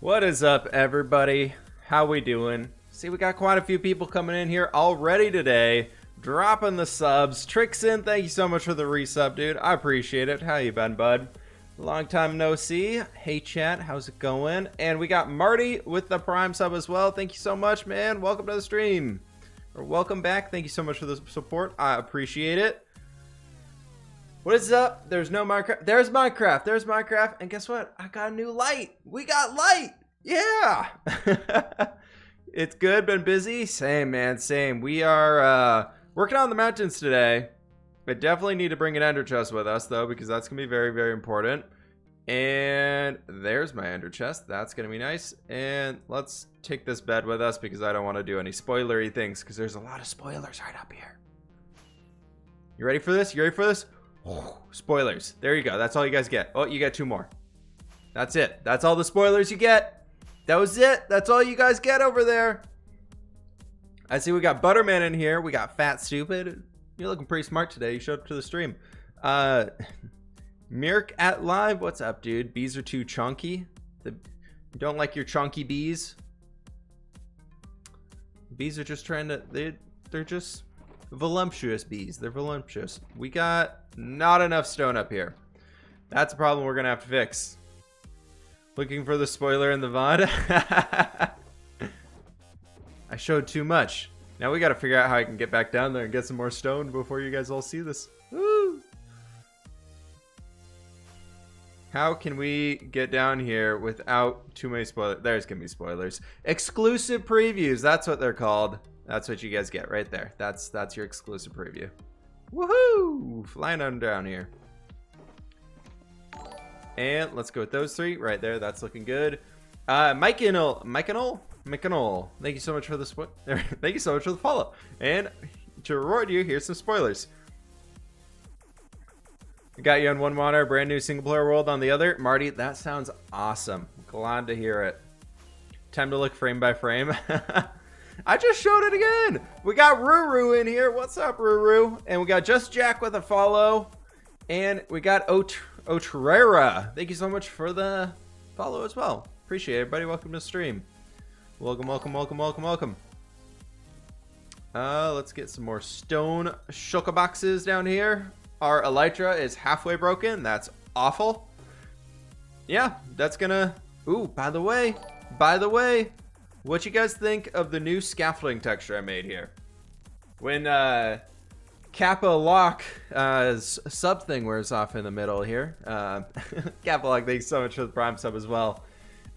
What is up, everybody? How we doing? See, we got quite a few people coming in here already today, dropping the subs. Trixon, thank you so much for the resub, dude. I appreciate it. How you been, bud? Long time no see. Hey, chat, how's it going? And we got Marty with the Prime sub as well. Thank you so much, man. Welcome to the stream. Or welcome back. Thank you so much for the support. I appreciate it. What is up? There's no Minecraft. There's Minecraft. There's Minecraft. And guess what? I got a new light. We got light. Yeah. It's good. Been busy. Same, man. Same. We are working on the mountains today. I definitely need to bring an ender chest with us, though, because that's going to be very, very important. And there's my ender chest. That's going to be nice. And let's take this bed with us because I don't want to do any spoilery things because there's a lot of spoilers right up here. You ready for this? You ready for this? Oh, spoilers. There you go. That's all you guys get. Oh, you get 2 more. That's it. That's all the spoilers you get. That was it. That's all you guys get over there. I see we got Butterman in here. We got Fat Stupid. You're looking pretty smart today. You showed up to the stream. Mirk at live. What's up, dude? Bees are too chunky. You don't like your chunky bees? Bees are just trying to... They're just... voluptuous bees. They're voluptuous. We got not enough stone up here. That's a problem we're gonna have to fix. Looking for the spoiler in the VOD. I showed too much. Now we gotta figure out how I can get back down there and get some more stone before you guys all see this. Woo! How can we get down here without too many spoilers? There's gonna be spoilers. Exclusive previews. That's what they're called. That's what you guys get right there. That's your exclusive preview. Woohoo! Flying on down here. And let's go with those 3 right there. That's looking good. Mike and All. Thank you so much for the thank you so much for the follow. And to reward you, here's some spoilers. We got you on one monitor, brand new single player world on the other. Marty, that sounds awesome. Glad to hear it. Time to look frame by frame. I just showed it again. We got Ruru in here. What's up, Ruru? And we got Just Jack with a follow. And we got Otrera. Thank you so much for the follow as well. Appreciate it, everybody. Welcome to the stream. Welcome, welcome, welcome, welcome, welcome. Let's get some more stone shulker boxes down here. Our elytra is halfway broken. That's awful. Yeah, that's gonna... Ooh, by the way... What you guys think of the new scaffolding texture I made here? When Kappa Lock sub thing wears off in the middle here. Kappa Lock, thanks so much for the Prime sub as well.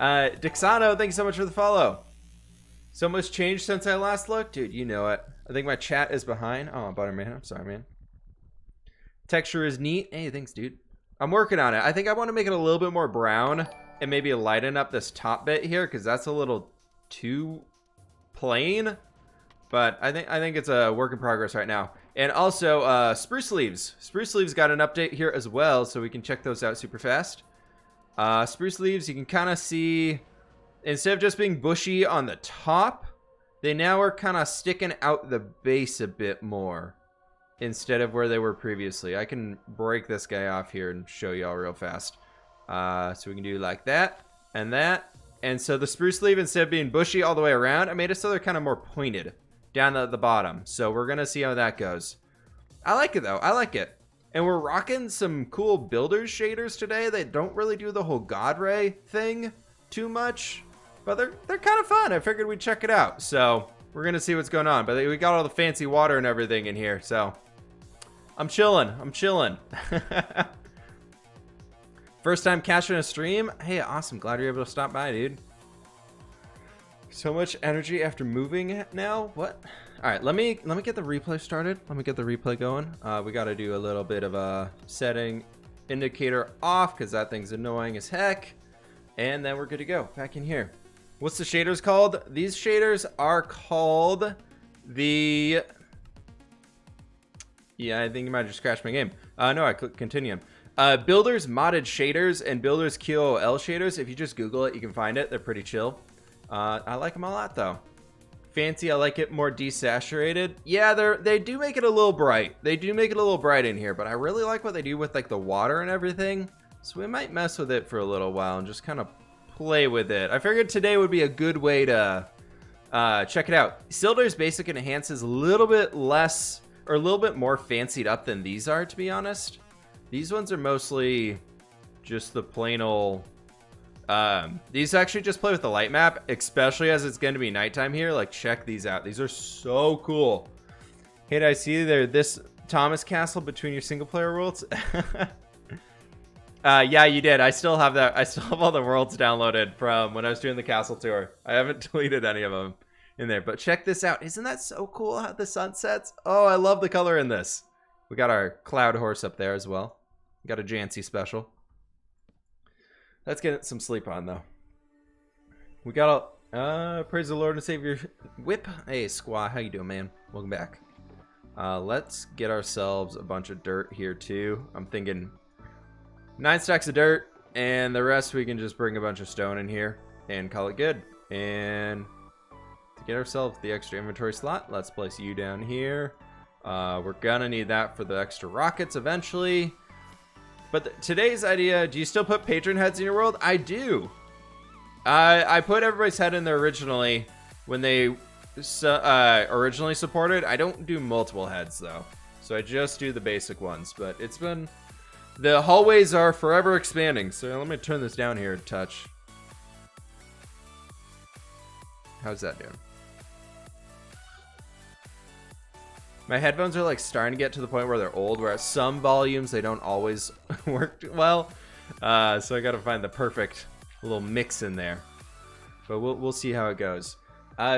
Dixano, thanks so much for the follow. So much changed since I last looked? Dude, you know it. I think my chat is behind. Oh, Butterman, I'm sorry, man. Texture is neat. Hey, thanks, dude. I'm working on it. I think I want to make it a little bit more brown and maybe lighten up this top bit here because that's a little... too plain, but I think it's a work in progress right now. And also spruce leaves got an update here as well, so we can check those out super fast. Spruce leaves, you can kind of see, instead of just being bushy on the top, they now are kind of sticking out the base a bit more instead of where they were previously. I can break this guy off here and show y'all real fast. So we can do like that and that. And so the spruce leaf, instead of being bushy all the way around, I made it so they're kind of more pointed down at the bottom. So we're going to see how that goes. I like it, though. I like it. And we're rocking some cool builders shaders today that don't really do the whole God Ray thing too much. But they're kind of fun. I figured we'd check it out. So we're going to see what's going on. But we got all the fancy water and everything in here. So I'm chilling. I'm chilling. First time catching a stream. Hey, awesome. Glad you're able to stop by, dude. So much energy after moving now. What? All right, let me get the replay started. Let me get the replay going. We got to do a little bit of a setting indicator off because that thing's annoying as heck. And then we're good to go. Back in here. What's the shaders called? These shaders are called the... Yeah, I think you might have just crashed my game. No, I clicked continue. Builders modded shaders and Builders QOL shaders. If you just Google it, you can find it. They're pretty chill. I like them a lot, though. Fancy, I like it more desaturated. Yeah, they do make it a little bright. They do make it a little bright in here, but I really like what they do with like the water and everything. So we might mess with it for a little while and just kind of play with it. I figured today would be a good way to check it out. Sildar's basic and enhance is a little bit less, or a little bit more fancied up than these are, to be honest. These ones are mostly just the plain old... these actually just play with the light map, especially as it's going to be nighttime here. Like, check these out. These are so cool. Hey, did I see there this Thomas Castle between your single player worlds? Yeah, you did. I still have that. I still have all the worlds downloaded from when I was doing the castle tour. I haven't deleted any of them in there, but check this out. Isn't that so cool how the sun sets? Oh, I love the color in this. We got our cloud horse up there as well. We got a Jancy special. Let's get some sleep on though. We got a praise the Lord and Savior Whip. Hey Squaw, how you doing, man? Welcome back. Let's get ourselves a bunch of dirt here too. I'm thinking 9 stacks of dirt, and the rest we can just bring a bunch of stone in here and call it good. And to get ourselves the extra inventory slot, let's place you down here. We're gonna need that for the extra rockets eventually. But today's idea, do you still put patron heads in your world? I do. I put everybody's head in there originally when they originally supported. I don't do multiple heads though, so I just do the basic ones. But it's been, the hallways are forever expanding. So let me turn this down here a touch. How's that doing? My headphones are like starting to get to the point where they're old, where at some volumes they don't always work well. So I got to find the perfect little mix in there. But we'll see how it goes.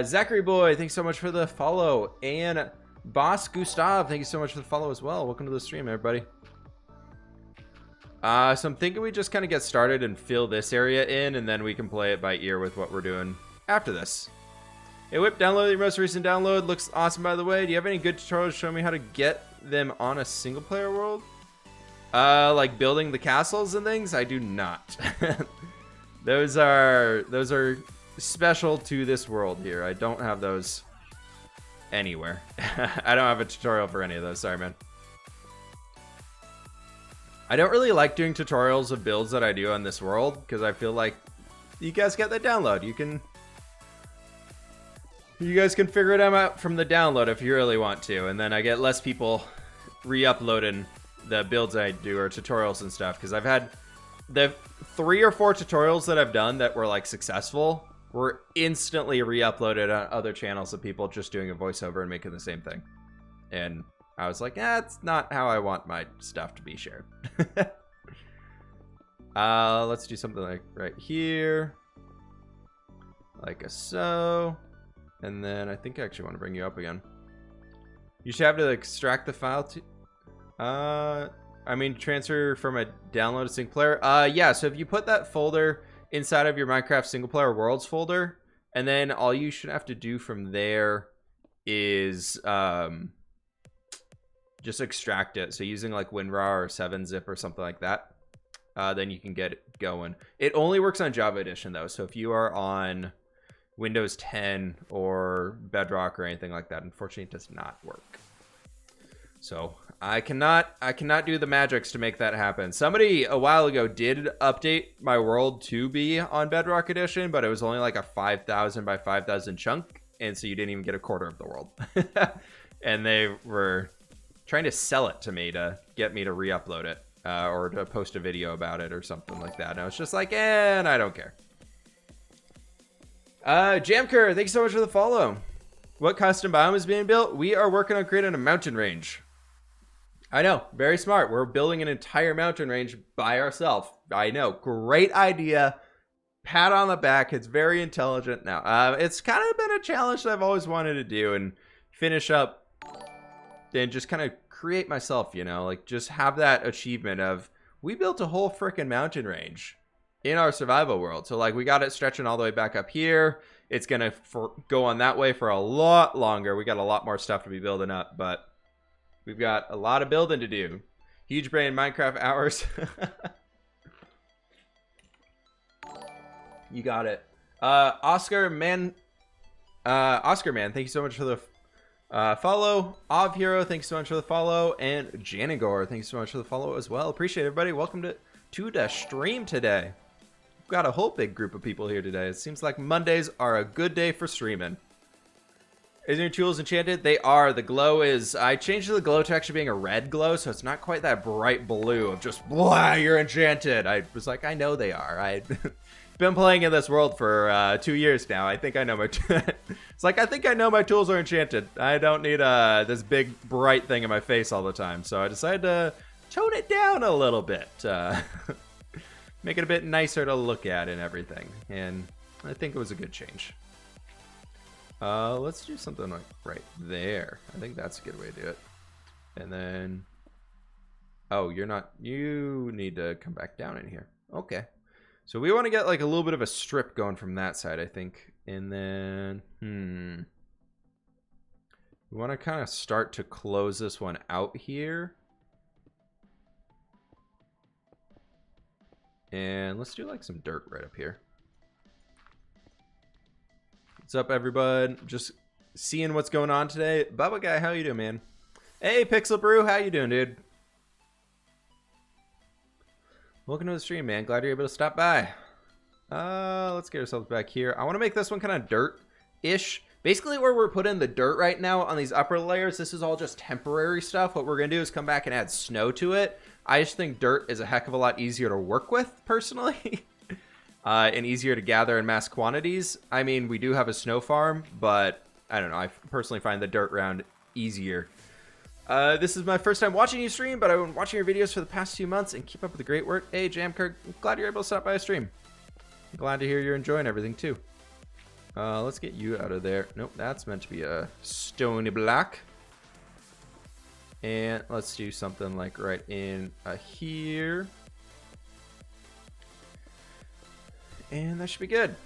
Zachary Boy, thanks so much for the follow. And Boss Gustav, thank you so much for the follow as well. Welcome to the stream, everybody. So I'm thinking we just kind of get started and fill this area in, and then we can play it by ear with what we're doing after this. Hey Whip, download your most recent download. Looks awesome, by the way. Do you have any good tutorials to show me how to get them on a single player world? Like building the castles and things? I do not. Those are special to this world here. I don't have those anywhere. I don't have a tutorial for any of those. Sorry, man. I don't really like doing tutorials of builds that I do on this world because I feel like you guys get that download. You guys can figure it out from the download if you really want to, and then I get less people re-uploading the builds I do or tutorials and stuff, because I've had the 3 or 4 tutorials that I've done that were like successful were instantly re-uploaded on other channels of people just doing a voiceover and making the same thing, and I was like, that's not how I want my stuff to be shared. Let's do something like right here, like so. And then I think I actually want to bring you up again. You should have to extract the file to... I mean, transfer from a download to single player. Yeah, so if you put that folder inside of your Minecraft single player worlds folder, and then all you should have to do from there is just extract it. So using like WinRAR or 7-zip or something like that, then you can get it going. It only works on Java Edition though. So if you are on Windows 10 or Bedrock or anything like that, unfortunately it does not work. So I cannot do the magics to make that happen. Somebody a while ago did update my world to be on Bedrock Edition, but it was only like a 5,000 by 5,000 chunk, and so you didn't even get a quarter of the world. And they were trying to sell it to me to get me to re-upload it or to post a video about it or something like that. And I was just like, and I don't care. Jamker, thanks so much for the follow. What custom biome is being built? We are working on creating a mountain range. I know, very smart. We're building an entire mountain range by ourselves. I know, great idea. Pat on the back. It's very intelligent now. It's kind of been a challenge that I've always wanted to do and finish up and just kind of create myself, you know, like just have that achievement of we built a whole freaking mountain range in our survival world. So like we got it stretching all the way back up here. It's gonna go on that way for a lot longer. We got a lot more stuff to be building up, but we've got a lot of building to do. Huge brain Minecraft hours. You got it. Oscar man, thank you so much for the follow. Ov Hero, thanks so much for the follow. And Janigor, thanks so much for the follow as well. Appreciate it, everybody. Welcome to the stream today. got a whole big group of people here today. It seems like Mondays are a good day for streaming. Isn't your tools enchanted? They are. The glow is... I changed the glow to actually being a red glow, so it's not quite that bright blue of just, blah, you're enchanted. I was like, I know they are. I've been playing in this world for 2 years now. I think I know my... It's like, I think I know my tools are enchanted. I don't need this big, bright thing in my face all the time. So I decided to tone it down a little bit. Make it a bit nicer to look at and everything. And I think it was a good change. Let's do something like right there. I think that's a good way to do it. And then, oh, you're not, you need to come back down in here. Okay. So we want to get like a little bit of a strip going from that side, I think. And then, we want to kind of start to close this one out here. And let's do like some dirt right up here. What's up, everybody? Just seeing what's going on today. Bubba Guy, how you doing, man? Hey, Pixel Brew, how you doing, dude? Welcome to the stream, man. Glad you're able to stop by. Let's get ourselves back here. I want to make this one kind of dirt-ish. Basically, where we're putting the dirt right now on these upper layers, this is all just temporary stuff. What we're going to do is come back and add snow to it. I just think dirt is a heck of a lot easier to work with, personally. And easier to gather in mass quantities. I mean, we do have a snow farm, but I don't know. I personally find the dirt round easier. This is my first time watching you stream, but I've been watching your videos for the past few months and keep up with the great work. Hey, Jamkirk, glad you're able to stop by a stream. Glad to hear you're enjoying everything, too. Let's get you out of there. Nope, that's meant to be a stony block. And let's do something like right in here. And that should be good.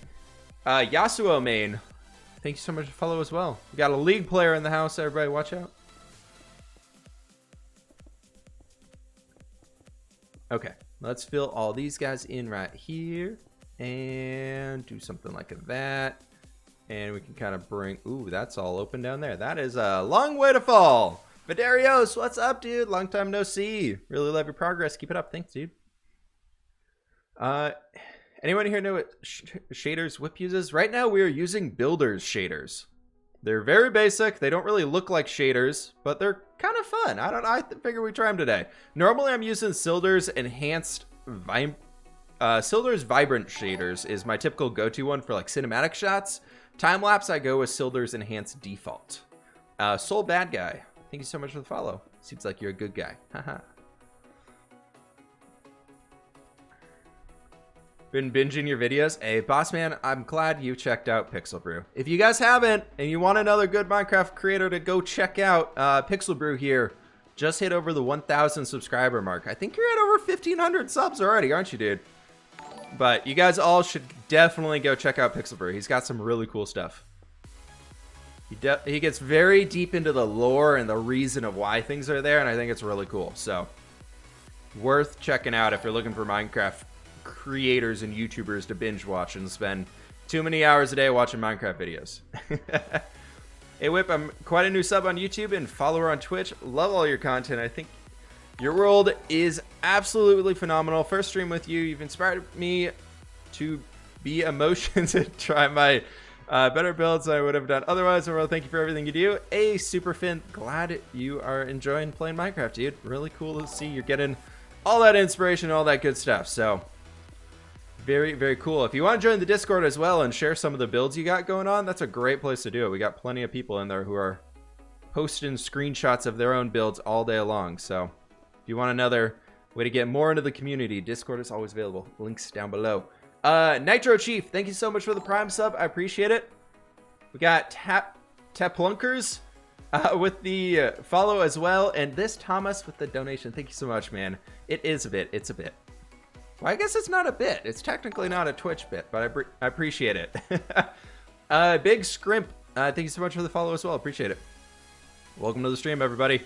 Yasuo main, thank you so much for follow as well. We got a league player in the house, everybody watch out. Okay, let's fill all these guys in right here. And do something like that. And we can kind of bring, ooh, that's all open down there. That is a long way to fall. Vidarios, what's up, dude? Long time no see. Really love your progress. Keep it up. Thanks, dude. Anyone here know what shaders Whip uses? Right now we are using Builder's shaders. They're very basic. They don't really look like shaders, but they're kind of fun. I figure we try them today. Normally I'm using Silder's Silder's Vibrant shaders is my typical go-to one for like cinematic shots. Time-lapse I go with Silder's Enhanced Default. Soul Bad Guy, thank you so much for the follow. Seems like you're a good guy. Haha. Been binging your videos? Hey, boss man, I'm glad you checked out Pixel Brew. If you guys haven't, and you want another good Minecraft creator to go check out, Pixel Brew here just hit over the 1,000 subscriber mark. I think you're at over 1,500 subs already, aren't you, dude? But you guys all should definitely go check out Pixel Brew. He's got some really cool stuff. He gets very deep into the lore and the reason of why things are there, and I think it's really cool. So, worth checking out if you're looking for Minecraft creators and YouTubers to binge watch and spend too many hours a day watching Minecraft videos. Hey Whip, I'm quite a new sub on YouTube and follower on Twitch. Love all your content. I think your world is absolutely phenomenal. First stream with you, you've inspired me to be emotion to try my better builds than I would have done otherwise. Well, thank you for everything you do. Hey Superfin, glad you are enjoying playing Minecraft, dude. Really cool to see you're getting all that inspiration, all that good stuff. So very, very cool. If you want to join the Discord as well and share some of the builds you got going on, that's a great place to do it. We got plenty of people in there who are posting screenshots of their own builds all day long. So if you want another way to get more into the community, Discord is always available. Links down below. Nitro Chief, thank you so much for the Prime sub. I appreciate it. We got Taplunkers with the follow as well. And this Thomas with the donation. Thank you so much, man. It is a bit. It's a bit. Well, I guess it's not a bit. It's technically not a Twitch bit, but I appreciate it. Big Scrimp, thank you so much for the follow as well. Appreciate it. Welcome to the stream, everybody.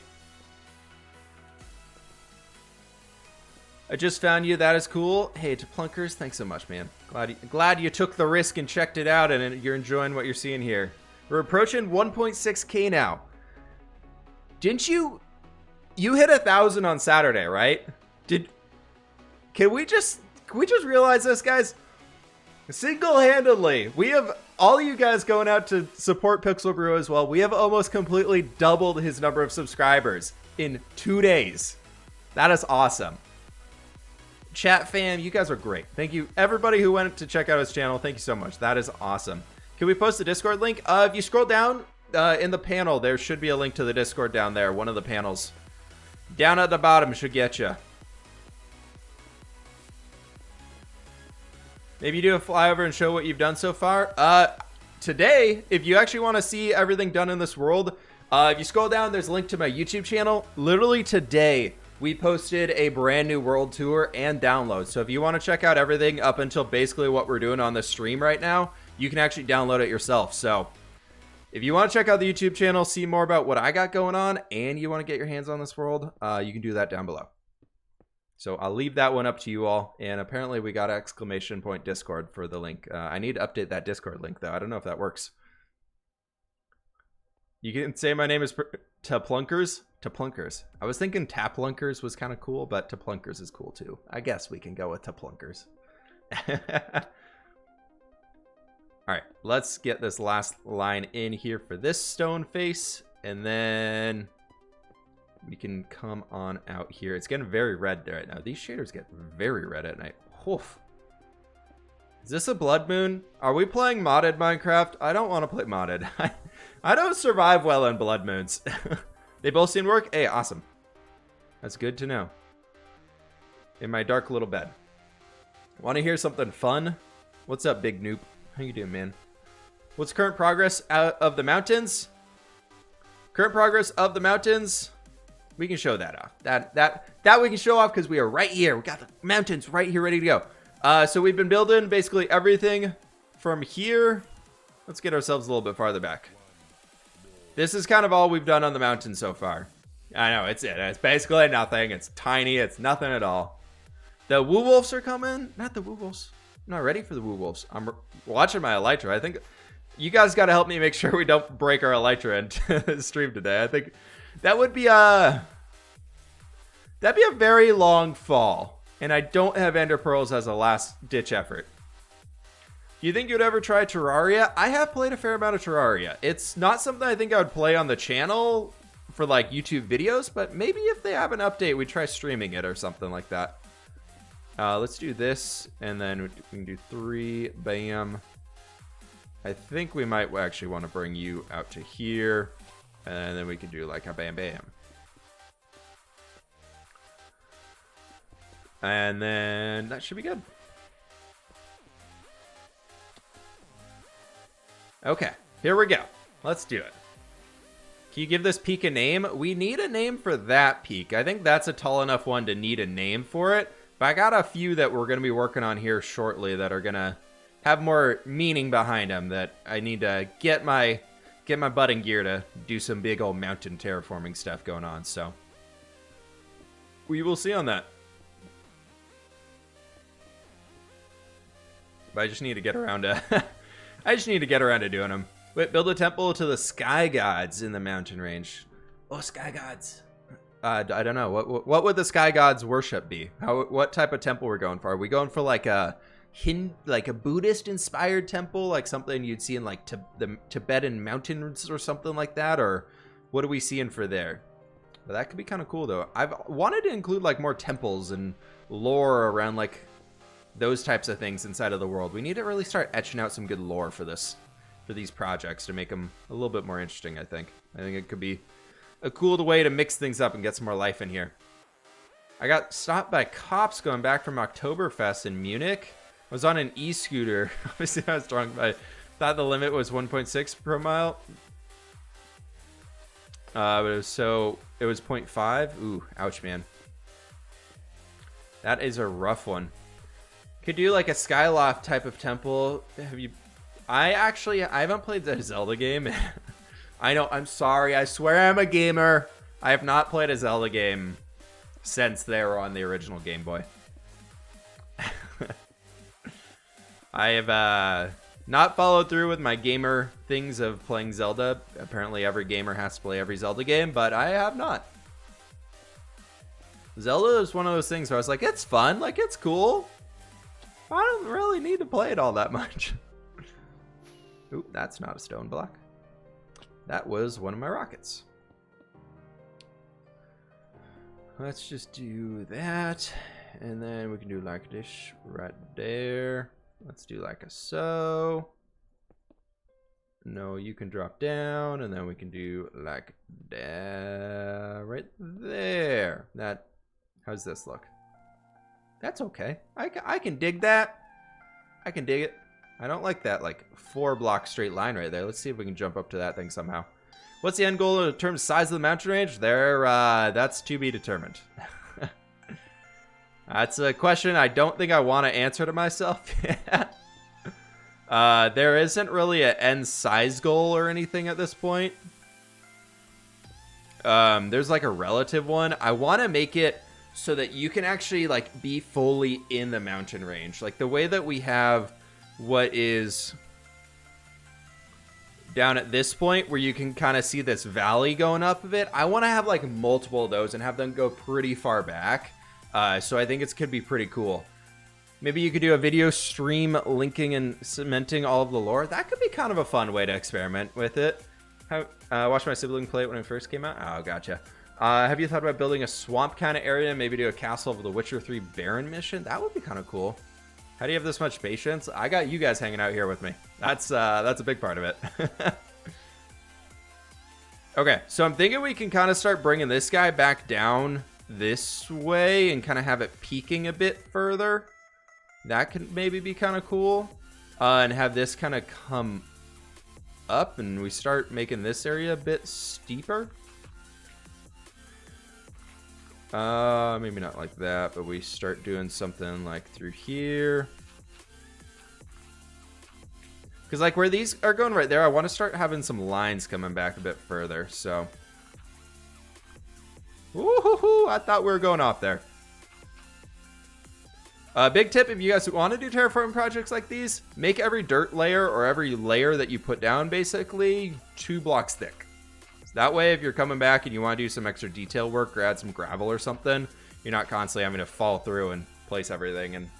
I just found you. That is cool. Hey, to Plunkers, thanks so much, man. Glad you took the risk and checked it out, and you're enjoying what you're seeing here. We're approaching 1.6K now. Didn't you hit 1,000 on Saturday, right? Can we just realize this, guys? Single-handedly, we have all you guys going out to support Pixel Brew as well. We have almost completely doubled his number of subscribers in 2 days. That is awesome. Chat fam, you guys are great. Thank you, everybody who went to check out his channel. Thank you so much. That is awesome. Can we post the Discord link? If you scroll down in the panel, there should be a link to the Discord down there. One of the panels down at the bottom should get you. Maybe you do a flyover and show what you've done so far. Today, if you actually want to see everything done in this world, if you scroll down, there's a link to my YouTube channel. Literally today, we posted a brand new world tour and download. So if you want to check out everything up until basically what we're doing on the stream right now, you can actually download it yourself. So if you want to check out the YouTube channel, see more about what I got going on, and you want to get your hands on this world, you can do that down below. So I'll leave that one up to you all. And apparently we got ! Discord for the link. I need to update that Discord link though. I don't know if that works. You can say my name is Taplunkers. Taplunkers. I was thinking Taplunkers was kind of cool, but Taplunkers is cool too. I guess we can go with Taplunkers. All right, let's get this last line in here for this stone face, and then we can come on out here. It's getting very red right now. These shaders get very red at night. Oof. Is this a blood moon? Are we playing modded Minecraft? I don't want to play modded. I don't survive well in blood moons. They both seem to work? Hey, awesome. That's good to know. In my dark little bed. Want to hear something fun? What's up, Big Noop? How you doing, man? What's current progress out of the mountains? Current progress of the mountains. We can show that off. That we can show off because we are right here. We got the mountains right here ready to go. So we've been building basically everything from here. Let's get ourselves a little bit farther back. This is kind of all we've done on the mountain so far. I know, it's it. It's basically nothing. It's tiny. It's nothing at all. The woo wolves are coming. Not the woo wolves. I'm not ready for the woo wolves. I'm watching my elytra. I think you guys got to help me make sure we don't break our elytra into the stream today. I think that would be that'd be a very long fall, and I don't have ender pearls as a last ditch effort. You think you'd ever try Terraria? I have played a fair amount of Terraria. It's not something I think I would play on the channel for like YouTube videos, but maybe if they have an update, we try streaming it or something like that. Let's do this, and then we can do 3, bam. I think we might actually want to bring you out to here, and then we can do like a bam bam. And then that should be good. Okay, here we go. Let's do it. Can you give this peak a name? We need a name for that peak. I think that's a tall enough one to need a name for it. But I got a few that we're going to be working on here shortly that are going to have more meaning behind them, that I need to get my butt in gear to do some big old mountain terraforming stuff going on. So we will see on that. But I just need to get around to doing them. Wait, build a temple to the sky gods in the mountain range. Oh, sky gods. I don't know. What would the sky gods worship be? What type of temple we're going for? Are we going for like a Buddhist inspired temple, like something you'd see in like the Tibetan mountains or something like that, or what are we seeing for there? But that could be kind of cool though. I've wanted to include like more temples and lore around like those types of things inside of the world. We need to really start etching out some good lore for these projects to make them a little bit more interesting. I think it could be a cool way to mix things up and get some more life in here. I got stopped by cops going back from Oktoberfest in Munich. I was on an e-scooter. Obviously, I was drunk, but I thought the limit was 1.6 per mile. But it was 0.5. Ooh, ouch, man. That is a rough one. Could do like a Skyloft type of temple. I haven't played the Zelda game. I know, I'm sorry. I swear I'm a gamer. I have not played a Zelda game since they were on the original Game Boy. I have not followed through with my gamer things of playing Zelda. Apparently every gamer has to play every Zelda game, but I have not. Zelda is one of those things where I was like, it's fun, like it's cool. I don't really need to play it all that much. Ooh, that's not a stone block. That was one of my rockets. Let's just do that. And then we can do like this right there. Let's do like a so. No, you can drop down, and then we can do like that right there. That, how's this look? That's okay. I can dig that. I can dig it. I don't like that like 4-block straight line right there. Let's see if we can jump up to that thing somehow. What's the end goal in terms of size of the mountain range? That's to be determined. That's a question I don't think I want to answer to myself yet. There isn't really an end size goal or anything at this point. There's like a relative one. I want to make it so that you can actually like be fully in the mountain range. Like the way that we have what is down at this point where you can kind of see this valley going up a bit. I want to have like multiple of those and have them go pretty far back. So I think it could be pretty cool. Maybe you could do a video stream linking and cementing all of the lore. That could be kind of a fun way to experiment with it. Watch my sibling play it when it first came out. Oh, gotcha. Have you thought about building a swamp kind of area? Maybe do a Castle of the Witcher 3 Baron mission? That would be kind of cool. How do you have this much patience? I got you guys hanging out here with me. That's a big part of it. Okay, so I'm thinking we can kind of start bringing this guy back down this way and kind of have it peaking a bit further. That could maybe be kind of cool. And have this kind of come up and we start making this area a bit steeper. Maybe not like that, but we start doing something like through here. Because like where these are going right there, I want to start having some lines coming back a bit further, so. Woo-hoo-hoo, I thought we were going off there. Big tip, if you guys want to do terraforming projects like these, make every dirt layer or every layer that you put down basically 2 blocks thick. So that way, if you're coming back and you want to do some extra detail work or add some gravel or something, you're not constantly having to fall through and place everything. And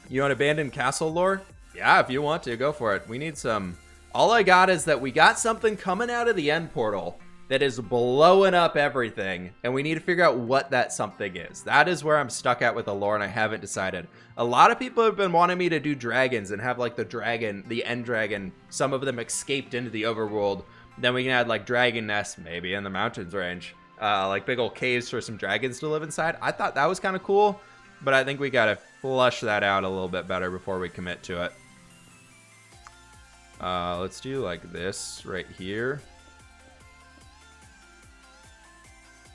you want abandoned castle lore? Yeah, if you want to, go for it. We need some. All I got is that we got something coming out of the end portal that is blowing up everything, and we need to figure out what that something is. That is where I'm stuck at with the lore, and I haven't decided. A lot of people have been wanting me to do dragons and have like the dragon, the end dragon, some of them escaped into the overworld. Then we can add like dragon nests, maybe in the mountains range, like big old caves for some dragons to live inside. I thought that was kind of cool, but I think we gotta flush that out a little bit better before we commit to it. Let's do like this right here.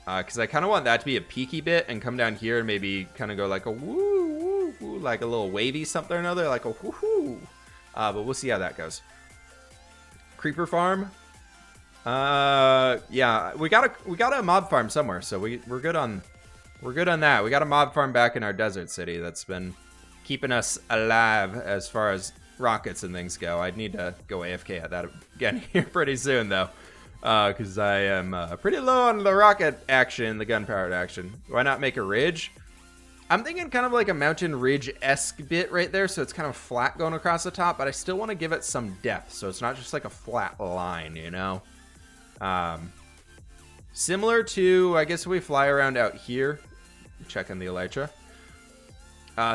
Because I kind of want that to be a peaky bit and come down here and maybe kind of go like a woo, woo, woo, like a little wavy something or another, like a woohoo. But we'll see how that goes. Creeper farm. Yeah, we got a mob farm somewhere, so we're good on that. We got a mob farm back in our desert city that's been keeping us alive as far as rockets and things go. I'd need to go AFK at that again here pretty soon though. Because I am pretty low on the rocket action, the gun-powered action. Why not make a ridge? I'm thinking kind of like a mountain ridge-esque bit right there, so it's kind of flat going across the top, but I still want to give it some depth, so it's not just like a flat line, you know? Similar to, I guess we fly around out here, checking the elytra.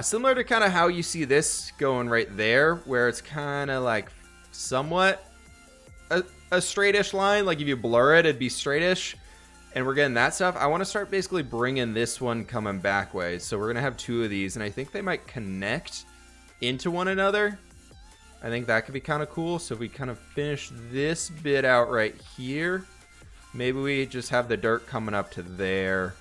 Similar to kind of how you see this going right there, where it's kind of like somewhat a straightish line. Like if you blur it, it'd be straightish, and we're getting that stuff. I want to start basically bringing this one coming back ways, so we're gonna have 2 of these, and I think they might connect into one another. I think that could be kind of cool. So if we kind of finish this bit out right here, maybe we just have the dirt coming up to there.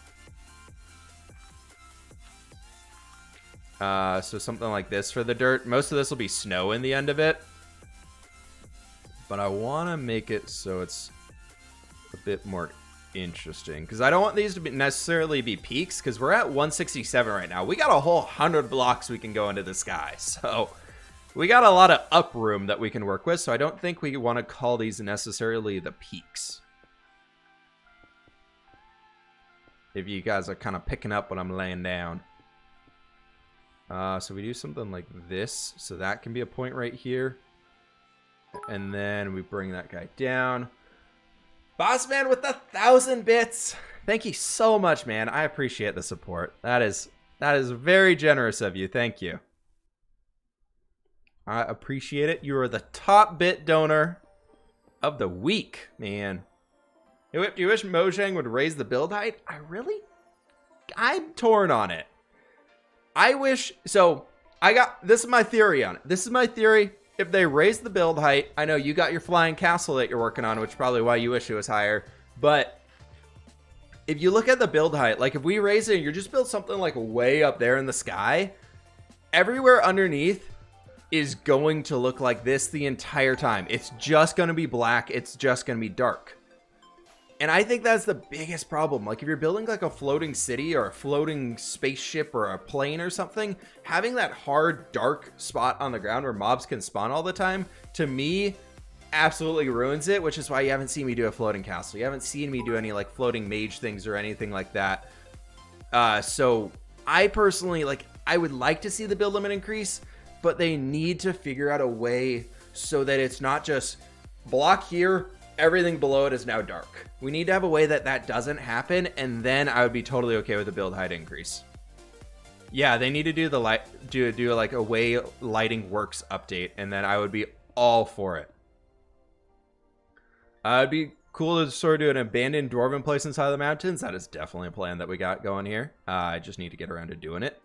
So something like this for the dirt. Most of this will be snow in the end of it, but I want to make it so it's a bit more interesting, because I don't want these to necessarily be peaks, because we're at 167 right now. We got a whole 100 blocks we can go into the sky, so we got a lot of up room that we can work with, so I don't think we want to call these necessarily the peaks. If you guys are kind of picking up what I'm laying down. So we do something like this. So that can be a point right here. And then we bring that guy down. Boss man with 1,000 bits. Thank you so much, man. I appreciate the support. That is very generous of you. Thank you. I appreciate it. You are the top bit donor of the week, man. Do you wish Mojang would raise the build height? I'm torn on it. I wish, so this is my theory on it. This is my theory. If they raise the build height, I know you got your flying castle that you're working on, which is probably why you wish it was higher. But if you look at the build height, like if we raise it and you just build something like way up there in the sky, everywhere underneath is going to look like this the entire time. It's just going to be black. It's just going to be dark. And I think that's the biggest problem. Like if you're building like a floating city or a floating spaceship or a plane or something, having that hard, dark spot on the ground where mobs can spawn all the time, to me, absolutely ruins it, which is why you haven't seen me do a floating castle. You haven't seen me do any like floating mage things or anything like that. So I personally, I would like to see the build limit increase, but they need to figure out a way so that it's not just block here, everything below it is now dark. We need to have a way that doesn't happen, and then I would be totally okay with the build height increase. Yeah, they need to do the do like a way lighting works update, and then I would be all for it. It'd be cool to sort of do an abandoned dwarven place inside the mountains. That is definitely a plan that we got going here. I just need to get around to doing it.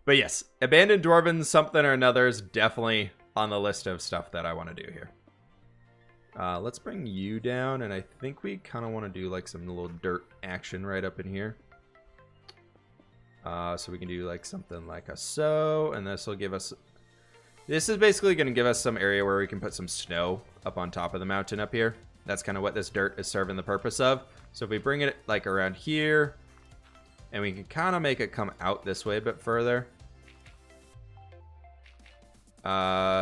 But yes, abandoned dwarven something or another is definitely on the list of stuff that I want to do here. Let's bring you down, and I think we kind of want to do like some little dirt action right up in here. So we can do like something like a so, and this will give us, this is basically going to give us some area where we can put some snow up on top of the mountain up here. That's kind of what this dirt is serving the purpose of. So if we bring it like around here, and we can kind of make it come out this way a bit further.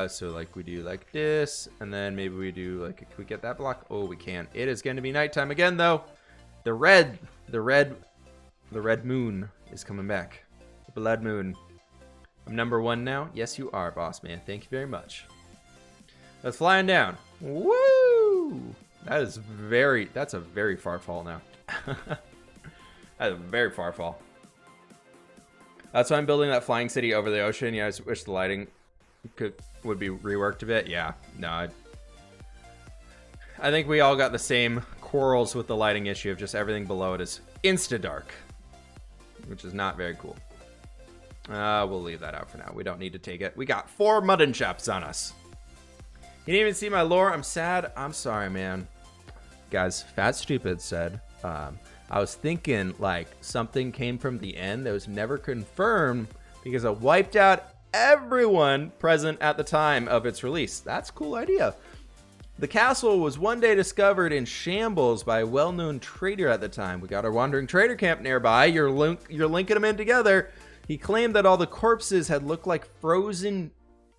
So like we do like this, and then maybe we do like, can we get that block? Oh, we can. It is going to be nighttime again though. The red moon is coming back. The blood moon. I'm number 1 now. Yes, you are, boss man. Thank you very much. That's flying down. Woo! That's a very far fall now. That's a very far fall. That's why I'm building that flying city over the ocean. Yeah, I just wish the lighting would be reworked a bit. Yeah, no, I think we all got the same quarrels with the lighting issue of just everything below it is insta dark, which is not very cool. We'll leave that out for now. We don't need to take it. We got 4 mutton chops on us. You didn't even see my lore. I'm sad. I'm sorry, man. Guys, Fat Stupid said, I was thinking like something came from the end that was never confirmed because it wiped out everyone present at the time of its release. That's a cool idea. The castle was one day discovered in shambles by a well-known trader at the time. We got our wandering trader camp nearby. You're linking them in together. He claimed that all the corpses had looked like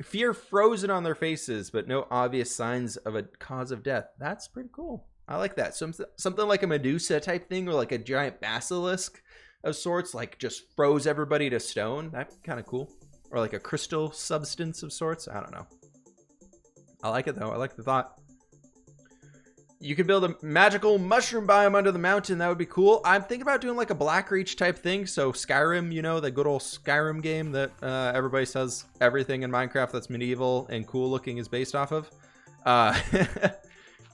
fear frozen on their faces, but no obvious signs of a cause of death. That's pretty cool. I like that. Something like a Medusa type thing, or like a giant basilisk of sorts, like just froze everybody to stone. That's kind of cool. Or like a crystal substance of sorts. I don't know. I like it though. I like the thought. You could build a magical mushroom biome under the mountain. That would be cool. I'm thinking about doing like a Blackreach type thing. So Skyrim, you know, the good old Skyrim game that everybody says everything in Minecraft that's medieval and cool looking is based off of.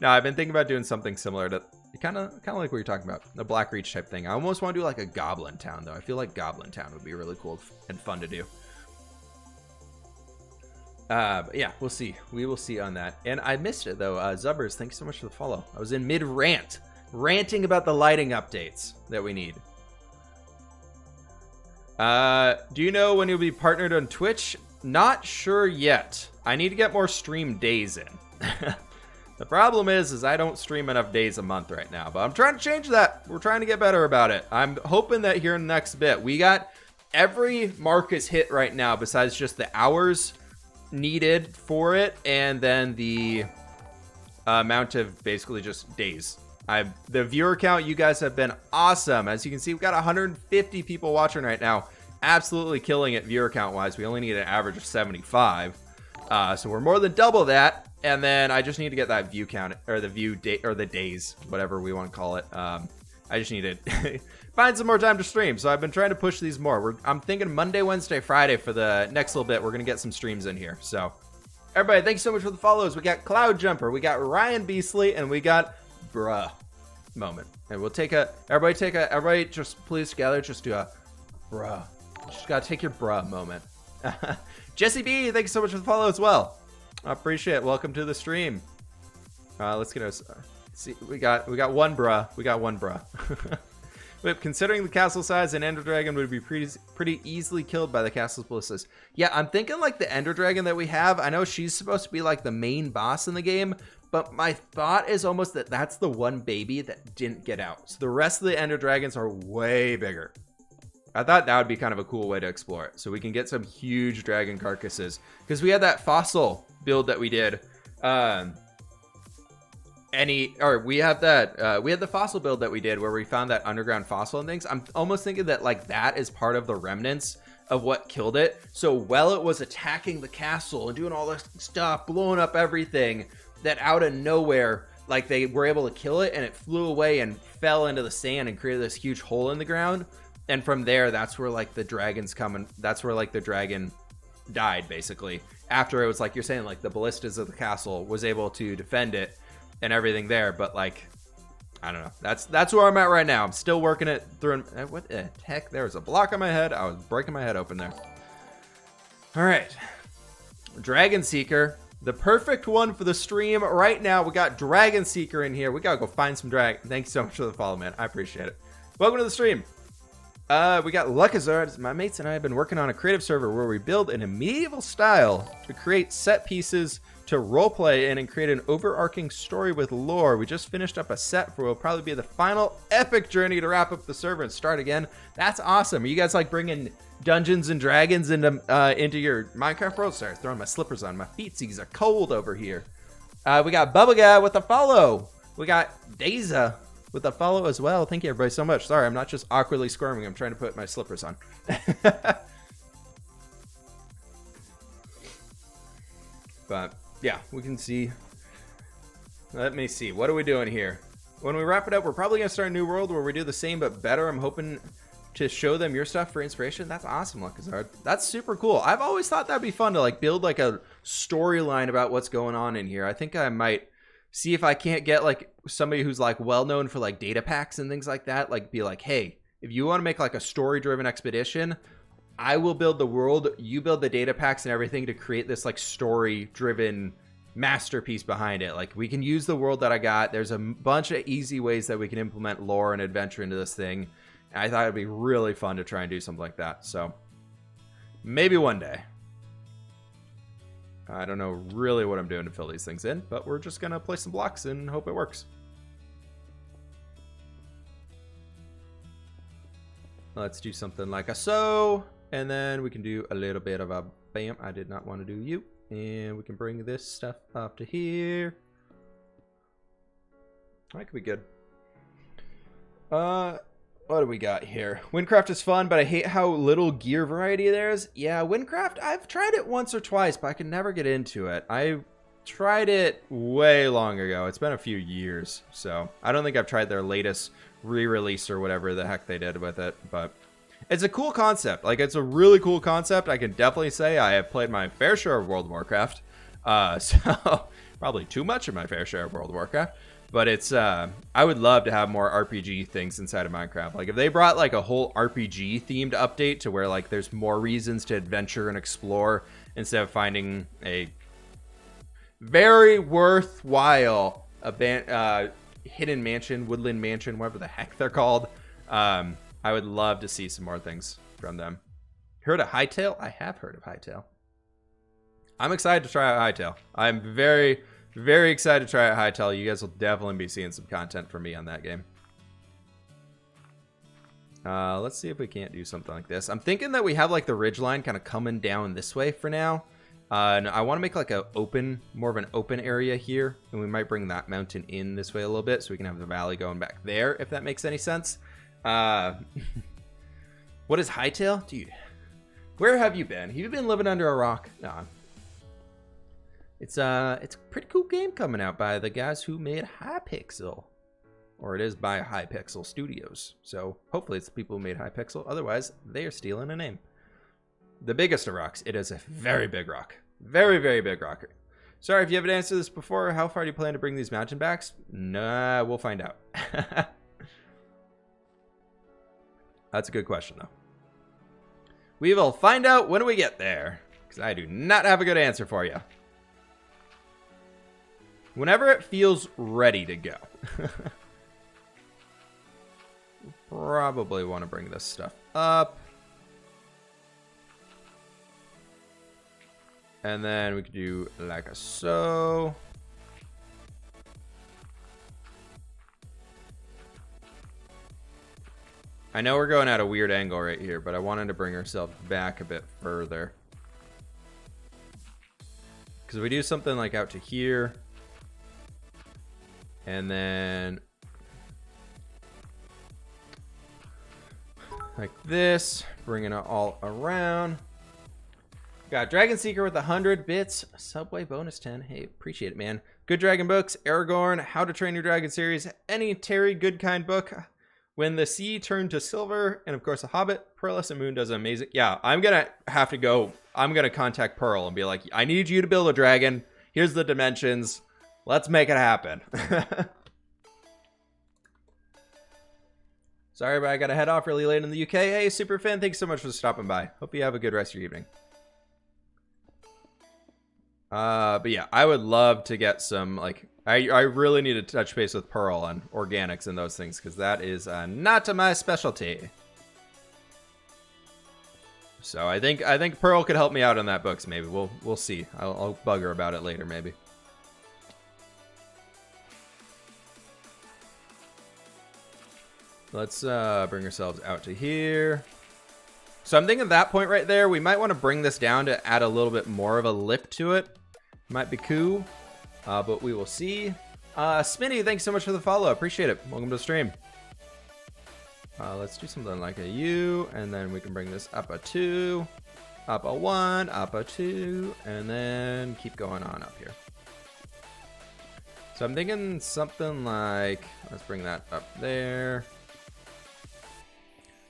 No, I've been thinking about doing something similar to kind of like what you're talking about, the Blackreach type thing. I almost want to do like a Goblin Town though. I feel like Goblin Town would be really cool and fun to do. But yeah, we'll see. We will see on that. And I missed it though. Zubbers, thanks so much for the follow. I was in mid-rant, ranting about the lighting updates that we need. Do you know when you'll be partnered on Twitch? Not sure yet. I need to get more stream days in. The problem is I don't stream enough days a month right now, but I'm trying to change that. We're trying to get better about it. I'm hoping that here in the next bit, we got every mark is hit right now besides just the hours needed for it, and then the amount of basically just days. The viewer count, you guys have been awesome. As you can see, we've got 150 people watching right now. absolutely killing it viewer count wise. We only need an average of 75. So we're more than double that. And then I just need to get that view count, or the view day, or the days, whatever we want to call it. I just need to find some more time to stream. So I've been trying to push these more. I'm thinking Monday, Wednesday, Friday for the next little bit. We're going to get some streams in here. So everybody, thanks so much for the follows. We got Cloud Jumper, we got Ryan Beasley, and we got Bruh Moment. And we'll take everybody just please together, just do a bruh. Just got to take your bruh moment. Jesse B, thanks so much for the follow as well. I appreciate it. Welcome to the stream. Let's get us. See, we got one bruh. We got one bruh. But considering the castle size, an Ender Dragon would be pretty easily killed by the castle's ballistas. Yeah, I'm thinking like the Ender Dragon that we have. I know she's supposed to be like the main boss in the game, but my thought is almost that that's the one baby that didn't get out. So the rest of the Ender Dragons are way bigger. I thought that would be kind of a cool way to explore it. So we can get some huge dragon carcasses. Because we had that fossil build that we did. We had the fossil build that we did where we found that underground fossil and things. I'm almost thinking that like that is part of the remnants of what killed it. So while it was attacking the castle and doing all this stuff, blowing up everything, that out of nowhere, like they were able to kill it and it flew away and fell into the sand and created this huge hole in the ground. And from there, that's where like the dragons come, and that's where like the dragon died basically. After it was like you're saying, like the ballistas of the castle was able to defend it and everything there. But like, I don't know. That's where I'm at right now. I'm still working it through. What the heck? There was a block on my head. I was breaking my head open there. All right, Dragon Seeker, the perfect one for the stream right now. We got Dragon Seeker in here. We gotta go find some dragon. Thank you so much for the follow, man. I appreciate it. Welcome to the stream. We got Luckazard. My mates and I have been working on a creative server where we build in a medieval style to create set pieces to roleplay in and create an overarching story with lore. We just finished up a set for what will probably be the final epic journey to wrap up the server and start again. That's awesome. Are you guys like bringing Dungeons and Dragons into your Minecraft world? Sorry, throwing my slippers on. My feetsies are cold over here. We got Bubba Guy with a follow. We got Daza with a follow as well. Thank you everybody so much. Sorry, I'm not just awkwardly squirming. I'm trying to put my slippers on. But yeah, we can see. Let me see. What are we doing here? When we wrap it up, we're probably going to start a new world where we do the same but better. I'm hoping to show them your stuff for inspiration. That's awesome, Luckazard. That's super cool. I've always thought that'd be fun to like build like a storyline about what's going on in here. I think I might see if I can't get like somebody who's like well known for like data packs and things like that, like be like, hey, if you want to make like a story driven expedition, I will build the world, you build the data packs and everything to create this like story driven masterpiece behind it. Like we can use the world that I got. There's a bunch of easy ways that we can implement lore and adventure into this thing. And I thought it'd be really fun to try and do something like that. So maybe one day. I don't know really what I'm doing to fill these things in, but we're just going to place some blocks and hope it works. Let's do something like a so, and then we can do a little bit of a bam. I did not want to do you. And we can bring this stuff up to here. That could be good. What do we got here? Windcraft is fun, but I hate how little gear variety there is. Yeah, Windcraft, I've tried it once or twice, but I can never get into it. I tried it way long ago. It's been a few years, so I don't think I've tried their latest re-release or whatever the heck they did with it, but it's a cool concept. Like, it's a really cool concept. I can definitely say I have played my fair share of World of Warcraft. So probably too much of my fair share of World of Warcraft. But it's, I would love to have more RPG things inside of Minecraft. Like, if they brought, like, a whole RPG-themed update to where, like, there's more reasons to adventure and explore instead of finding a very worthwhile hidden mansion, woodland mansion, whatever the heck they're called. I would love to see some more things from them. Heard of Hytale? I have heard of Hytale. I'm excited to try out Hytale. I'm very, very excited to try out Hytale. You guys will definitely be seeing some content from me on that game. Let's see if we can't do something like this. I'm thinking that we have like the ridgeline kind of coming down this way for now. And I want to make like a more of an open area here. And we might bring that mountain in this way a little bit so we can have the valley going back there, if that makes any sense. What is Hytale? Dude, Where have you been? Have you been living under a rock? No. It's a pretty cool game coming out by the guys who made Hypixel. Or it is by Hypixel Studios. So hopefully it's the people who made Hypixel. Otherwise, they are stealing a name. The biggest of rocks. It is a very big rock. Very, very big rock. Sorry if you haven't answered this before. How far do you plan to bring these mountain backs? Nah, we'll find out. That's a good question, though. We will find out when we get there. Because I do not have a good answer for you. Whenever it feels ready to go. Probably want to bring this stuff up. And then we could do like a so. I know we're going at a weird angle right here, but I wanted to bring ourselves back a bit further. Because if we do something like out to here, and then like this, bringing it all around. Got Dragon Seeker with 100 bits, Subway bonus 10. Hey, appreciate it, man. Good Dragon books, Aragorn, How to Train Your Dragon series, any Terry Goodkind book, When the Sea Turned to Silver, and of course, The Hobbit. Pearlescent Moon does amazing. Yeah, I'm gonna have to go. I'm gonna contact Pearl and be like, I need you to build a dragon. Here's the dimensions. Let's make it happen. Sorry, but I gotta head off really late in the UK. Hey, Superfan, thanks so much for stopping by. Hope you have a good rest of your evening. But yeah, I would love to get some, like, I really need to touch base with Pearl on organics and those things, because that is not my specialty. So I think Pearl could help me out on that books. Maybe we'll see. I'll bug her about it later, maybe. Let's bring ourselves out to here. So I'm thinking at that point right there, we might want to bring this down to add a little bit more of a lip to it. Might be cool, but we will see. Smitty, thanks so much for the follow. Appreciate it. Welcome to the stream. Let's do something like a U, and then we can bring this up a 2, up a 1, up a 2, and then keep going on up here. So I'm thinking something like, let's bring that up there.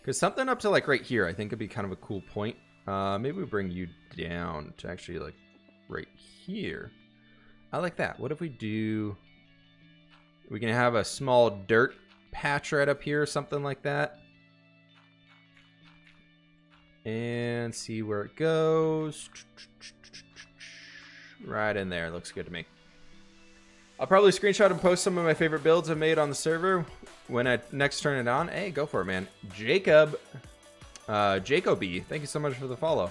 Because something up to like right here, I think would be kind of a cool point. Maybe we bring you down to actually like right here. I like that. What if we do, we can have a small dirt patch right up here, something like that. And see where it goes. Right in there. Looks good to me. I'll probably screenshot and post some of my favorite builds I've made on the server when I next turn it on. Hey, go for it, man. Jacob. Jacoby, thank you so much for the follow.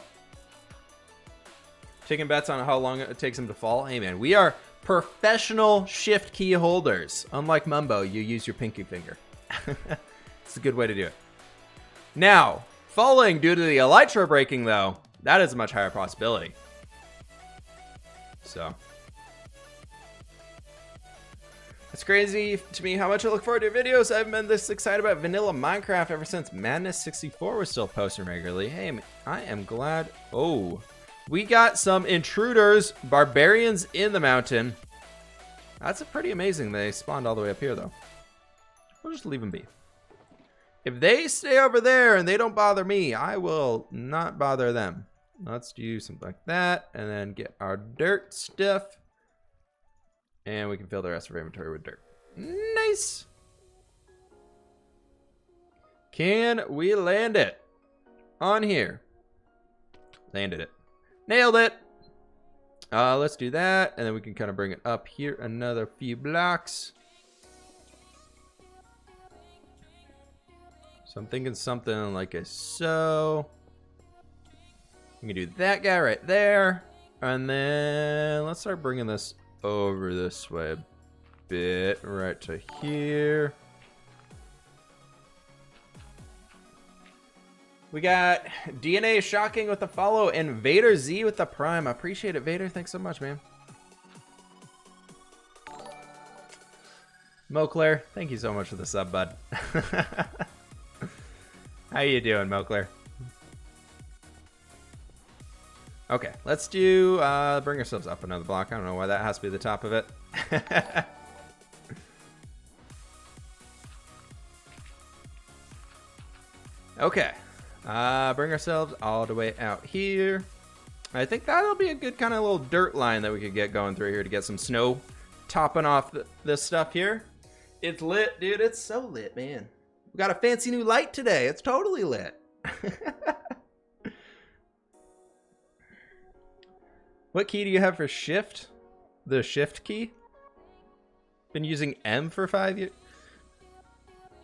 Taking bets on how long it takes him to fall. Hey, man, we are professional shift key holders. Unlike Mumbo, you use your pinky finger. It's a good way to do it. Now, falling due to the elytra breaking, though, that is a much higher possibility. So, it's crazy to me how much I look forward to videos. I haven't been this excited about vanilla Minecraft ever since Madness64 was still posting regularly. Hey, I am glad. Oh, we got some intruders, barbarians in the mountain. That's a pretty amazing. They spawned all the way up here, though. We'll just leave them be. If they stay over there and they don't bother me, I will not bother them. Let's do something like that, and then get our dirt stuff. And we can fill the rest of our inventory with dirt. Nice. Can we land it on here? Landed it. Nailed it. Let's do that. And then we can kind of bring it up here another few blocks. So I'm thinking something like a so. We can do that guy right there. And then let's start bringing this over this way a bit, right to here. We got DNA Shocking with the follow and Vader Z with the prime. I appreciate it, Vader. Thanks so much, man. Moclair, thank you so much for the sub, bud. How you doing, Moclair? Okay, let's do bring ourselves up another block. I don't know why that has to be the top of it. Okay, bring ourselves all the way out here. I think that'll be a good kind of little dirt line that we could get going through here to get some snow topping off this stuff here. It's lit, dude. It's so lit, man. We got a fancy new light today. It's totally lit. What key do you have for shift? The shift key? Been using M for 5 years?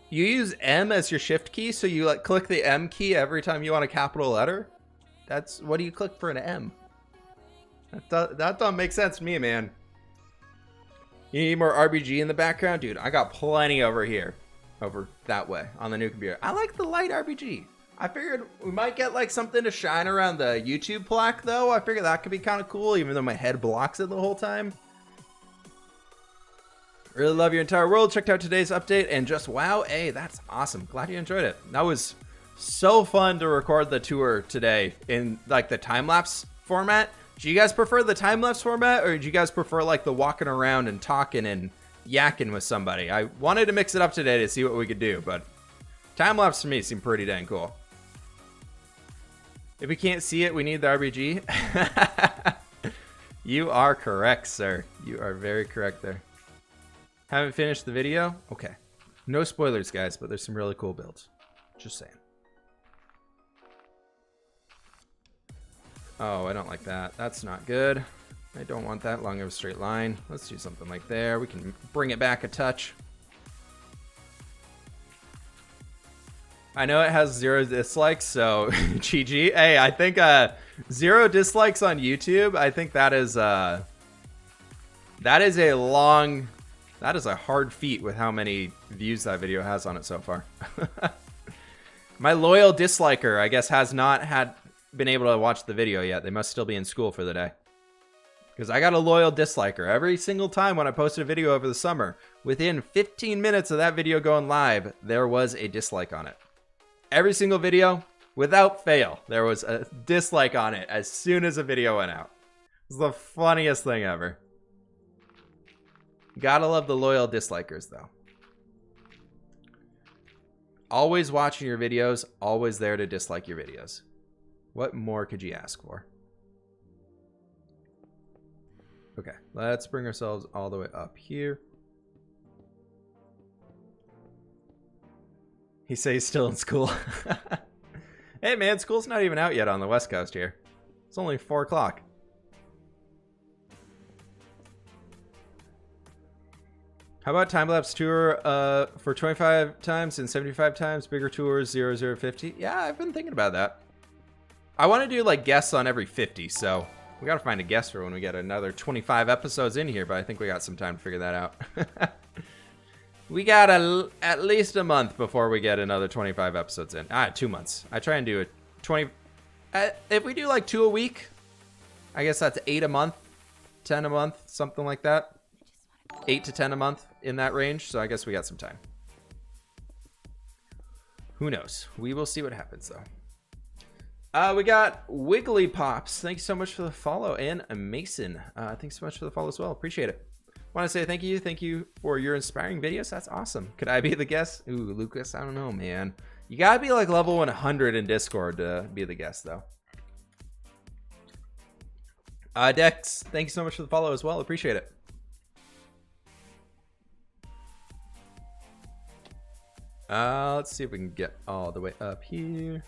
You use M as your shift key, so you like click the M key every time you want a capital letter? That's, what do you click for an M? That don't make sense to me, man. You need more RBG in the background? Dude, I got plenty over here. Over that way, on the new computer. I like the light RBG. I figured we might get like something to shine around the YouTube plaque though. I figured that could be kind of cool, even though my head blocks it the whole time. Really love your entire world. Checked out today's update and just wow. Hey, that's awesome. Glad you enjoyed it. That was so fun to record the tour today in like the time-lapse format. Do you guys prefer the time-lapse format, or do you guys prefer like the walking around and talking and yakking with somebody? I wanted to mix it up today to see what we could do, but time-lapse to me seemed pretty dang cool. If we can't see it, we need the RBG. You are correct, sir. You are very correct there. Haven't finished the video? Okay. No spoilers, guys, but there's some really cool builds. Just saying. Oh, I don't like that. That's not good. I don't want that long of a straight line. Let's do something like there. We can bring it back a touch. I know it has 0 dislikes, so GG. Hey, I think 0 dislikes on YouTube. I think that is a hard feat with how many views that video has on it so far. My loyal disliker, I guess, has not been able to watch the video yet. They must still be in school for the day. Because I got a loyal disliker. Every single time when I posted a video over the summer, within 15 minutes of that video going live, there was a dislike on it. Every single video, without fail, there was a dislike on it as soon as a video went out. It was the funniest thing ever. Gotta love the loyal dislikers, though. Always watching your videos, always there to dislike your videos. What more could you ask for? Okay, let's bring ourselves all the way up here. He says he's still in school. Hey man, school's not even out yet on the West Coast here. It's only 4 o'clock. How about time-lapse tour for 25 times and 75 times, bigger tours 0050? Yeah, I've been thinking about that. I want to do like guests on every 50, so we got to find a guest for when we get another 25 episodes in here, but I think we got some time to figure that out. We got at least a month before we get another 25 episodes in. 2 months. I try and do a 20. If we do like 2 a week, I guess that's 8 a month, 10 a month, something like that. 8 to 10 a month in that range. So I guess we got some time. Who knows? We will see what happens though. We got Wiggly Pops. Thank you so much for the follow. And Mason. Thanks so much for the follow as well. Appreciate it. Want to say thank you. Thank you for your inspiring videos. That's awesome. Could I be the guest? Ooh, Lucas, I don't know, man. You gotta be like level 100 in Discord to be the guest, though. Dex, thank you so much for the follow as well. Appreciate it. Let's see if we can get all the way up here.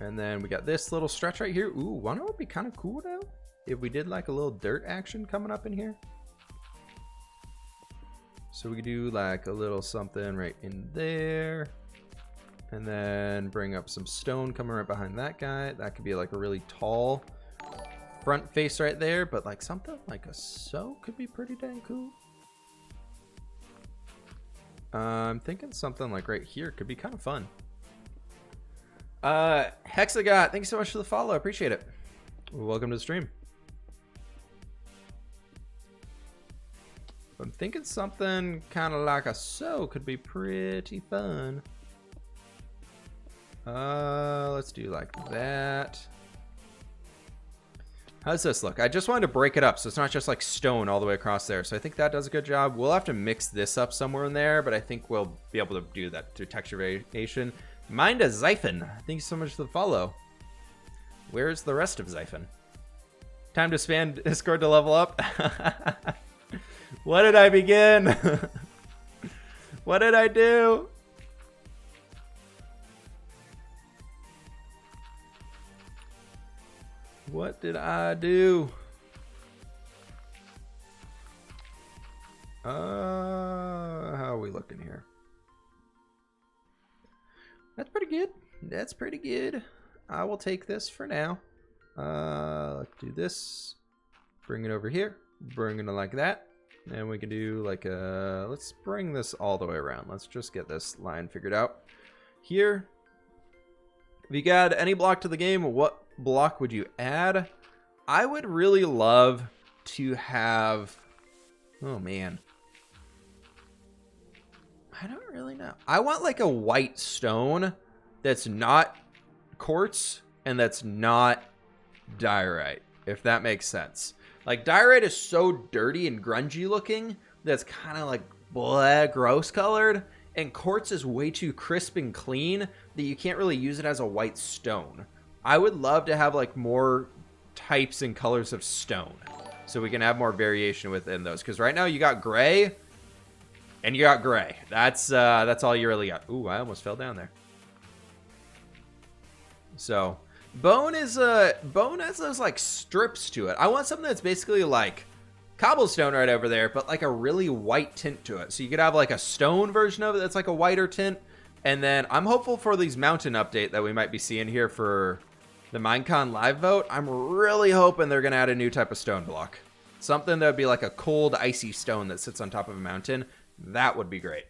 And then we got this little stretch right here. Ooh, wonder what would be kind of cool though? If we did like a little dirt action coming up in here. So we could do like a little something right in there. And then bring up some stone coming right behind that guy. That could be like a really tall front face right there. But like something like a so could be pretty dang cool. I'm thinking something like right here could be kind of fun. Hexagot, thank you so much for the follow. I appreciate it. Welcome to the stream. I'm thinking something kind of like a so could be pretty fun. Let's do like that. How does this look? I just wanted to break it up so it's not just like stone all the way across there. So I think that does a good job. We'll have to mix this up somewhere in there, but I think we'll be able to do that through texture variation. Mind a Xiphon. Thank you so much for the follow. Where's the rest of Xiphon? Time to spam Discord to level up. What did I begin? What did I do? What did I do? How are we looking here? That's pretty good. That's pretty good. I will take this for now. Let's do this. Bring it over here. Bring it like that. And we can do like a... Let's bring this all the way around. Let's just get this line figured out. Here. If you add any block to the game, what block would you add? I would really love to have... Oh, man. I don't really know. I want like a white stone that's not quartz and that's not diorite, if that makes sense. Like diorite is so dirty and grungy looking that's kind of like blah, gross colored, and quartz is way too crisp and clean that you can't really use it as a white stone. I would love to have like more types and colors of stone so we can have more variation within those, because right now you got gray and you got gray. That's all you really got. Ooh, I almost fell down there. So bone has those like strips to it. I want something that's basically like cobblestone right over there, but like a really white tint to it. So you could have like a stone version of it that's like a whiter tint. And then I'm hopeful for these mountain update that we might be seeing here for the Minecon live vote. I'm really hoping they're going to add a new type of stone block. Something that would be like a cold, icy stone that sits on top of a mountain. That would be great.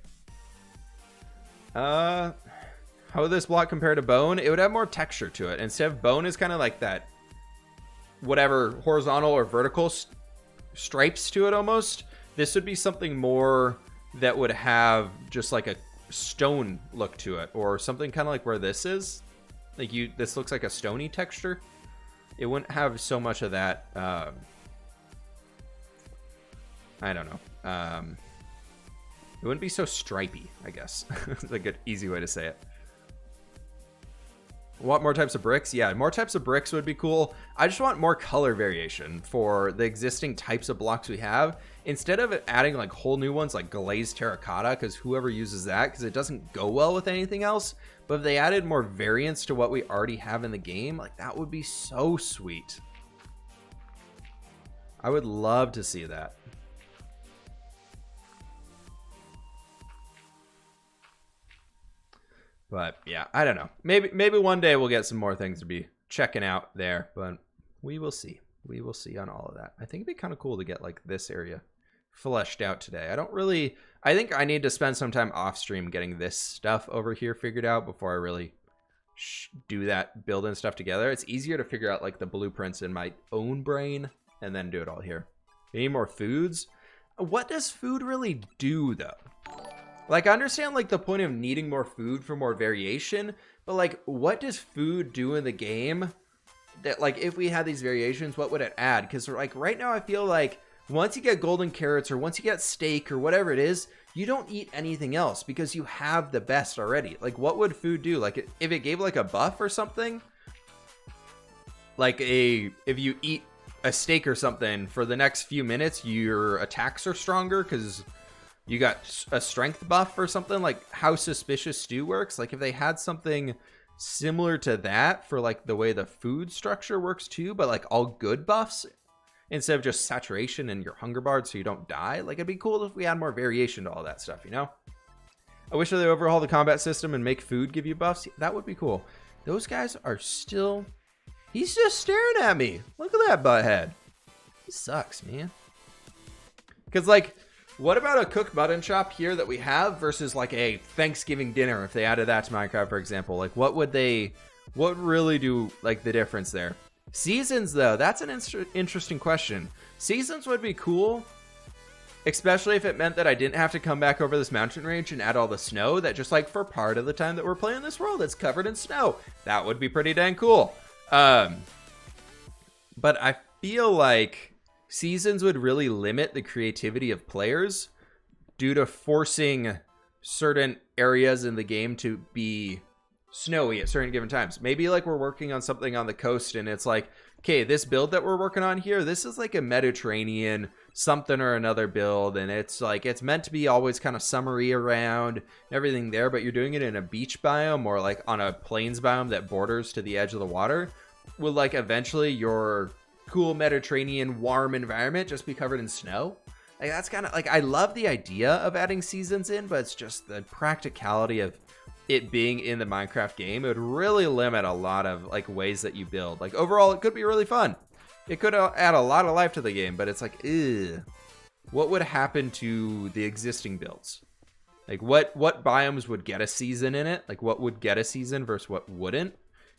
How would this block compare to bone? It would have more texture to it. Instead of bone is kind of like that, whatever, horizontal or vertical stripes to it almost. This would be something more that would have just like a stone look to it, or something kind of like where this is. Like this looks like a stony texture. It wouldn't have so much of that. I don't know. It wouldn't be so stripey, I guess. It's like an easy way to say it. Want more types of bricks? Yeah, more types of bricks would be cool. I just want more color variation for the existing types of blocks we have. Instead of adding like whole new ones like glazed terracotta, because whoever uses that, because it doesn't go well with anything else. But if they added more variance to what we already have in the game, like that would be so sweet. I would love to see that. But yeah, I don't know. Maybe one day we'll get some more things to be checking out there, but we will see. We will see on all of that. I think it'd be kind of cool to get like this area fleshed out today. I think I need to spend some time off stream getting this stuff over here figured out before I really do that building stuff together. It's easier to figure out like the blueprints in my own brain and then do it all here. You need more foods? What does food really do though? Like, I understand, like, the point of needing more food for more variation, but, like, what does food do in the game that, like, if we had these variations, what would it add? Because, like, right now I feel like once you get golden carrots or once you get steak or whatever it is, you don't eat anything else because you have the best already. Like, what would food do? Like, if it gave, like, a buff or something, like, if you eat a steak or something for the next few minutes, your attacks are stronger because you got a strength buff or something, like how Suspicious Stew works. Like if they had something similar to that for like the way the food structure works too, but like all good buffs instead of just saturation and your hunger bar so you don't die. Like it'd be cool if we had more variation to all that stuff, you know? I wish they overhaul the combat system and make food give you buffs. That would be cool. Those guys are still... He's just staring at me. Look at that butthead. He sucks, man. Because like... What about a cooked mutton chop here that we have versus like a Thanksgiving dinner if they added that to Minecraft, for example? Like what would really do like the difference there? Seasons though, that's an interesting question. Seasons would be cool, especially if it meant that I didn't have to come back over this mountain range and add all the snow, that just like for part of the time that we're playing this world, it's covered in snow. That would be pretty dang cool. But I feel like seasons would really limit the creativity of players due to forcing certain areas in the game to be snowy at certain given times. Maybe like we're working on something on the coast and it's like, okay, this build that we're working on here, this is like a Mediterranean something or another build, and it's like it's meant to be always kind of summery around everything there, but you're doing it in a beach biome or like on a plains biome that borders to the edge of the water. Will like eventually your cool Mediterranean warm environment just be covered in snow? Like that's kind of like, I love the idea of adding seasons in, but it's just the practicality of it being in the Minecraft game. It would really limit a lot of like ways that you build. Like overall, it could be really fun. It could add a lot of life to the game, but it's like, ew. What would happen to the existing builds? Like what biomes would get a season in it? Like what would get a season versus what wouldn't?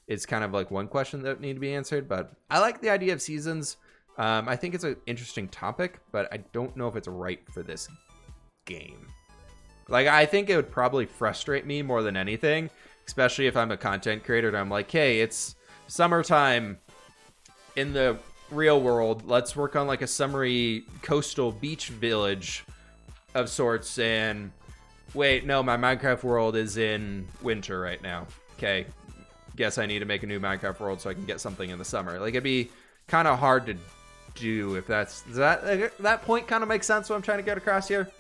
It's kind of like one question that need to be answered, but I like the idea of seasons. I think it's an interesting topic, but I don't know if it's right for this game. Like, I think it would probably frustrate me more than anything, especially if I'm a content creator and I'm like, hey, it's summertime in the real world. Let's work on like a summery coastal beach village of sorts. And wait, no, my Minecraft world is in winter right now. Okay, guess I need to make a new Minecraft world so I can get something in the summer. Like, it'd be kind of hard to do if does that point kind of makes sense what I'm trying to get across here.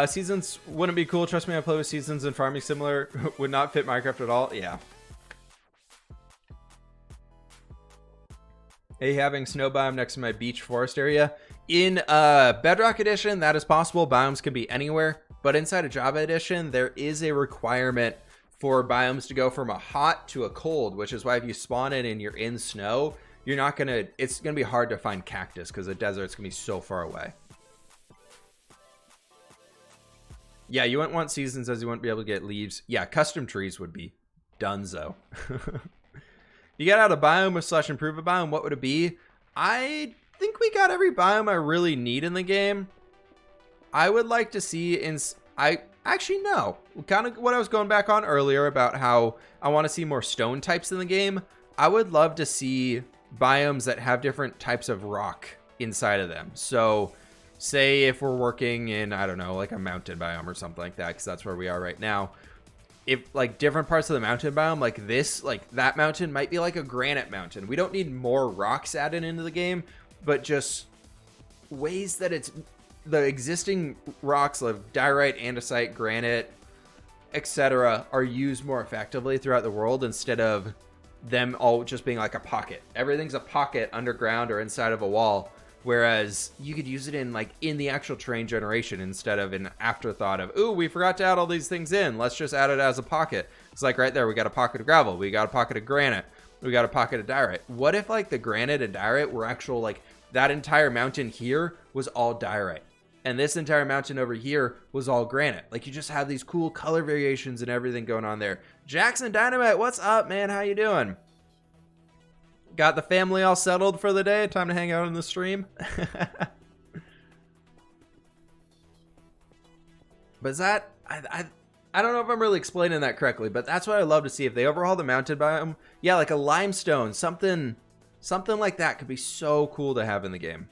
Seasons wouldn't be cool. Trust me, I play with seasons and farming similar. Would not fit Minecraft at all. Yeah. Hey, having snow biome next to my beach forest area. In Bedrock Edition, that is possible. Biomes can be anywhere. But inside of Java Edition, there is a requirement for biomes to go from a hot to a cold, which is why if you spawn it and you're in snow, you're not going to... It's going to be hard to find cactus because the desert's going to be so far away. Yeah, you wouldn't want seasons as you wouldn't be able to get leaves. Yeah, custom trees would be donezo. You get out a biome slash improve a biome, what would it be? I think we got every biome I really need in the game. I would like to see I actually know kind of what I was going back on earlier about how I want to see more stone types in the game. I would love to see biomes that have different types of rock inside of them. So say if we're working in, I don't know, like a mountain biome or something like that, because that's where we are right now. If like different parts of the mountain biome, like this, like that mountain might be like a granite mountain. We don't need more rocks added into the game, but just ways that it's the existing rocks of diorite, andesite, granite, etc. are used more effectively throughout the world instead of them all just being like a pocket. Everything's a pocket underground or inside of a wall. Whereas you could use it in like in the actual terrain generation instead of an afterthought of, ooh, we forgot to add all these things in. Let's just add it as a pocket. It's like right there, we got a pocket of gravel. We got a pocket of granite. We got a pocket of diorite. What if like the granite and diorite were actual, like that entire mountain here was all diorite. And this entire mountain over here was all granite. Like you just have these cool color variations and everything going on there. Jackson Dynamite, what's up, man? How you doing? Got the family all settled for the day? Time to hang out in the stream? But is that... I don't know if I'm really explaining that correctly, but that's what I'd love to see. If they overhaul the mountain biome, yeah, like a limestone, something like that could be so cool to have in the game.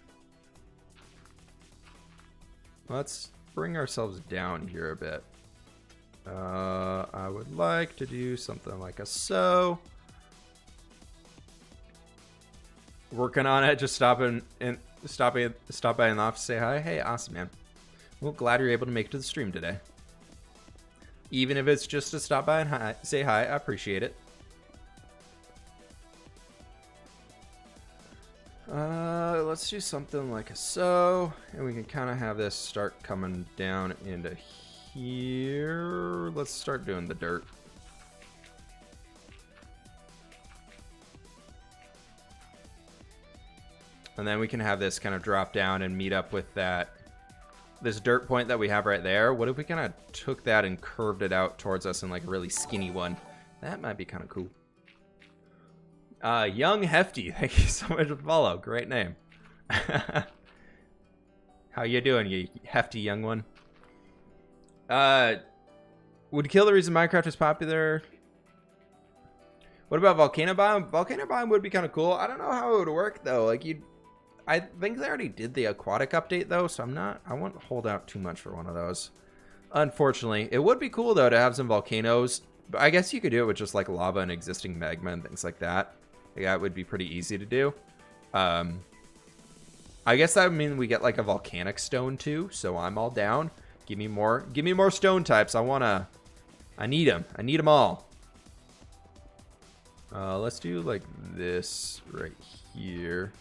Let's bring ourselves down here a bit. I would like to do something like a so. Working on it, just stop by in the office, say hi. Hey, awesome, man. Well, glad you're able to make it to the stream today. Even if it's just to stop by and say hi, I appreciate it. Let's do something like a so, and we can kind of have this start coming down into here. Let's start doing the dirt. And then we can have this kind of drop down and meet up with this dirt point that we have right there. What if we kind of took that and curved it out towards us in like a really skinny one? That might be kind of cool. Young Hefty, thank you so much for the follow. Great name. How you doing, you hefty young one? Would kill the reason Minecraft is popular. What about volcano biome? Volcano biome would be kind of cool. I don't know how it would work though. Like I think they already did the aquatic update though, so I won't hold out too much for one of those. Unfortunately, it would be cool though to have some volcanoes. But I guess you could do it with just like lava and existing magma and things like that. Like, that would be pretty easy to do. I guess that would mean we get like a volcanic stone too. So I'm all down. Give me more stone types. I need them. I need them all. Let's do like this right here.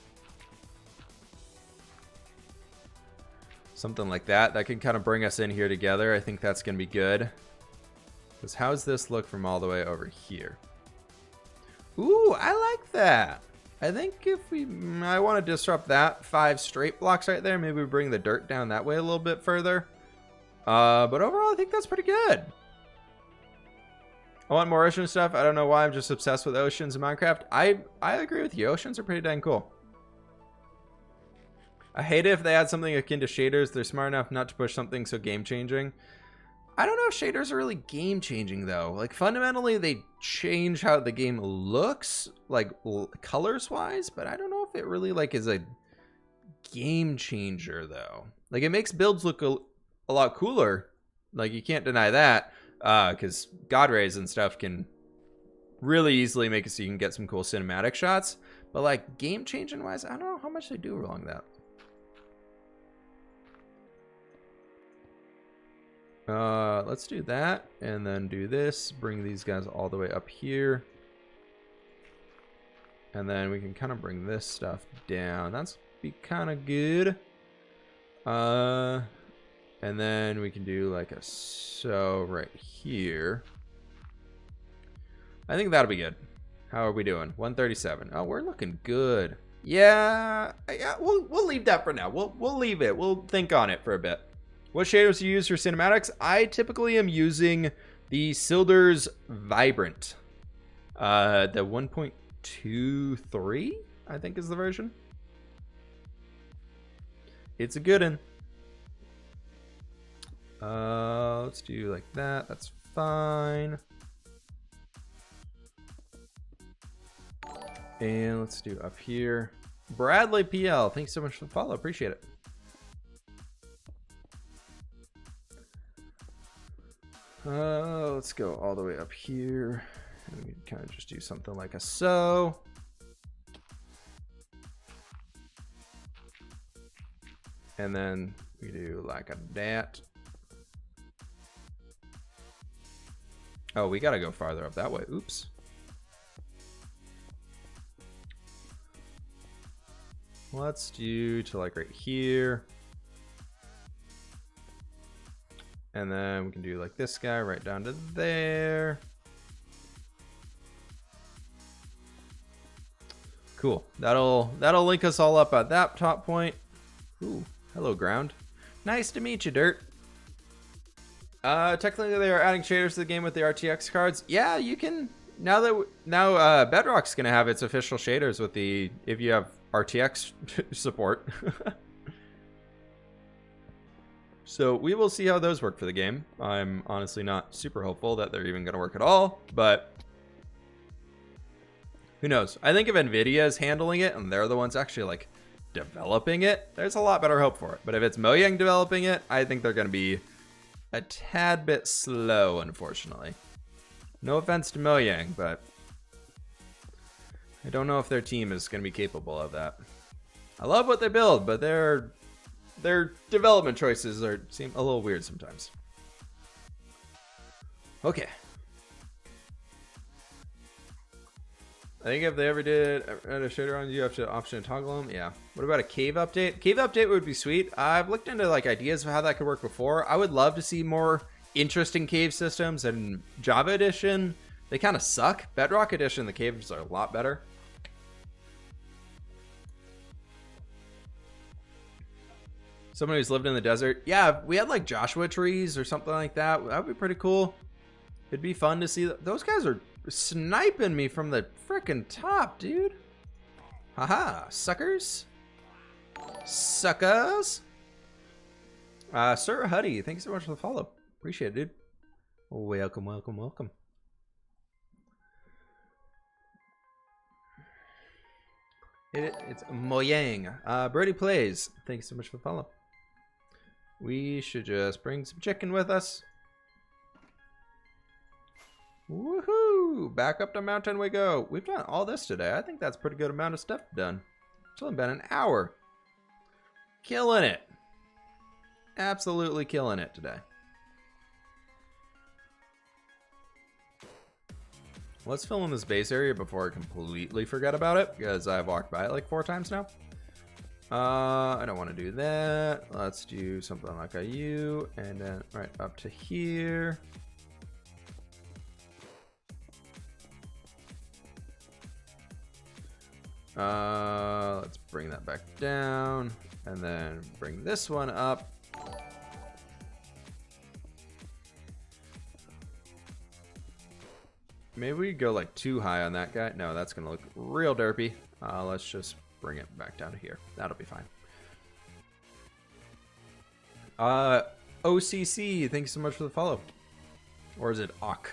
Something like that. That can kind of bring us in here together. I think that's going to be good. Because how's this look from all the way over here? Ooh, I like that. I think if I want to disrupt that 5 straight blocks right there. Maybe we bring the dirt down that way a little bit further. But overall, I think that's pretty good. I want more ocean stuff. I don't know why I'm just obsessed with oceans in Minecraft. I agree with you. Oceans are pretty dang cool. I hate it if they add something akin to shaders. They're smart enough not to push something so game-changing. I don't know if shaders are really game-changing, though. Like, fundamentally, they change how the game looks, like, colors-wise, but I don't know if it really, like, is a game-changer, though. Like, it makes builds look a lot cooler. Like, you can't deny that, because God rays and stuff can really easily make it so you can get some cool cinematic shots. But, like, game-changing-wise, I don't know how much they do along that. Let's do that and then do this. Bring these guys all the way up here. And then we can kind of bring this stuff down. That's be kind of good. And then we can do like a so right here. I think that'll be good. How are we doing? 137. Oh, we're looking good. Yeah, we'll leave that for now. We'll leave it. We'll think on it for a bit. What shaders do you use for cinematics? I typically am using the Silder's Vibrant. The 1.23, I think is the version. It's a good one. Let's do like that. That's fine. And let's do up here. Bradley PL, thanks so much for the follow. Appreciate it. Let's go all the way up here. And we can kind of just do something like a so. And then we do like a dat. Oh, we gotta go farther up that way. Oops. Let's do to like right here. And then we can do like this guy right down to there. Cool. That'll link us all up at that top point. Ooh, hello ground. Nice to meet you, Dirt. Technically they are adding shaders to the game with the RTX cards. Yeah, you can now Bedrock's gonna have its official shaders with the if you have RTX support. So we will see how those work for the game. I'm honestly not super hopeful that they're even going to work at all, but who knows? I think if Nvidia is handling it and they're the ones actually like developing it, there's a lot better hope for it. But if it's Mojang developing it, I think they're going to be a tad bit slow, unfortunately. No offense to Mojang, but I don't know if their team is going to be capable of that. I love what they build, but their development choices seem a little weird sometimes. Okay. I think if they ever did add a shader on, you have to option to toggle them. Yeah. What about a cave update? Cave update would be sweet. I've looked into like ideas of how that could work before. I would love to see more interesting cave systems. And Java Edition, they kind of suck. Bedrock Edition, the caves are a lot better. Someone who's lived in the desert. Yeah, we had like Joshua trees or something like that. That would be pretty cool. It'd be fun to see. Those guys are sniping me from the frickin' top, dude. Haha, suckers. Suckers. Sir Huddy, thanks so much for the follow. Appreciate it, dude. Welcome, welcome, welcome. It's Moyang. Brody Plays. Thanks so much for the follow. We should just bring some chicken with us. Woohoo! Back up the mountain we go. We've done all this today. I think that's a pretty good amount of stuff done. It's only been an hour. Killing it. Absolutely killing it today. Let's fill in this base area before I completely forget about it, because I've walked by it like 4 times now. I don't want to do that. Let's do something like a U, and then right up to here. Let's bring that back down, and then bring this one up. Maybe we go like too high on that guy. No, that's gonna look real derpy. Let's just bring it back down to here. That'll be fine. OCC, thank you so much for the follow. Or is it OC?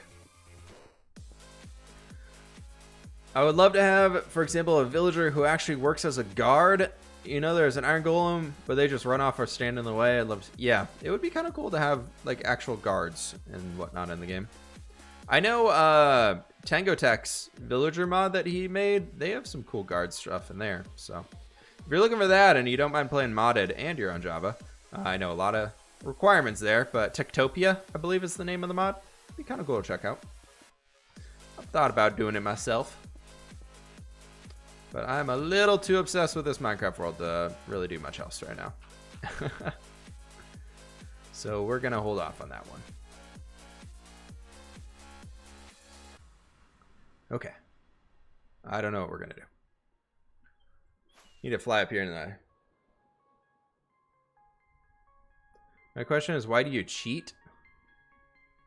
I would love to have, for example, a villager who actually works as a guard. You know, there's an iron golem, but they just run off or stand in the way. I'd love to, yeah, it would be kind of cool to have like actual guards and whatnot in the game. I know Tango Tech's villager mod that he made, they have some cool guard stuff in there. So if you're looking for that and you don't mind playing modded and you're on Java, I know a lot of requirements there, but Techtopia, I believe is the name of the mod. It'd be kind of cool to check out. I've thought about doing it myself, but I'm a little too obsessed with this Minecraft world to really do much else right now. So we're going to hold off on that one. Okay. I don't know what we're going to do. Need to fly up here in the... My question is, why do you cheat?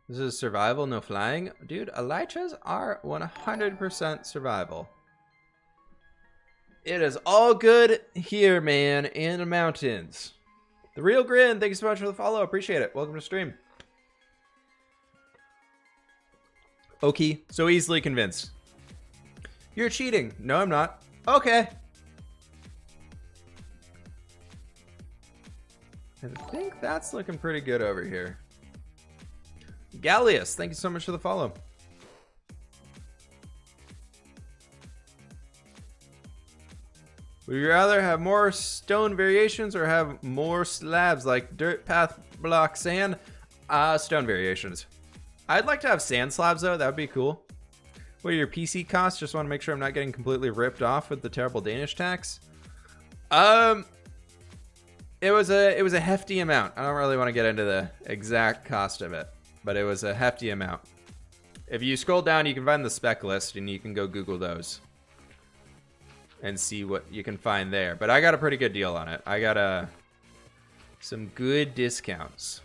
This is survival, no flying. Dude, elytras are 100% survival. It is all good here, man, in the mountains. The Real Grin, thank you so much for the follow. Appreciate it. Welcome to stream. Okay, so easily convinced. You're cheating. No, I'm not. Okay. I think that's looking pretty good over here. Gallius, thank you so much for the follow. Would you rather have more stone variations or have more slabs like dirt, path, block, sand? Stone variations. I'd like to have sand slabs though. That would be cool. What are your PC costs? Just want to make sure I'm not getting completely ripped off with the terrible Danish tax. It was a hefty amount. I don't really want to get into the exact cost of it, but it was a hefty amount. If you scroll down, you can find the spec list and you can go Google those and see what you can find there. But I got a pretty good deal on it. I got some good discounts.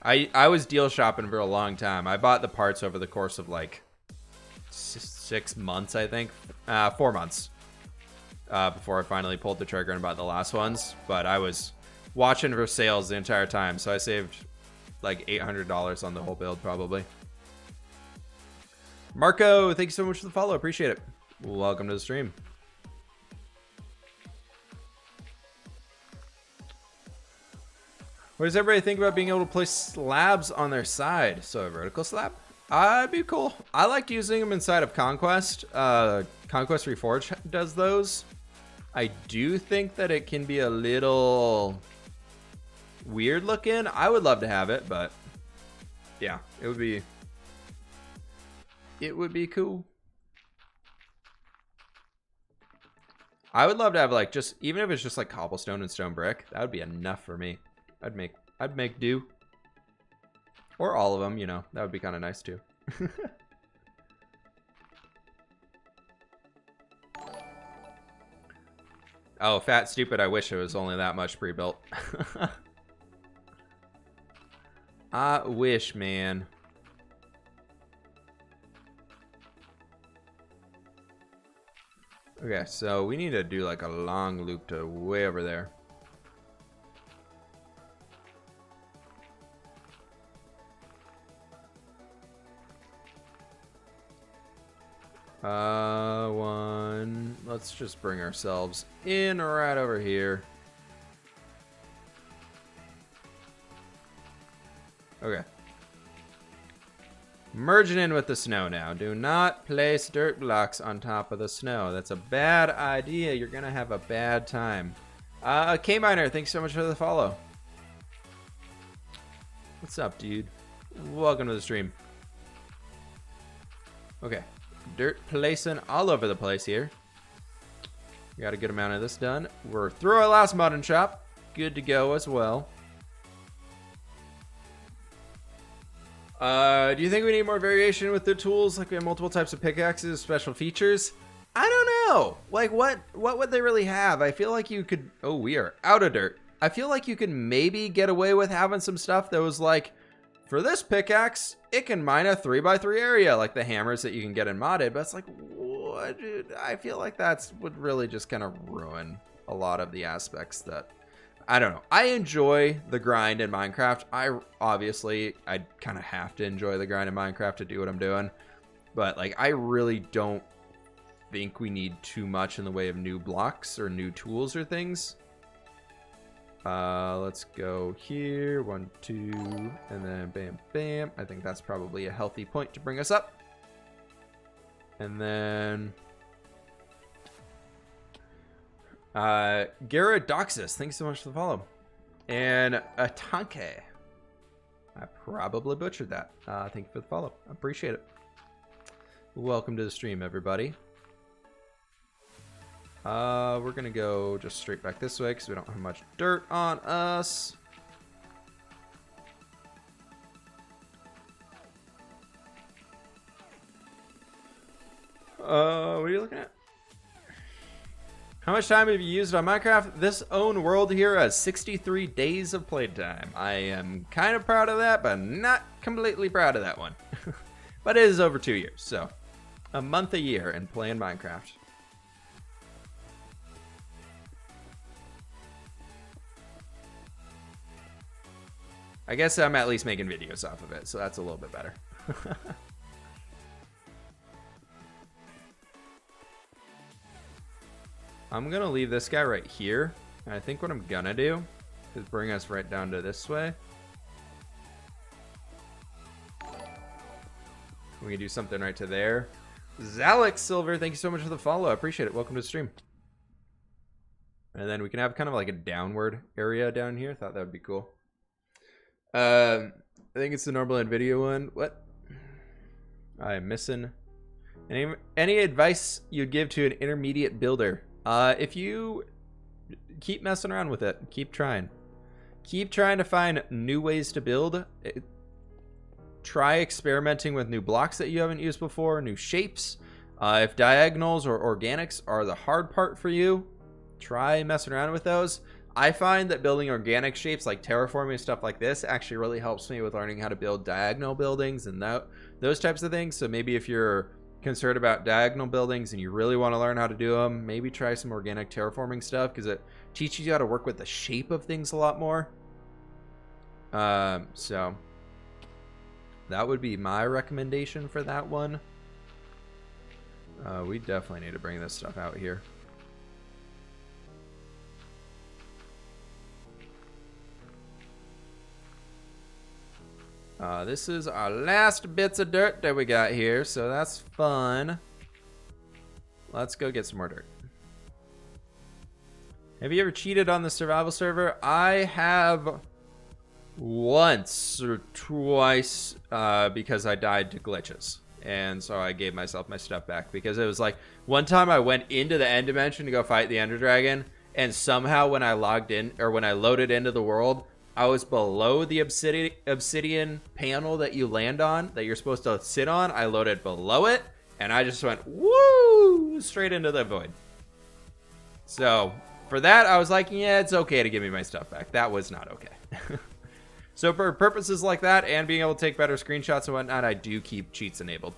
I was deal shopping for a long time. I bought the parts over the course of like 6 months, I think. 4 months. Before I finally pulled the trigger and bought the last ones. But I was watching for sales the entire time, so I saved like $800 on the whole build probably. Marco, thank you so much for the follow. Appreciate it. Welcome to the stream. What does everybody think about being able to place slabs on their side? So a vertical slab? It'd be cool. I liked using them inside of Conquest. Conquest Reforged does those. I do think that it can be a little weird looking. I would love to have it, but yeah, it would be cool. I would love to have like just, even if it's just like cobblestone and stone brick, that would be enough for me. I'd make do. Or all of them, you know. That would be kind of nice too. Oh, fat stupid. I wish it was only that much pre-built. I wish, man. Okay, so we need to do like a long loop to way over there. let's just bring ourselves in right over here. Okay. Merging in with the snow now. Do not place dirt blocks on top of the snow. That's a bad idea. You're going to have a bad time. K-Miner, thanks so much for the follow. What's up, dude? Welcome to the stream. Okay. Dirt placing all over the place here. We got a good amount of this done. We're through our last modern shop. Good to go as well. Do you think we need more variation with the tools? Like we have multiple types of pickaxes, special features? I don't know. Like what would they really have? I feel like you could, oh, we are out of dirt. I feel like you could maybe get away with having some stuff that was like, for this pickaxe, it can mine a 3x3 area, like the hammers that you can get in modded. But it's like, what? Dude, I feel like that's would really just kind of ruin a lot of the aspects that, I don't know. I enjoy the grind in Minecraft. I kind of have to enjoy the grind in Minecraft to do what I'm doing. But like, I really don't think we need too much in the way of new blocks or new tools or things. Let's go here. 1, 2, and then bam, bam. I think that's probably a healthy point to bring us up. And then Gyaradoxus, thanks so much for the follow. And Atanke. I probably butchered that. Thank you for the follow. I appreciate it. Welcome to the stream, everybody. We're gonna go just straight back this way because we don't have much dirt on us. What are you looking at? How much time have you used on Minecraft? This own world here has 63 days of playtime. I am kind of proud of that, but not completely proud of that one. But it is over 2 years, so a month a year in playing Minecraft. I guess I'm at least making videos off of it, so that's a little bit better. I'm gonna leave this guy right here. And I think what I'm gonna do is bring us right down to this way. We can do something right to there. Zalix Silver, thank you so much for the follow. I appreciate it. Welcome to the stream. And then we can have kind of like a downward area down here. Thought that would be cool. I think it's the normal NVIDIA one. What? I'm missing. Any advice you'd give to an intermediate builder? If you keep messing around with it, keep trying to find new ways to build. Try experimenting with new blocks that you haven't used before, new shapes. If diagonals or organics are the hard part for you, try messing around with those. I find that building organic shapes like terraforming stuff like this actually really helps me with learning how to build diagonal buildings and those types of things. So maybe if you're concerned about diagonal buildings and you really want to learn how to do them, maybe try some organic terraforming stuff because it teaches you how to work with the shape of things a lot more. So that would be my recommendation for that one. We definitely need to bring this stuff out here. This is our last bits of dirt that we got here, so that's fun. Let's go get some more dirt. Have you ever cheated on the survival server? I have once or twice because I died to glitches. And so I gave myself my stuff back because it was like one time I went into the end dimension to go fight the Ender Dragon, and somehow when I logged in or when I loaded into the world, I was below the obsidian panel that you land on, that you're supposed to sit on. I loaded below it, and I just went, woo, straight into the void. So for that, I was like, yeah, it's okay to give me my stuff back. That was not okay. So for purposes like that and being able to take better screenshots and whatnot, I do keep cheats enabled.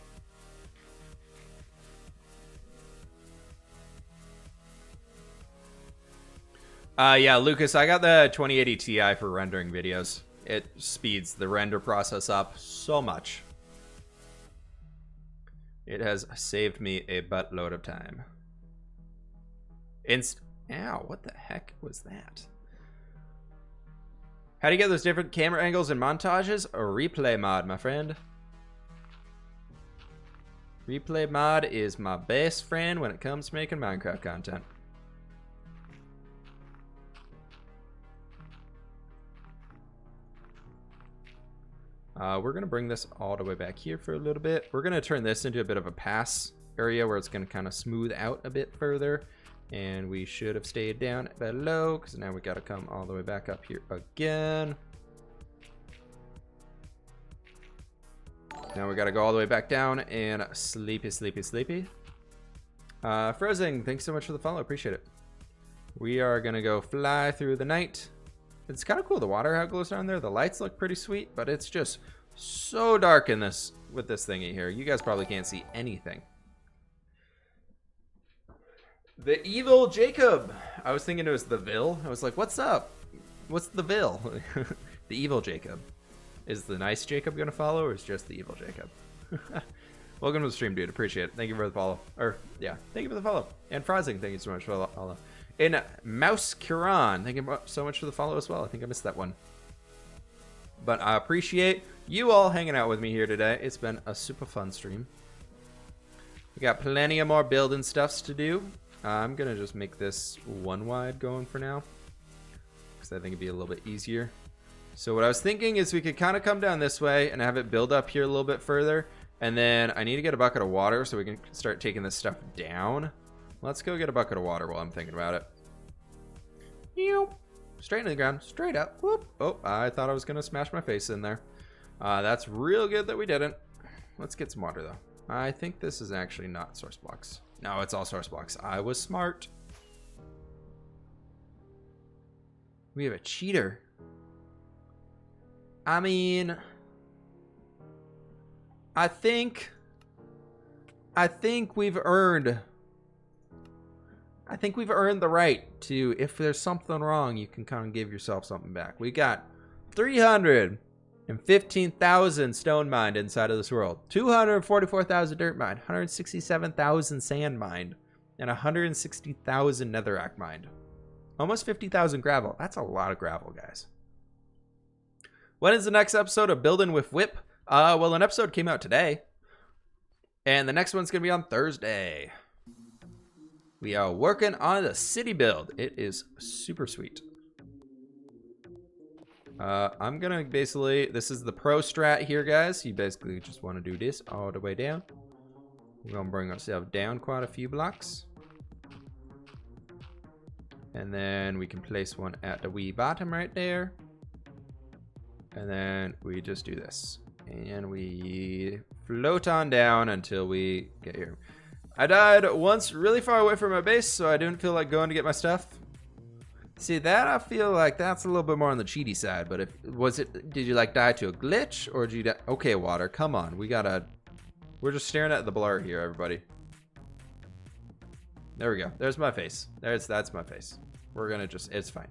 Yeah, Lucas, I got the 2080 Ti for rendering videos. It speeds the render process up so much. It has saved me a buttload of time. Ow, what the heck was that? How do you get those different camera angles and montages? A replay mod, my friend. Replay mod is my best friend when it comes to making Minecraft content. We're going to bring this all the way back here for a little bit. We're going to turn this into a bit of a pass area where it's going to kind of smooth out a bit further. And we should have stayed down below because now we got to come all the way back up here again. Now we got to go all the way back down and sleepy, sleepy, sleepy. Frozen, thanks so much for the follow. Appreciate it. We are going to go fly through the night. It's kind of cool. The water how it glows down there. The lights look pretty sweet, but it's just so dark in this with this thingy here. You guys probably can't see anything. The evil Jacob. I was thinking it was the Vil. I was like, what's up? What's the Vil? The evil Jacob. Is the nice Jacob going to follow, or is just the evil Jacob? Welcome to the stream, dude. Appreciate it. Thank you for the follow. Or, yeah, thank you for the follow. And Frozing, thank you so much for the follow. And Mouse Kiran, thank you so much for the follow as well. I think I missed that one. But I appreciate you all hanging out with me here today. It's been a super fun stream. We got plenty of more building stuffs to do. I'm going to just make this one wide going for now, because I think it'd be a little bit easier. So what I was thinking is we could kind of come down this way and have it build up here a little bit further. And then I need to get a bucket of water so we can start taking this stuff down. Let's go get a bucket of water while I'm thinking about it. Straight into the ground, straight up. Whoop. Oh, I thought I was going to smash my face in there. That's real good that we didn't. Let's get some water, though. I think this is actually not source blocks. No, it's all source blocks. I was smart. We have a cheater. I mean, I think we've earned the right to, if there's something wrong, you can kind of give yourself something back. We got 315,000 stone mined inside of this world, 244,000 dirt mined, 167,000 sand mined, and 160,000 netherrack mined. Almost 50,000 gravel. That's a lot of gravel, guys. When is the next episode of Building with Whip? Well, an episode came out today, and the next one's going to be on Thursday. We are working on the city build. It is super sweet. I'm going to basically, this is the pro strat here, guys. You basically just want to do this all the way down. We're going to bring ourselves down quite a few blocks. And then we can place one at the wee bottom right there. And then we just do this. And we float on down until we get here. I died once really far away from my base, so I didn't feel like going to get my stuff. See, that I feel like that's a little bit more on the cheaty side. But did you like die to a glitch, or did you die? Okay, water, come on. We're just staring at the blur here, everybody. There we go. There's my face. That's my face. We're gonna it's fine.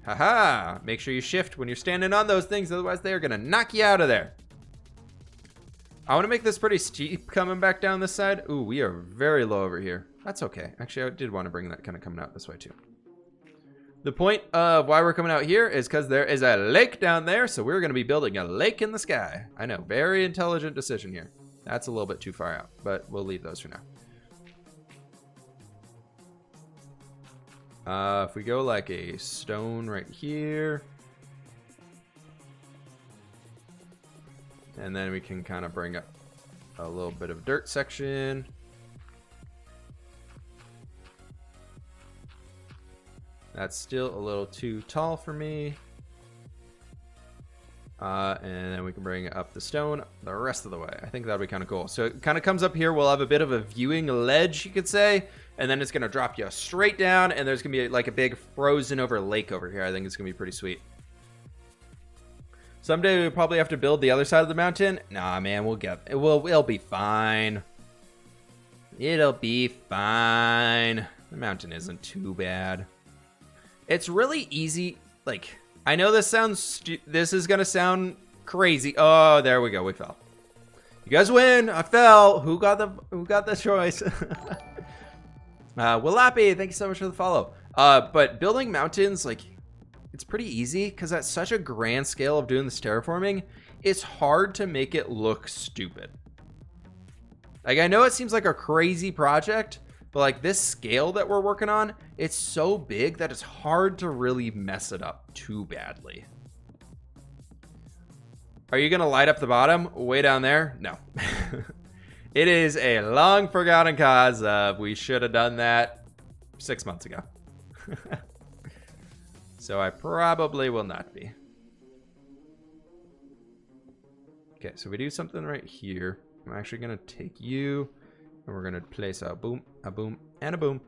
Haha! Make sure you shift when you're standing on those things, otherwise they're gonna knock you out of there. I want to make this pretty steep coming back down this side. Ooh, we are very low over here. That's okay. Actually, I did want to bring that kind of coming out this way too. The point of why we're coming out here is because there is a lake down there, so we're going to be building a lake in the sky. I know, very intelligent decision here. That's a little bit too far out, but we'll leave those for now. If we go like a stone right here, and then we can kind of bring up a little bit of dirt section. That's still a little too tall for me. And then we can bring up the stone the rest of the way. I think that'd be kind of cool. So it kind of comes up here. We'll have a bit of a viewing ledge, you could say. And then it's going to drop you straight down. And there's going to be like a big frozen over lake over here. I think it's going to be pretty sweet. Someday we'll probably have to build the other side of the mountain. Nah, man, it'll be fine. It'll be fine. The mountain isn't too bad. It's really easy. Like, I know this is gonna sound crazy. Oh, there we go. We fell. You guys win. I fell. Who got the choice? Willappy, thank you so much for the follow. But building mountains, like, it's pretty easy because at such a grand scale of doing this terraforming, it's hard to make it look stupid. Like, I know it seems like a crazy project, but like this scale that we're working on, it's so big that it's hard to really mess it up too badly. Are you going to light up the bottom way down there? No. It is a long forgotten cause of we should have done that 6 months ago. So I probably will not be. Okay, so we do something right here. I'm actually going to take you, and we're going to place a boom, and a boom.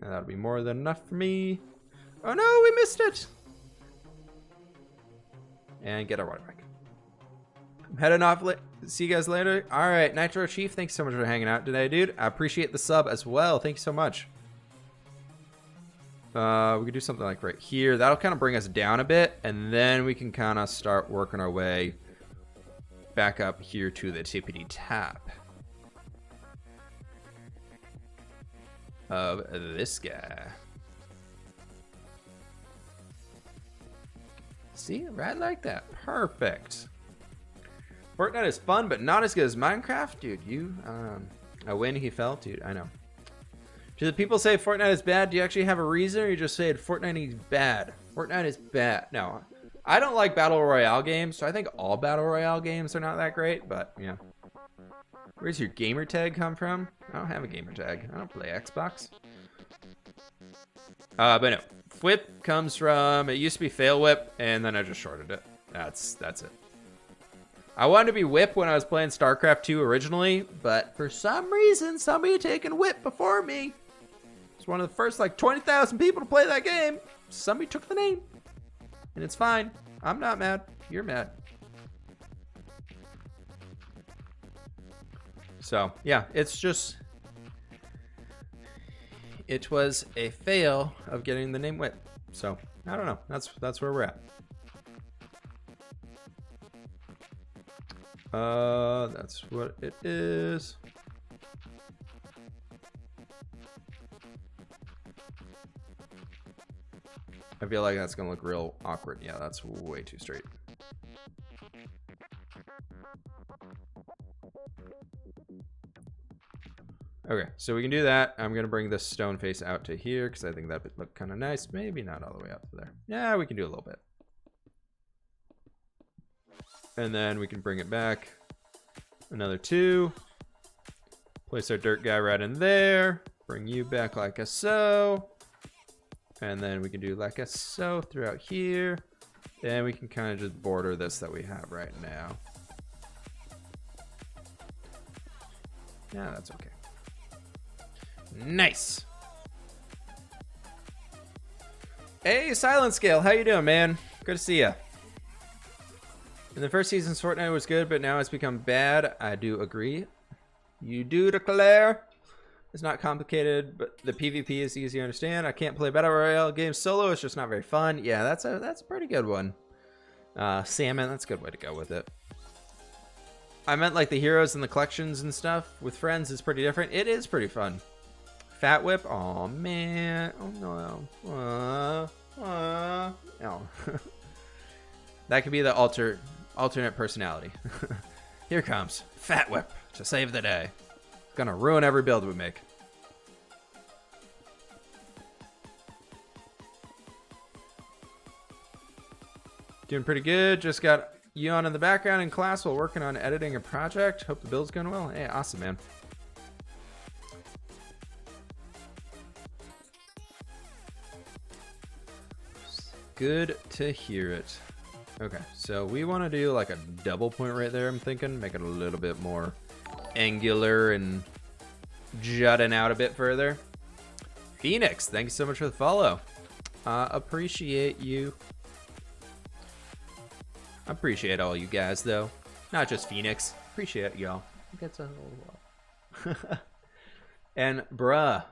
And that'll be more than enough for me. Oh no, we missed it! And get our water back. I'm heading off. See you guys later. All right, Nitro Chief, thanks so much for hanging out today, dude. I appreciate the sub as well. Thank you so much. We could do something like right here. That'll kind of bring us down a bit, and then we can kind of start working our way back up here to the tippity tap of this guy. See, right like that. Perfect. Fortnite is fun, but not as good as Minecraft. Dude, you, a win, he fell. Dude, I know. Do the people say Fortnite is bad? Do you actually have a reason, or you just say Fortnite is bad? Fortnite is bad. No, I don't like Battle Royale games, so I think all Battle Royale games are not that great, but, yeah. Where's your gamer tag come from? I don't have a gamer tag. I don't play Xbox. But no. Whip comes from, it used to be Fail Whip, and then I just shorted it. That's it. I wanted to be Whip when I was playing StarCraft 2 originally, but for some reason, somebody had taken Whip before me. It's one of the first, like, 20,000 people to play that game. Somebody took the name. And it's fine. I'm not mad. You're mad. So, yeah, it's just... It was a fail of getting the name Whip. So, I don't know. That's where we're at. That's what it is. I feel like that's gonna look real awkward. Yeah, that's way too straight. Okay, so we can do that. I'm gonna bring this stone face out to here because I think that would look kind of nice. Maybe not all the way up to there. Yeah, we can do a little bit. And then we can bring it back another 2. Place our dirt guy right in there. Bring you back like a so. And then we can do like a so throughout here. And we can kind of just border this that we have right now. Yeah, that's okay. Nice. Hey, Silent Scale, how you doing, man? Good to see ya. In the first season, Fortnite was good, but now it's become bad. I do agree. You do declare. It's not complicated, but the PvP is easy to understand. I can't play Battle Royale games solo. It's just not very fun. Yeah, that's a pretty good one. Salmon, that's a good way to go with it. I meant like the heroes and the collections and stuff with friends is pretty different. It is pretty fun. Fat Whip. Oh man. Oh no. Oh. That could be the alternate personality. Here comes Fat Whip to save the day. It's gonna ruin every build we make. Doing pretty good. Just got you on in the background in class while working on editing a project. Hope the build's going well. Hey, awesome, man. Good to hear it. Okay, so we want to do like a double point right there, I'm thinking. Make it a little bit more angular and jutting out a bit further. Phoenix, thank you so much for the follow. Appreciate you. Appreciate all you guys, though. Not just Phoenix. Appreciate y'all. That's a whole lot. And bruh.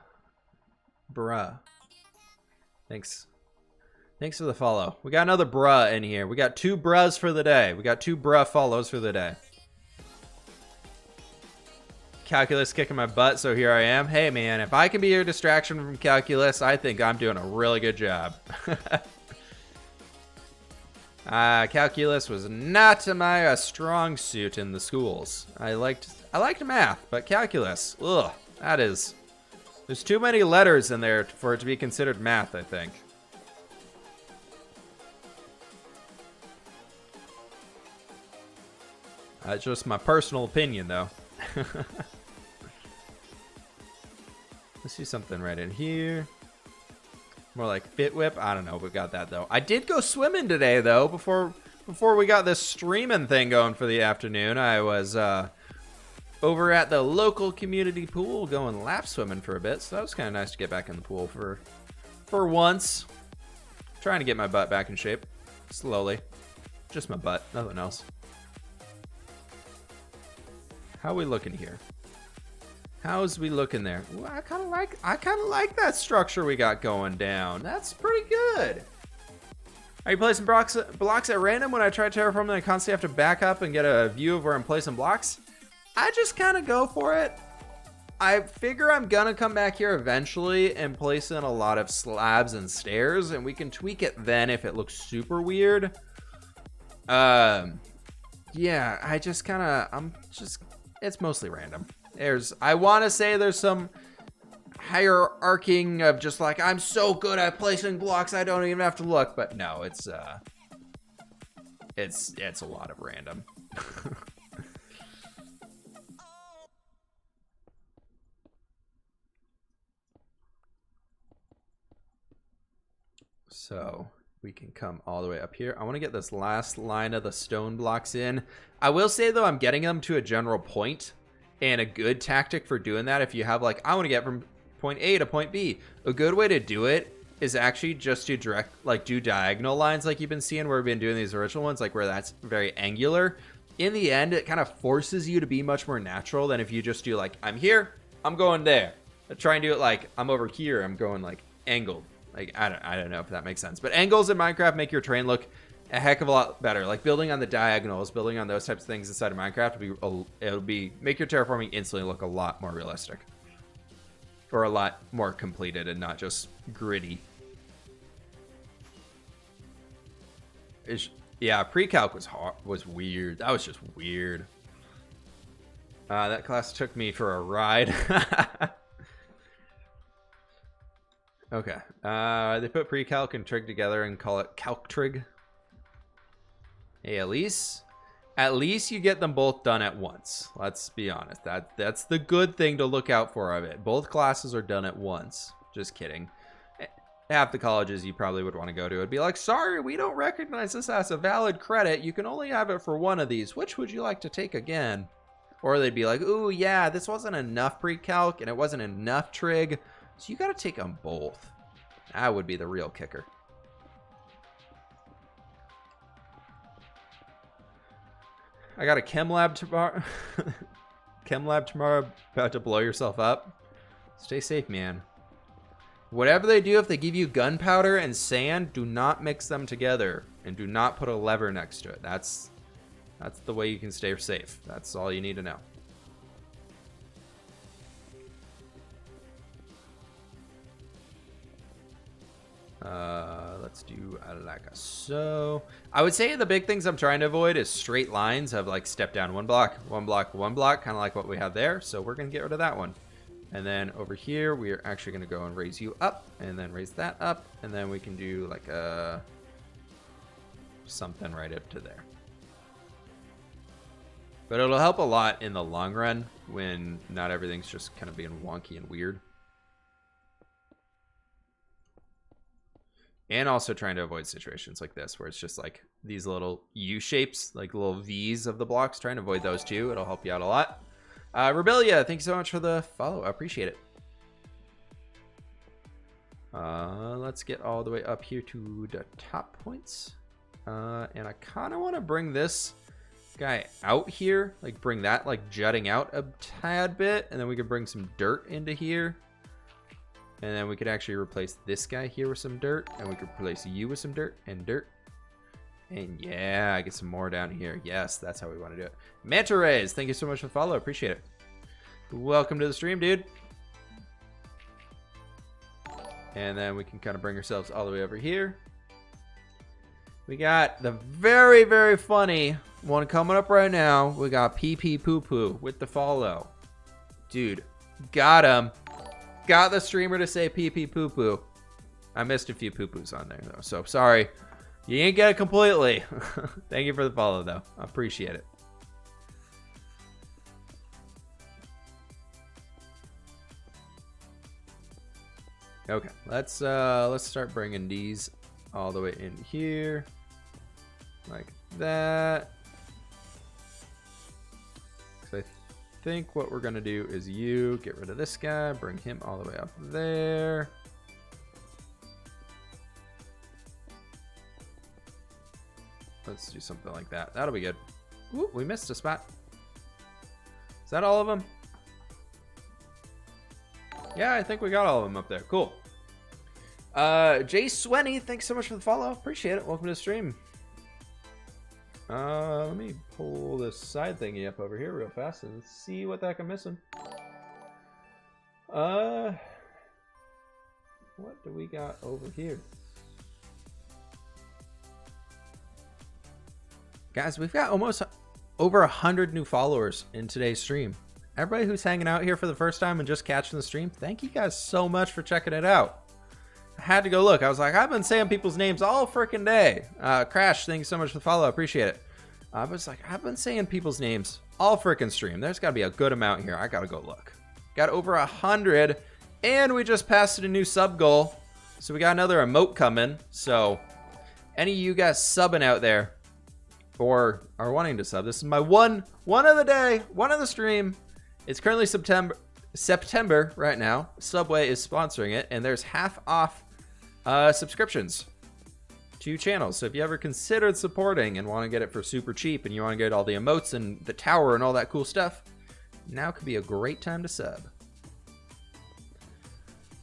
Thanks. Thanks for the follow. We got another bruh in here. We got 2 bruhs for the day. We got 2 bruh follows for the day. calculus kicking my butt, so here I am. Hey, man, if I can be your distraction from calculus, I think I'm doing a really good job. Calculus was not my strong suit in the schools. I liked math, but calculus, ugh, that is... There's too many letters in there for it to be considered math, I think. That's just my personal opinion, though. Let's do something right in here. More like Fit Whip. I don't know. We got that, though. I did go swimming today, though. Before we got this streaming thing going for the afternoon, I was over at the local community pool going lap swimming for a bit. So that was kind of nice to get back in the pool for once. Trying to get my butt back in shape. Slowly. Just my butt. Nothing else. How are we looking here? How's we looking there? Ooh, I kind of like that structure we got going down. That's pretty good. Are you placing blocks at random? When I try to terraform them, I constantly have to back up and get a view of where I'm placing blocks. I just kind of go for it. I figure I'm gonna come back here eventually and place in a lot of slabs and stairs, and we can tweak it then if it looks super weird. Yeah, it's mostly random. I want to say there's some hierarching of just like, I'm so good at placing blocks I don't even have to look, but no, it's a lot of random. So we can come all the way up here. I want to get this last line of the stone blocks in. I will say, though, I'm getting them to a general point, and a good tactic for doing that, if you have, like, I want to get from point A to point B, a good way to do it is actually just to do diagonal lines like you've been seeing where we've been doing these original ones, like where that's very angular. In the end, it kind of forces you to be much more natural than if you just do, like, I'm here, I'm going there. I try and do it like, I'm over here, I'm going, like, angled. Like, I don't know if that makes sense. But angles in Minecraft make your terrain look a heck of a lot better. Like, building on the diagonals, building on those types of things inside of Minecraft, it'll make your terraforming instantly look a lot more realistic. Or a lot more completed and not just gritty. Yeah, pre-calc was weird. That was just weird. That class took me for a ride. Okay. They put pre-calc and trig together and call it calc trig. Hey, at least you get them both done at once. Let's be honest. That's the good thing to look out for of it. Both classes are done at once. Just kidding. Half the colleges you probably would want to go to would be like, sorry, we don't recognize this as a valid credit. You can only have it for one of these. Which would you like to take again? Or they'd be like, ooh, yeah, this wasn't enough pre-calc and it wasn't enough trig. So you got to take them both. That would be the real kicker. I got a chem lab tomorrow. Chem lab tomorrow. About to blow yourself up. Stay safe, man. Whatever they do, if they give you gunpowder and sand, do not mix them together. And do not put a lever next to it. That's the way you can stay safe. That's all you need to know. Let's do like so. I would say the big things I'm trying to avoid is straight lines of like step down one block, one block, one block, kind of like what we have there. So we're going to get rid of that one. And then over here, we are actually going to go and raise you up and then raise that up. And then we can do like a something right up to there. But it'll help a lot in the long run when not everything's just kind of being wonky and weird. And also trying to avoid situations like this where it's just like these little U shapes, like little V's of the blocks. Trying to avoid those too. It'll help you out a lot. Rebellia, thank you so much for the follow. I appreciate it. Let's get all the way up here to the top points. And I kind of want to bring this guy out here. Like bring that like jutting out a tad bit. And then we could bring some dirt into here. And then we could actually replace this guy here with some dirt. And we could replace you with some dirt and dirt. And yeah, I get some more down here. Yes, that's how we want to do it. Manta Rays, thank you so much for the follow. Appreciate it. Welcome to the stream, dude. And then we can kind of bring ourselves all the way over here. We got the very, very funny one coming up right now. We got PP Poo Poo with the follow. Dude, got him. Got the streamer to say PP Poo Poo. I missed a few poo poos on there, though. So, sorry. You ain't get it completely. Thank you for the follow, though. I appreciate it. Okay, let's start bringing these all the way in here, like that. So I think what we're gonna do is get rid of this guy, bring him all the way up there. Let's do something like that. That'll be good. Ooh, we missed a spot. Is that all of them? Yeah, I think we got all of them up there. Cool. Jay Swenny, thanks so much for the follow. Appreciate it. Welcome to the stream. Let me pull this side thingy up over here real fast and see what the heck I'm missing. What do we got over here? Guys, we've got almost over 100 new followers in today's stream. Everybody who's hanging out here for the first time and just catching the stream, thank you guys so much for checking it out. I had to go look. I was like, I've been saying people's names all freaking day. Crash, thank you so much for the follow. I appreciate it. I was like, I've been saying people's names all freaking stream. There's got to be a good amount here. I got to go look. Got over 100, and we just passed a new sub goal. So we got another emote coming. So any of you guys subbing out there or are wanting to sub, this is my one of the day, one of the stream. It's currently September right now. Subway is sponsoring it, and there's half off subscriptions to channels. So if you ever considered supporting and want to get it for super cheap and you want to get all the emotes and the tower and all that cool stuff, now could be a great time to sub.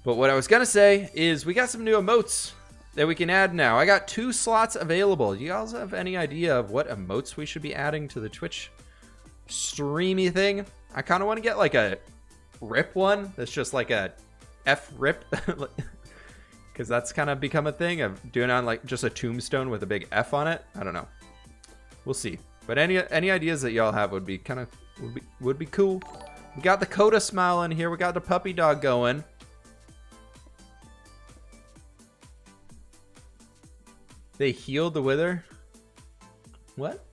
But what I was going to say is we got some new emotes that we can add now. I got 2 slots available. Do you guys have any idea of what emotes we should be adding to the Twitch streamy thing? I kind of want to get like a rip one that's just like a F rip, because that's kind of become a thing of doing on like just a tombstone with a big F on it. I don't know. We'll see. But any ideas that y'all have would be kind of would be cool. We got the Coda smile in here. We got the puppy dog going. They healed the wither. What?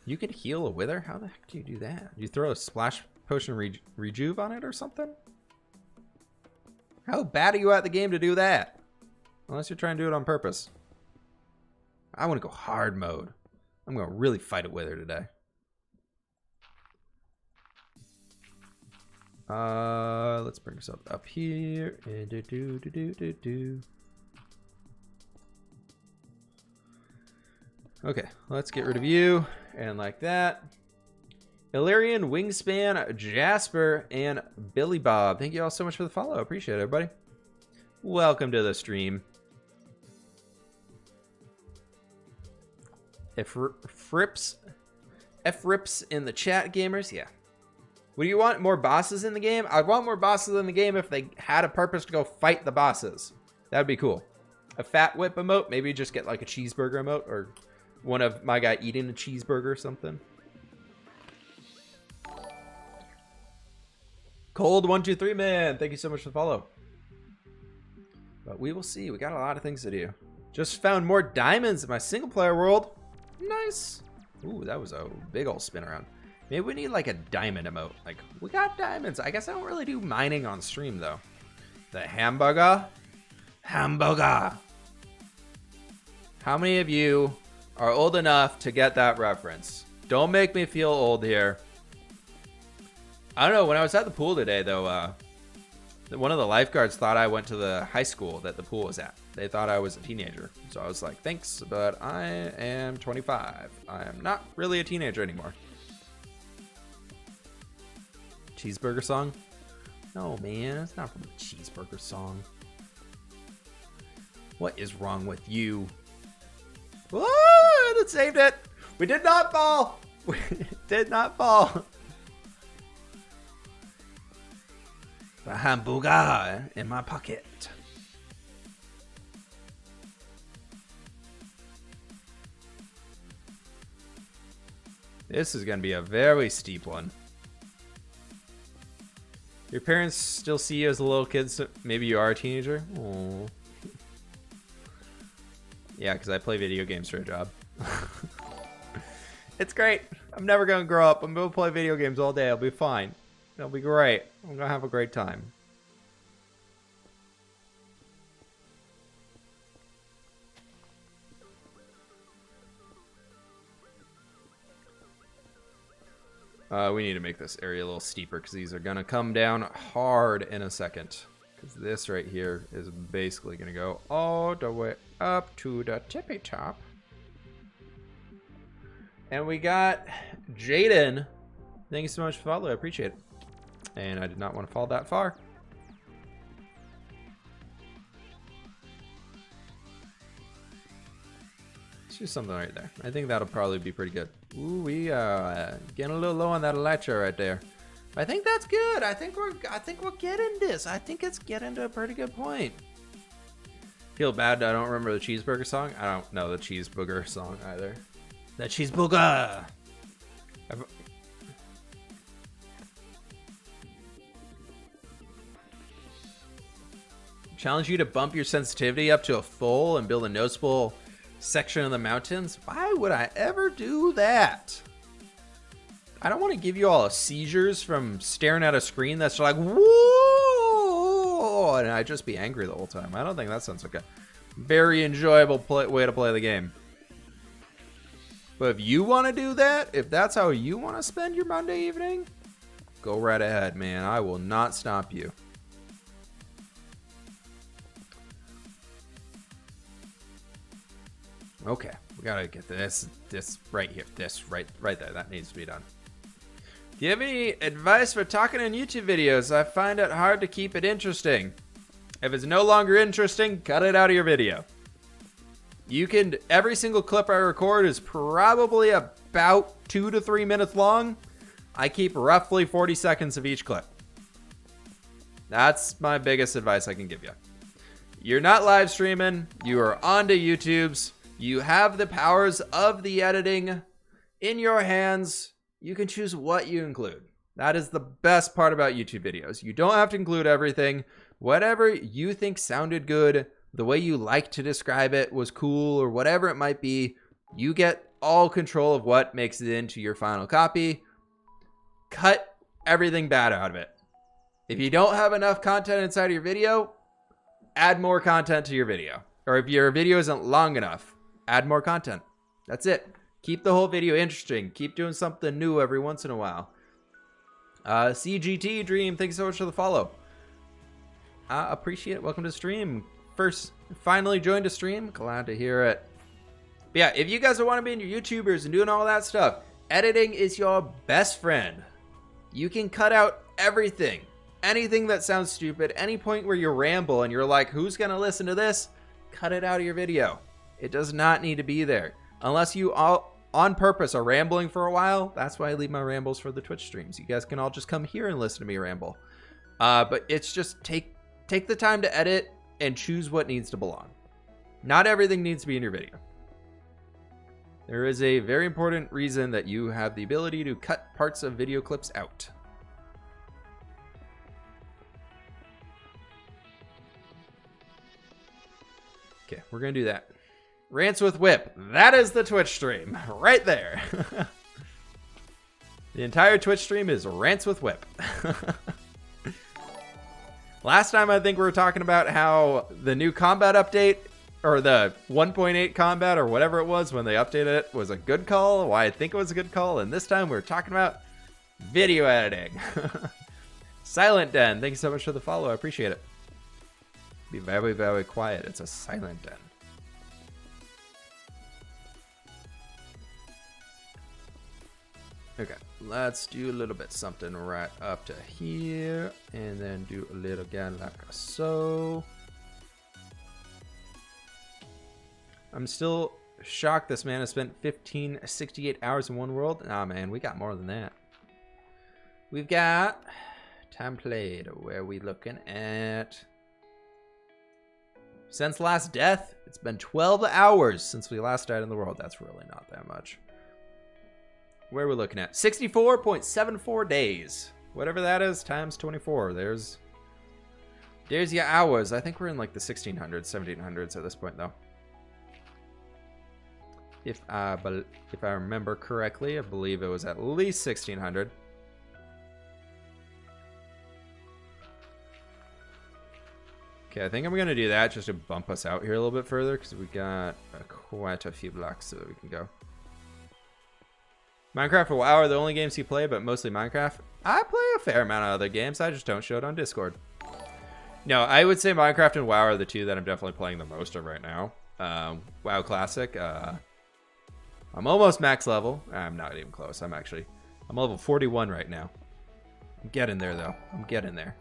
You can heal a wither? How the heck do you do that? You throw a splash potion rejuve on it or something? How bad are you at the game to do that? Unless you're trying to do it on purpose. I want to go hard mode. I'm going to really fight a wither today. Let's bring this up here. Okay, let's get rid of you. And like that. Illyrian, Wingspan, Jasper, and Billy Bob. Thank you all so much for the follow. Appreciate it, everybody. Welcome to the stream. F-rips in the chat, gamers. Yeah. Would you want more bosses in the game? I'd want more bosses in the game if they had a purpose to go fight the bosses. That would be cool. A fat whip emote. Maybe just get like a cheeseburger emote or one of my guy eating a cheeseburger or something. Cold 123 man, thank you so much for the follow. But we will see. We got a lot of things to do. Just found more diamonds in my single player world. Nice. Ooh, that was a big old spin around. Maybe we need like a diamond emote. Like, we got diamonds. I guess I don't really do mining on stream though. The hamburger. Hamburger. How many of you are old enough to get that reference? Don't make me feel old here. I don't know. When I was at the pool today, though, one of the lifeguards thought I went to the high school that the pool was at. They thought I was a teenager. So I was like, thanks, but I am 25. I am not really a teenager anymore. Cheeseburger song? No, man. It's not from the cheeseburger song. What is wrong with you? Whoa! It saved it. We did not fall. We did not fall. a hamburger in my pocket. This is going to be a very steep one. Your parents still see you as a little kid, so maybe you are a teenager? Aww. Yeah, because I play video games for a job. It's great. I'm never going to grow up. I'm going to play video games all day. I'll be fine. It'll be great. I'm going to have a great time. We need to make this area a little steeper because these are going to come down hard in a second. Because this right here is basically going to go all the way up to the tippy top. And we got Jaden. Thank you so much for following. I appreciate it. And I did not want to fall that far. Let's do something right there. I think that'll probably be pretty good. Ooh, we getting a little low on that elytra right there. I think that's good. I think we're getting this. I think it's getting to a pretty good point. Feel bad I don't remember the cheeseburger song. I don't know the cheeseburger song either. The cheeseburger. Challenge you to bump your sensitivity up to a full and build a noticeable section of the mountains. Why would I ever do that? I don't want to give you all seizures from staring at a screen that's like, whoa, and I'd just be angry the whole time. I don't think that sounds like a very enjoyable way to play the game. But if you want to do that, if that's how you want to spend your Monday evening, go right ahead, man. I will not stop you. Okay, we gotta get this right here, this right there. That needs to be done. Do you have any advice for talking in YouTube videos? I find it hard to keep it interesting. If it's no longer interesting, cut it out of your video. You can, every single clip I record is probably about 2 to 3 minutes long. I keep roughly 40 seconds of each clip. That's my biggest advice I can give you. You're not live streaming. You are onto YouTube's. You have the powers of the editing in your hands. You can choose what you include. That is the best part about YouTube videos. You don't have to include everything. Whatever you think sounded good, the way you like to describe it was cool, or whatever it might be, you get all control of what makes it into your final copy. Cut everything bad out of it. If you don't have enough content inside of your video, add more content to your video. Or if your video isn't long enough, add more content. That's it. Keep the whole video interesting. Keep doing something new every once in a while. CGT Dream, thanks so much for the follow. Appreciate it. Welcome to stream. Finally joined a stream. Glad to hear it. But yeah, if you guys want to be into YouTubers and doing all that stuff, editing is your best friend. You can cut out everything. Anything that sounds stupid, any point where you ramble and you're like, who's going to listen to this? Cut it out of your video. It does not need to be there. Unless you all, on purpose, are rambling for a while. That's why I leave my rambles for the Twitch streams. You guys can all just come here and listen to me ramble. But it's just take the time to edit and choose what needs to belong. Not everything needs to be in your video. There is a very important reason that you have the ability to cut parts of video clips out. Okay, we're going to do that. Rants with Whip. That is the Twitch stream right there. The entire Twitch stream is Rants with Whip. Last time I think we were talking about how the new combat update, or the 1.8 combat, or whatever it was when they updated it, was a good call. Why I think it was a good call. And this time we're talking about video editing. Silent Den. Thank you so much for the follow. I appreciate it. Be very, very quiet. It's a silent den. Okay, let's do a little bit something right up to here, and then do a little again like so. I'm still shocked this man has spent 1568 hours in one world. Nah, man, we got more than that. We've got Time played. Where are we looking at? Since last death, it's been 12 hours since we last died in the world. That's really not that much. Where are we looking at? 64.74 days. Whatever that is, times 24. There's your hours. I think we're in like the 1600s, 1700s at this point, though. If I remember correctly, I believe it was at least 1600. Okay, I think I'm going to do that just to bump us out here a little bit further because we got quite a few blocks so that we can go. Minecraft or WoW are the only games you play, but mostly Minecraft. I play a fair amount of other games. I just don't show it on Discord. No, I would say Minecraft and WoW are the two that I'm definitely playing the most of right now. WoW Classic. I'm almost max level. I'm not even close. I'm level 41 right now. I'm getting there, though. I'm getting there.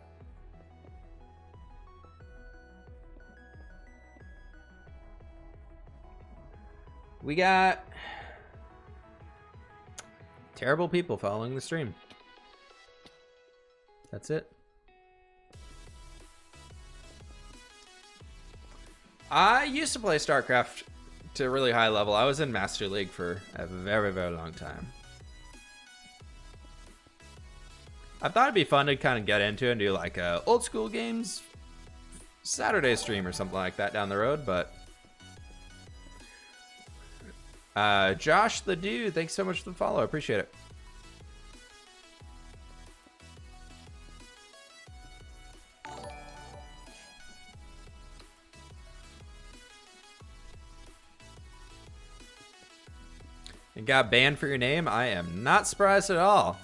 We got terrible people following the stream. That's it. I used to play StarCraft to a really high level. I was in Master League for a very, very long time. I thought it'd be fun to kind of get into and do like a old school games Saturday stream or something like that down the road, but Josh the dude, thanks so much for the follow. I appreciate it. You got banned for your name? I am not surprised at all.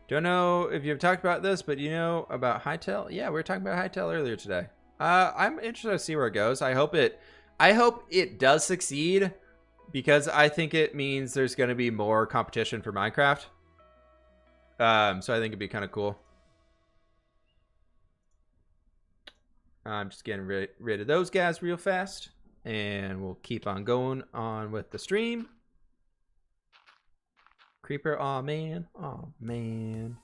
Don't know if you've talked about this, but you know about Hytale? Yeah, we were talking about Hytale earlier today. I'm interested to see where it goes. I hope it does succeed because I think it means there's going to be more competition for Minecraft. So I think it'd be kind of cool. I'm just getting rid of those guys real fast, and we'll keep on going on with the stream. Creeper, aw man, aw man.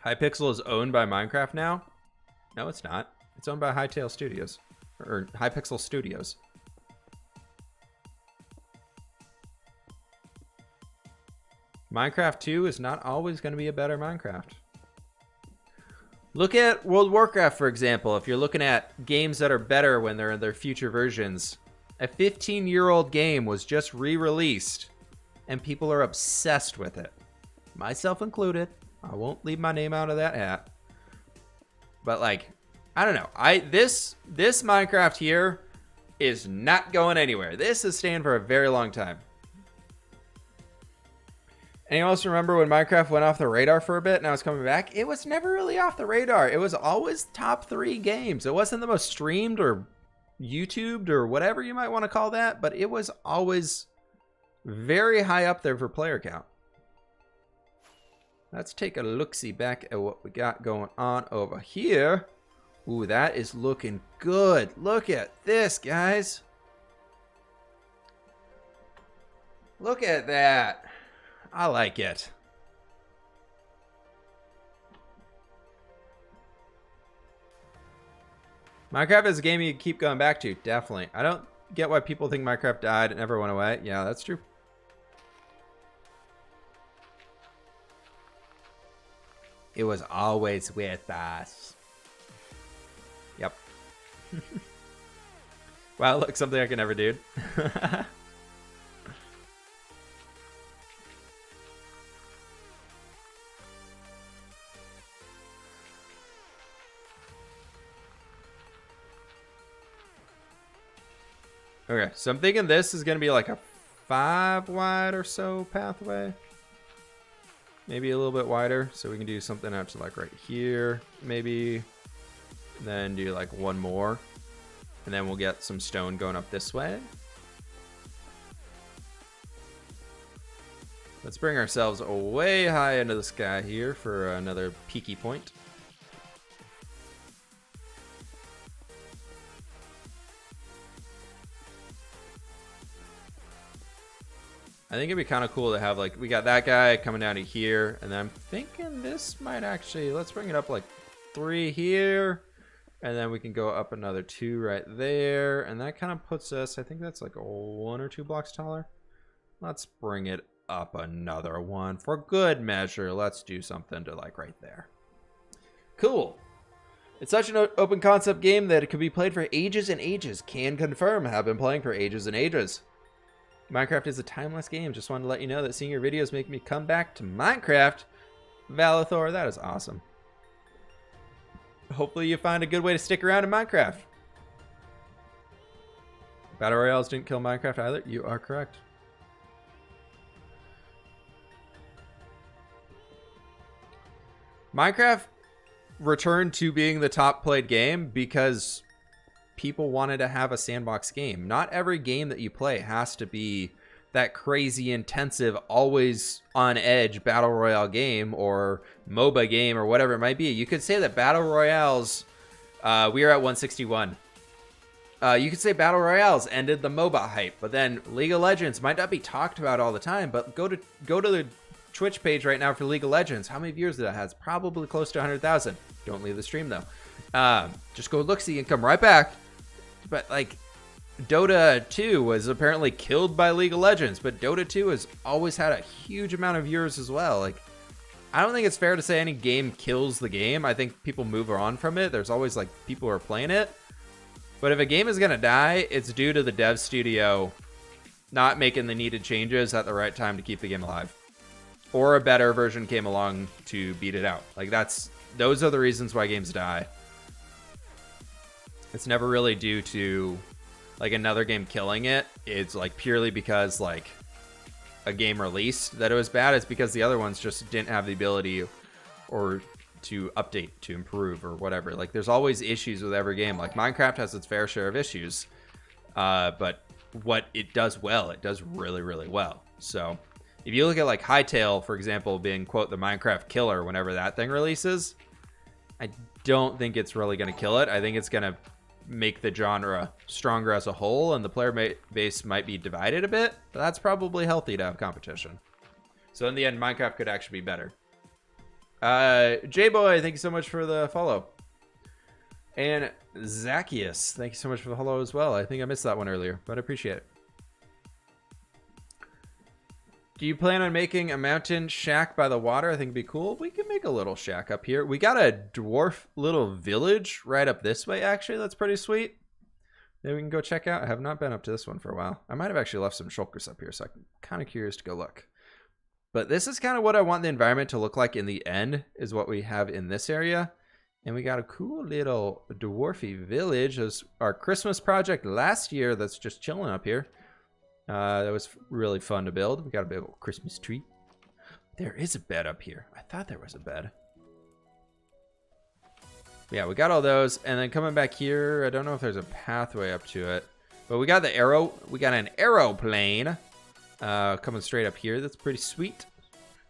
Hypixel is owned by Minecraft now? No, it's not. It's owned by Hytale Studios, or Hypixel Studios. Minecraft 2 is not always going to be a better Minecraft. Look at World of Warcraft, for example. If you're looking at games that are better when they're in their future versions, a 15-year-old game was just re-released, and people are obsessed with it. Myself included. I won't leave my name out of that hat. But, like, I don't know. This Minecraft here is not going anywhere. This is staying for a very long time. Anyone else remember when Minecraft went off the radar for a bit? Now it's coming back. It was never really off the radar. It was always top 3 games. It wasn't the most streamed or YouTubed or whatever you might want to call that, but it was always very high up there for player count. Let's take a look-see back at what we got going on over here. Ooh, that is looking good. Look at this, guys. Look at that. I like it. Minecraft is a game you keep going back to, definitely. I don't get why people think Minecraft died and never went away. Yeah, that's true. It was always with us. Yep. Wow, look, something I can never do. Okay, so I'm thinking this is going to be like a 5 wide or so pathway. Maybe a little bit wider, so we can do something out to like right here, maybe. Then do like one more. And then we'll get some stone going up this way. Let's bring ourselves way high into the sky here for another peaky point. I think it'd be kind of cool to have, like, we got that guy coming down to here, and then I'm thinking this might actually, let's bring it up like 3 here, and then we can go up another 2 right there, and that kind of puts us, I think that's like 1 or 2 blocks taller. Let's bring it up another 1 for good measure. Let's do something to like right there. Cool. It's such an open concept game that it could be played for ages and ages. Can confirm, have been playing for ages and ages. Minecraft is a timeless game. Just wanted to let you know that seeing your videos make me come back to Minecraft. Valathor, that is awesome. Hopefully you find a good way to stick around in Minecraft. Battle Royales didn't kill Minecraft either. You are correct. Minecraft returned to being the top played game because people wanted to have a sandbox game. Not every game that you play has to be that crazy intensive, always on edge battle royale game or MOBA game or whatever it might be. You could say that battle royales, we are at 161. You could say battle royales ended the MOBA hype, but then League of Legends might not be talked about all the time, but go to the Twitch page right now for League of Legends. How many viewers that has? Probably close to 100,000. Don't leave the stream though. Just go look, see, and come right back. But like, Dota 2 was apparently killed by League of Legends, but Dota 2 has always had a huge amount of viewers as well. Like, I don't think it's fair to say any game kills the game. I think people move on from it. There's always like people who are playing it. But if a game is gonna die, it's due to the dev studio not making the needed changes at the right time to keep the game alive. Or a better version came along to beat it out. Like, those are the reasons why games die. It's never really due to like another game killing it. It's like purely because like a game released that it was bad. It's because the other ones just didn't have the ability or to update, to improve or whatever. Like, there's always issues with every game. Like, Minecraft has its fair share of issues, but what it does well, it does really, really well. So if you look at like Hytale, for example, being quote the Minecraft killer whenever that thing releases, I don't think it's really going to kill it. I think it's going to make the genre stronger as a whole, and the player base might be divided a bit, but that's probably healthy to have competition. So in the end, Minecraft could actually be better. J-Boy, thank you so much for the follow. And Zacchaeus, thank you so much for the follow as well. I think I missed that one earlier, but I appreciate it. Do you plan on making a mountain shack by the water? I think it'd be cool. We could make a little shack up here. We got a dwarf little village right up this way, actually. That's pretty sweet. Then we can go check out. I have not been up to this one for a while. I might have actually left some shulkers up here, so I'm kind of curious to go look. But this is kind of what I want the environment to look like in the end, is what we have in this area. And we got a cool little dwarfy village. It was our Christmas project last year that's just chilling up here. That was really fun to build. We got a big old Christmas tree. There is a bed up here. I thought there was a bed. Yeah, we got all those. And then coming back here, I don't know if there's a pathway up to it. But we got the arrow. We got an aeroplane coming straight up here. That's pretty sweet.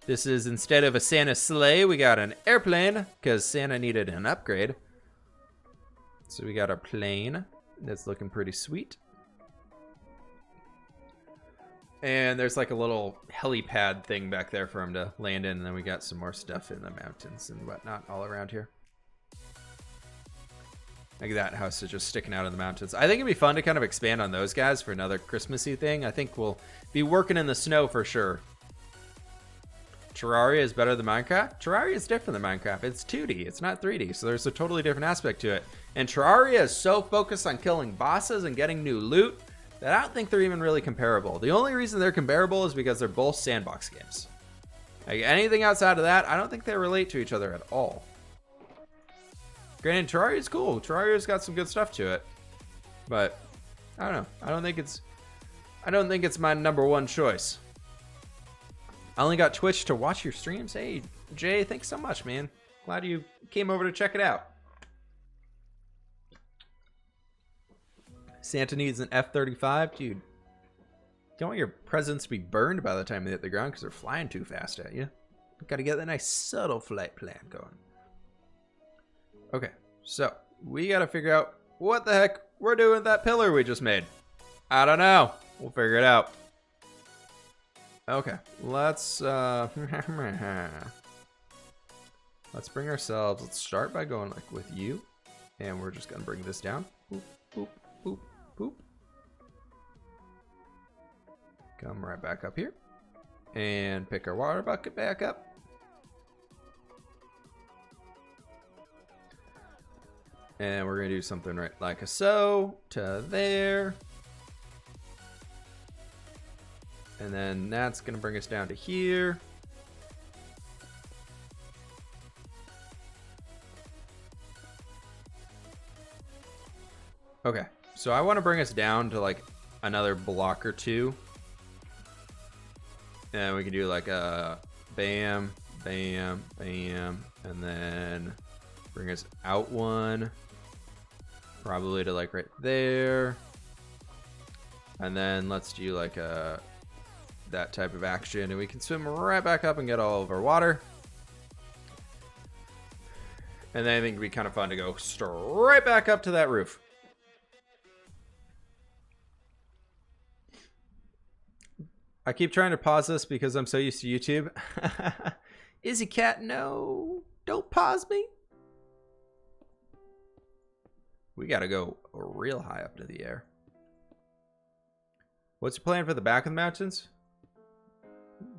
This is, instead of a Santa sleigh, we got an airplane because Santa needed an upgrade. So we got our plane. That's looking pretty sweet. And there's like a little helipad thing back there for him to land in. And then we got some more stuff in the mountains and whatnot all around here. Like that house is just sticking out in the mountains. I think it'd be fun to kind of expand on those guys for another Christmassy thing. I think we'll be working in the snow for sure. Terraria is better than Minecraft? Terraria is different than Minecraft. It's 2D. It's not 3D. So there's a totally different aspect to it. And Terraria is so focused on killing bosses and getting new loot that I don't think they're even really comparable. The only reason they're comparable is because they're both sandbox games. Like anything outside of that, I don't think they relate to each other at all. Granted, Terraria's cool. Terraria's got some good stuff to it. But I don't know. I don't think it's my number one choice. I only got Twitch to watch your streams. Hey, Jay, thanks so much, man. Glad you came over to check it out. Santa needs an F-35. Dude, you don't want your presents to be burned by the time they hit the ground because they're flying too fast at you. You got to get that nice subtle flight plan going. Okay, so we got to figure out what the heck we're doing with that pillar we just made. I don't know. We'll figure it out. Okay, let's let's bring ourselves. Let's start by going like with you, and we're just gonna bring this down. Boop, boop, boop, boop. Come right back up here, and pick our water bucket back up. And we're gonna do something right like a so to there. And then that's gonna bring us down to here. Okay, so I wanna bring us down to like another block or two. And we can do like a bam, bam, bam, and then bring us out one. Probably to like right there. And then let's do like that type of action, and we can swim right back up and get all of our water. And then I think it'd be kind of fun to go straight back up to that roof. I keep trying to pause this because I'm so used to YouTube. Izzy Cat, no, don't pause me. We gotta go real high up to the air. What's your plan for the back of the mountains?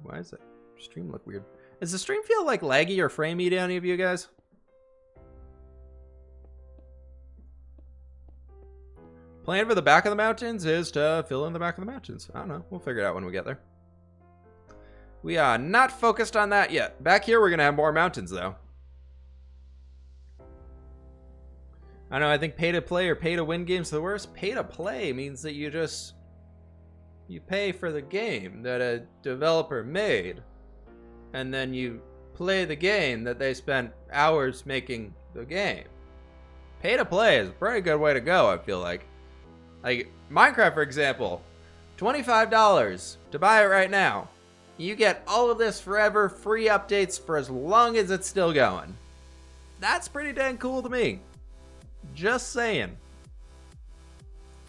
Why is that stream look weird? Does the stream feel like laggy or framey to any of you guys? Plan for the back of the mountains is to fill in the back of the mountains. I don't know. We'll figure it out when we get there. We are not focused on that yet. Back here, we're gonna have more mountains though. I don't know, I think pay to play or pay to win games are the worst. Pay to play means that you pay for the game that a developer made, and then you play the game that they spent hours making the game. Pay to play is a pretty good way to go, I feel like. Like Minecraft, for example, $25 to buy it right now. You get all of this forever, free updates for as long as it's still going. That's pretty dang cool to me. Just saying.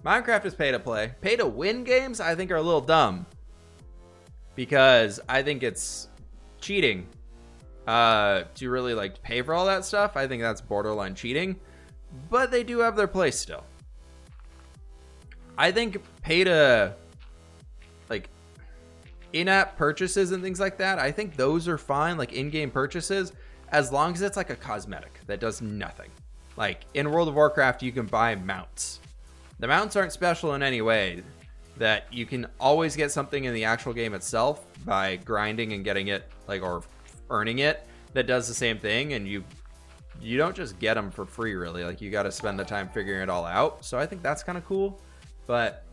Minecraft is pay to play. Pay to win games, I think, are a little dumb. Because I think it's cheating. To really like pay for all that stuff. I think that's borderline cheating. But they do have their place still. I think pay to like in-app purchases and things like that, I think those are fine, like in-game purchases, as long as it's like a cosmetic that does nothing. Like in World of Warcraft, you can buy mounts. The mounts aren't special in any way. That you can always get something in the actual game itself by grinding and getting it, like, or earning it, that does the same thing, and you don't just get them for free, really. Like, you got to spend the time figuring it all out. So I think that's kind of cool. But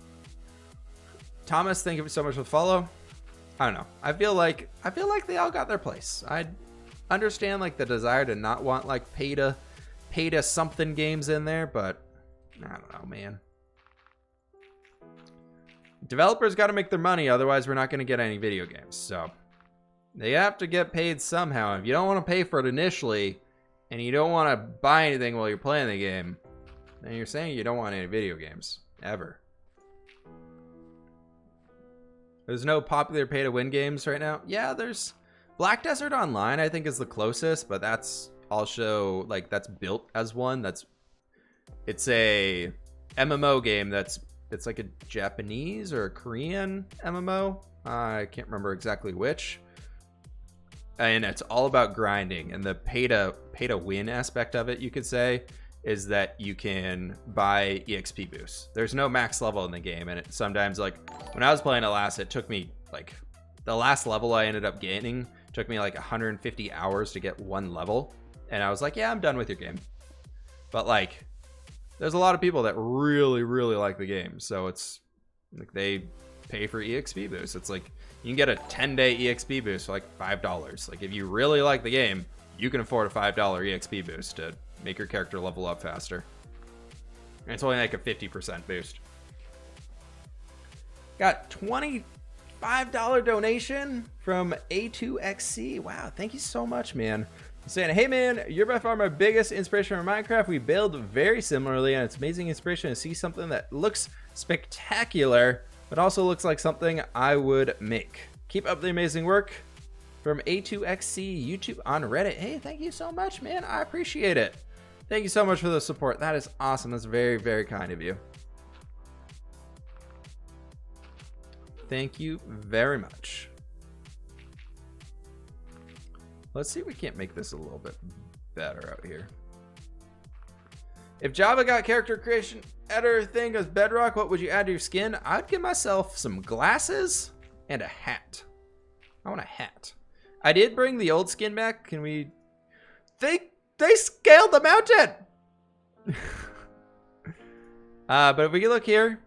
Thomas, thank you so much for the follow. I don't know. I feel like they all got their place. I understand like the desire to not want like pay to something games in there, but I don't know, man. Developers got to make their money, otherwise we're not going to get any video games. So they have to get paid somehow. If you don't want to pay for it initially, and you don't want to buy anything while you're playing the game, then you're saying you don't want any video games ever. There's no popular pay-to-win games right now. Yeah, there's Black Desert Online, I think, is the closest, but that's also like that's built as one. It's a MMO game it's like a Japanese or a Korean MMO. I can't remember exactly which. And it's all about grinding, and the pay to win aspect of it, you could say, is that you can buy EXP boosts. There's no max level in the game, and sometimes, like when I was playing it last, it took me like the last level I ended up gaining took me like 150 hours to get one level, and I was like, yeah, I'm done with your game. But like there's a lot of people that really like the game, so it's like they pay for EXP boosts. It's like you can get a 10-day EXP boost for like $5. Like if you really like the game, you can afford a $5 EXP boost to make your character level up faster. And it's only like a 50% boost. Got $25 donation from A2XC. Wow, thank you so much, man. He's saying, hey man, you're by far my biggest inspiration for Minecraft. We build very similarly, and it's amazing inspiration to see something that looks spectacular, but also looks like something I would make. Keep up the amazing work. From A2XC YouTube on Reddit. Hey, thank you so much, man. I appreciate it. Thank you so much for the support. That is awesome. That's very, very kind of you. Thank you very much. Let's see if we can't make this a little bit better out here. If Java got character creation editor thing as Bedrock, what would you add to your skin? I'd give myself some glasses and a hat. I want a hat. I did bring the old skin back. Can we... They scaled the mountain! But if we can look here,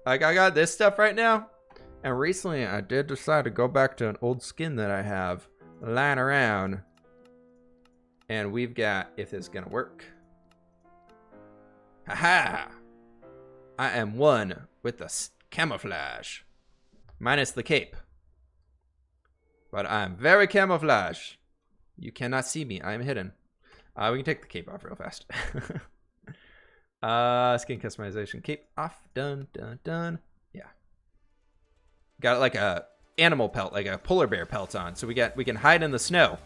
like I got this stuff right now. And recently I did decide to go back to an old skin that I have lying around. And we've got, if this is gonna work. Haha! I am one with the camouflage. Minus the cape. But I'm very camouflage. You cannot see me. I am hidden. We can take the cape off real fast. Skin customization. Cape off. Done, done, done. Yeah. Got like a animal pelt, like a polar bear pelt on. So we can hide in the snow.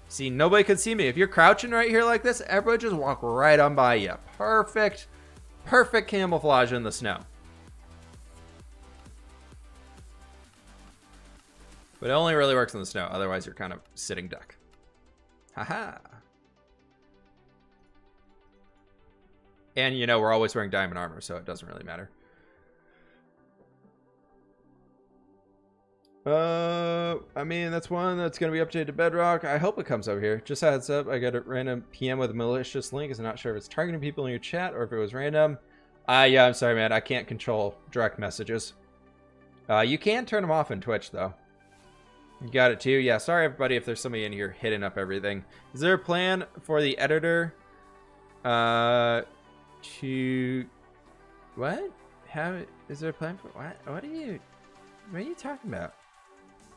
See, nobody can see me. If you're crouching right here like this, everybody just walk right on by you. Perfect. Perfect camouflage in the snow. But it only really works in the snow. Otherwise, you're kind of sitting duck. Haha. And, you know, we're always wearing diamond armor, so it doesn't really matter. I mean, that's one that's going to be updated to Bedrock. I hope it comes over here. Just a heads up, I got a random PM with a malicious link. I'm not sure if it's targeting people in your chat or if it was random. Yeah, I'm sorry, man. I can't control direct messages. You can turn them off in Twitch, though. You got it too? Yeah, sorry everybody if there's somebody in here hitting up everything. Is there a plan for the editor to... What? How... Is there a plan for... What are you talking about?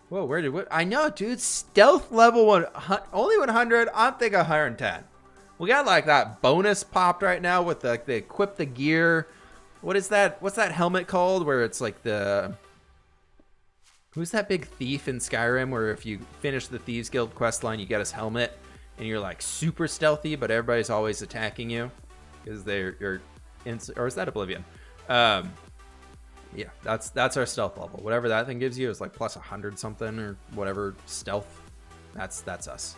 Whoa, where did... What? I know, dude. Stealth level 1... Only 100. I'm thinking 110. We got like that bonus popped right now with the equip the gear. What is that? What's that helmet called? Where it's like the... Who's that big thief in Skyrim where if you finish the Thieves Guild quest line, you get his helmet and you're like super stealthy, but everybody's always attacking you because you're in, or is that Oblivion? Yeah, that's our stealth level. Whatever that thing gives you is like plus 100 something or whatever stealth. That's us.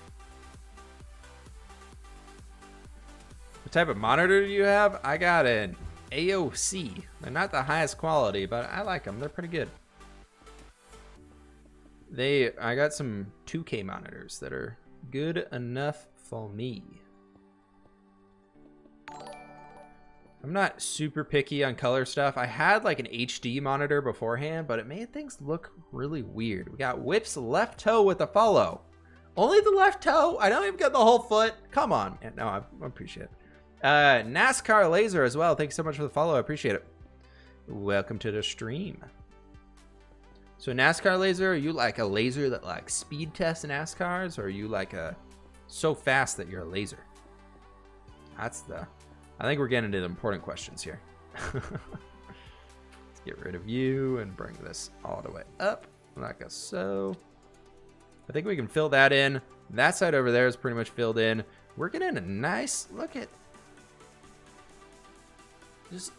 What type of monitor do you have? I got an AOC. They're not the highest quality, but I like them. They're pretty good. I got some 2K monitors that are good enough for me. I'm not super picky on color stuff. I had like an HD monitor beforehand, but it made things look really weird. We got Whip's left toe with a follow. Only the left toe? I don't even get the whole foot. Come on. No, I appreciate it. NASCAR Laser as well. Thanks so much for the follow. I appreciate it. Welcome to the stream. So NASCAR Laser, are you like a laser that like speed tests NASCARs, or are you like so fast that you're a laser? I think we're getting into the important questions here. Let's get rid of you and bring this all the way up like so. I think we can fill that in. That side over there is pretty much filled in. We're getting a nice look at.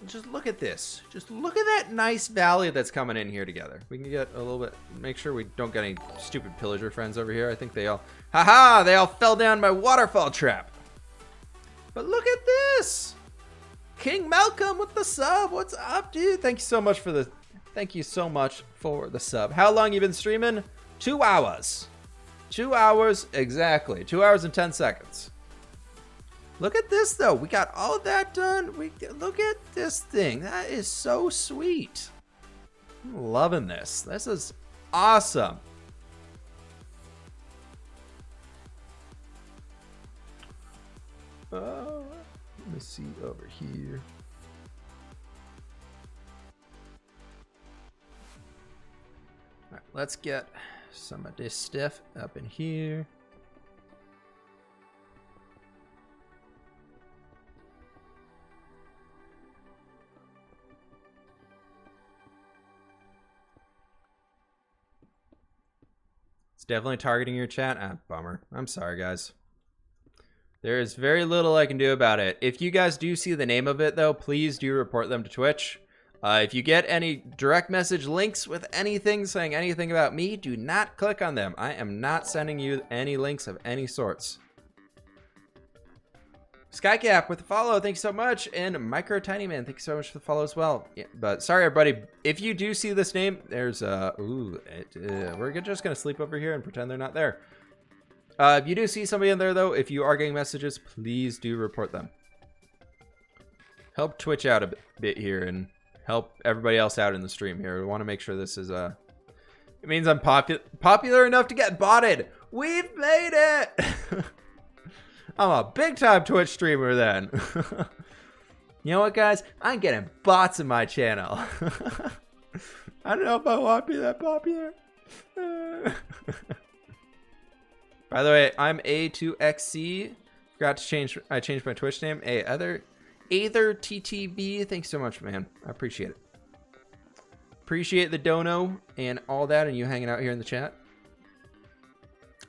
Just look at this. Just look at that nice valley that's coming in here together. We can get a little bit, make sure we don't get any stupid pillager friends over here. I think they all, haha, they all fell down my waterfall trap. But look at this. King Malcolm with the sub. What's up, dude? Thank you so much for the sub. How long you been streaming? 2 hours. 2 hours exactly. 2 hours and 10 seconds. Look at this, though. We got all that done. Look at this thing. That is so sweet. I'm loving this. This is awesome. Let me see over here. All right, let's get some of this stuff up in here. It's definitely targeting your chat. Ah, bummer. I'm sorry, guys. There is very little I can do about it. If you guys do see the name of it, though, please do report them to Twitch. If you get any direct message links with anything saying anything about me, do not click on them. I am not sending you any links of any sorts. Skycap with the follow, thanks so much. And Micro Tiny Man, thanks so much for the follow as well. Yeah, but sorry, everybody. If you do see this name, there's we're just gonna sleep over here and pretend they're not there. If you do see somebody in there, though, if you are getting messages, please do report them. Help Twitch out a bit here and help everybody else out in the stream here. We want to make sure this is it means I'm popular enough to get botted. We've made it. I'm a big time Twitch streamer then. You know what, guys? I'm getting bots in my channel. I don't know if I want to be that popular. By the way, I'm A2XC. Forgot to change. I changed my Twitch name. Either TTV. Thanks so much, man. I appreciate it. Appreciate the dono and all that, and you hanging out here in the chat.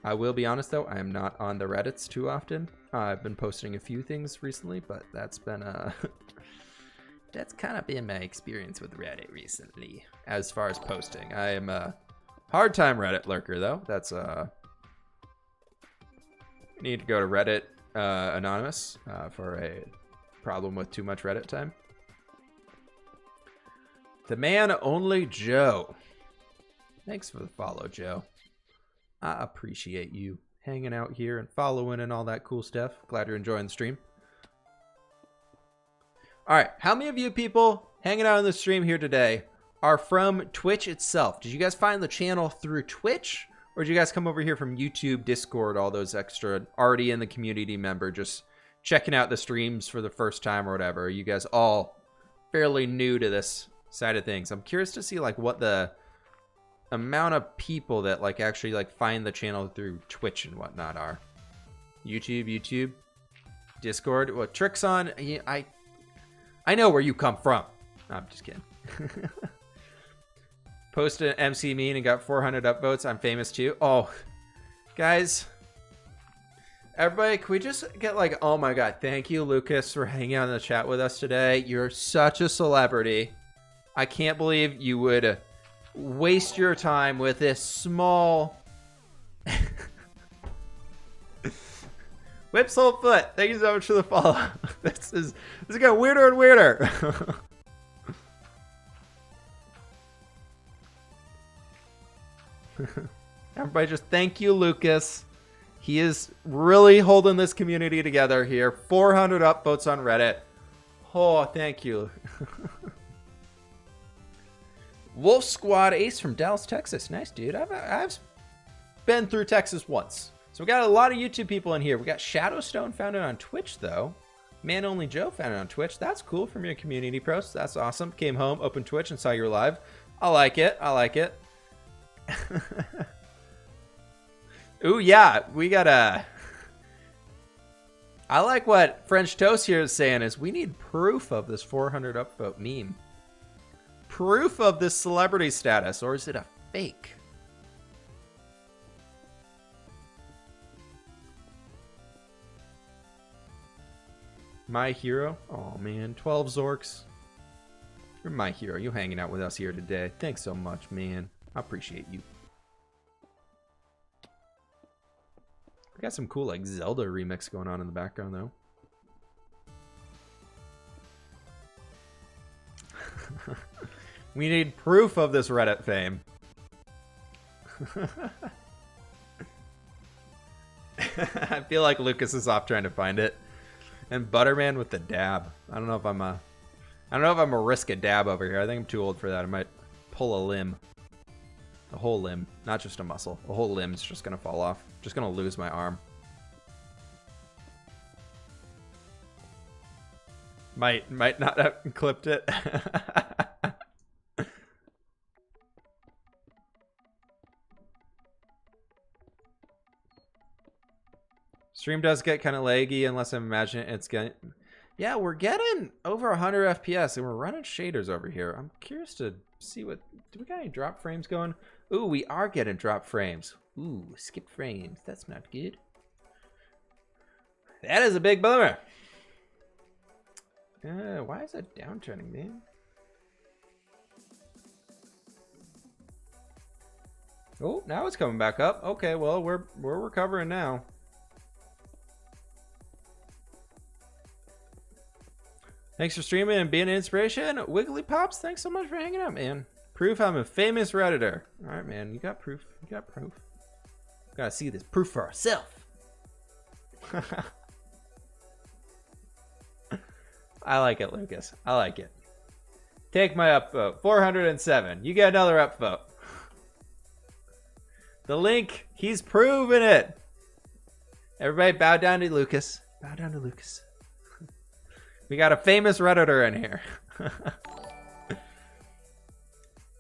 I will be honest, though, I am not on the Reddits too often. I've been posting a few things recently, but that's been that's kind of been my experience with Reddit recently as far as posting. I am a hard time Reddit lurker, though. That's need to go to Reddit Anonymous for a problem with too much Reddit time. The man only Joe. Thanks for the follow, Joe. I appreciate you hanging out here and following and all that cool stuff. Glad you're enjoying the stream. All right, how many of you people hanging out on the stream here today are from Twitch itself? Did you guys find the channel through Twitch? Or did you guys come over here from YouTube, Discord, all those extra, already in the community member, just checking out the streams for the first time or whatever? Are you guys all fairly new to this side of things? I'm curious to see like what the amount of people that like actually like find the channel through Twitch and whatnot are. YouTube, Discord. What tricks on? I know where you come from. No, I'm just kidding. Posted an MC meme and got 400 upvotes. I'm famous too. Oh, guys, everybody, can we just get like, oh my god, thank you, Lucas, for hanging out in the chat with us today. You're such a celebrity. I can't believe you would waste your time with this small Whipsole Foot. Thank you so much for the follow. This is getting weirder and weirder. Everybody just thank you, Lucas. He is really holding this community together here. 400 upvotes on Reddit. Oh, thank you. Wolf Squad Ace from Dallas, Texas. Nice, dude. I've been through Texas once. So we got a lot of YouTube people in here. We got Shadowstone found it on Twitch, though. Man Only Joe found it on Twitch. That's cool from your community post. That's awesome. Came home, opened Twitch, and saw you were live. I like it. I like it. Ooh, yeah. We got a... I like what French Toast here is saying is we need proof of this 400 upvote meme. Proof of this celebrity status, or is it a fake? My hero? Oh man, 12 Zorks. You're my hero. You hanging out with us here today. Thanks so much, man. I appreciate you. We got some cool like Zelda remix going on in the background though. We need proof of this Reddit fame. I feel like Lucas is off trying to find it. And Butterman with the dab. I don't know if I'm a risk a dab over here. I think I'm too old for that. I might pull a limb. A whole limb, not just a muscle. A whole limb's just gonna fall off. Just gonna lose my arm. Might not have clipped it. Stream does get kind of laggy unless I'm imagining it's getting... Yeah, we're getting over 100 FPS and we're running shaders over here. I'm curious to see what... Do we got any drop frames going? Ooh, we are getting drop frames. Ooh, skip frames. That's not good. That is a big bummer. Why is that downturning, man? Oh, now it's coming back up. Okay, well, we're recovering now. Thanks for streaming and being an inspiration. Wiggly Pops, thanks so much for hanging out, man. Proof I'm a famous Redditor. All right, man, you got proof. You got proof. Gotta see this proof for ourselves. I like it, Lucas. I like it. Take my upvote. 407. You get another upvote. The link, he's proven it. Everybody bow down to Lucas. Bow down to Lucas. We got a famous Redditor in here.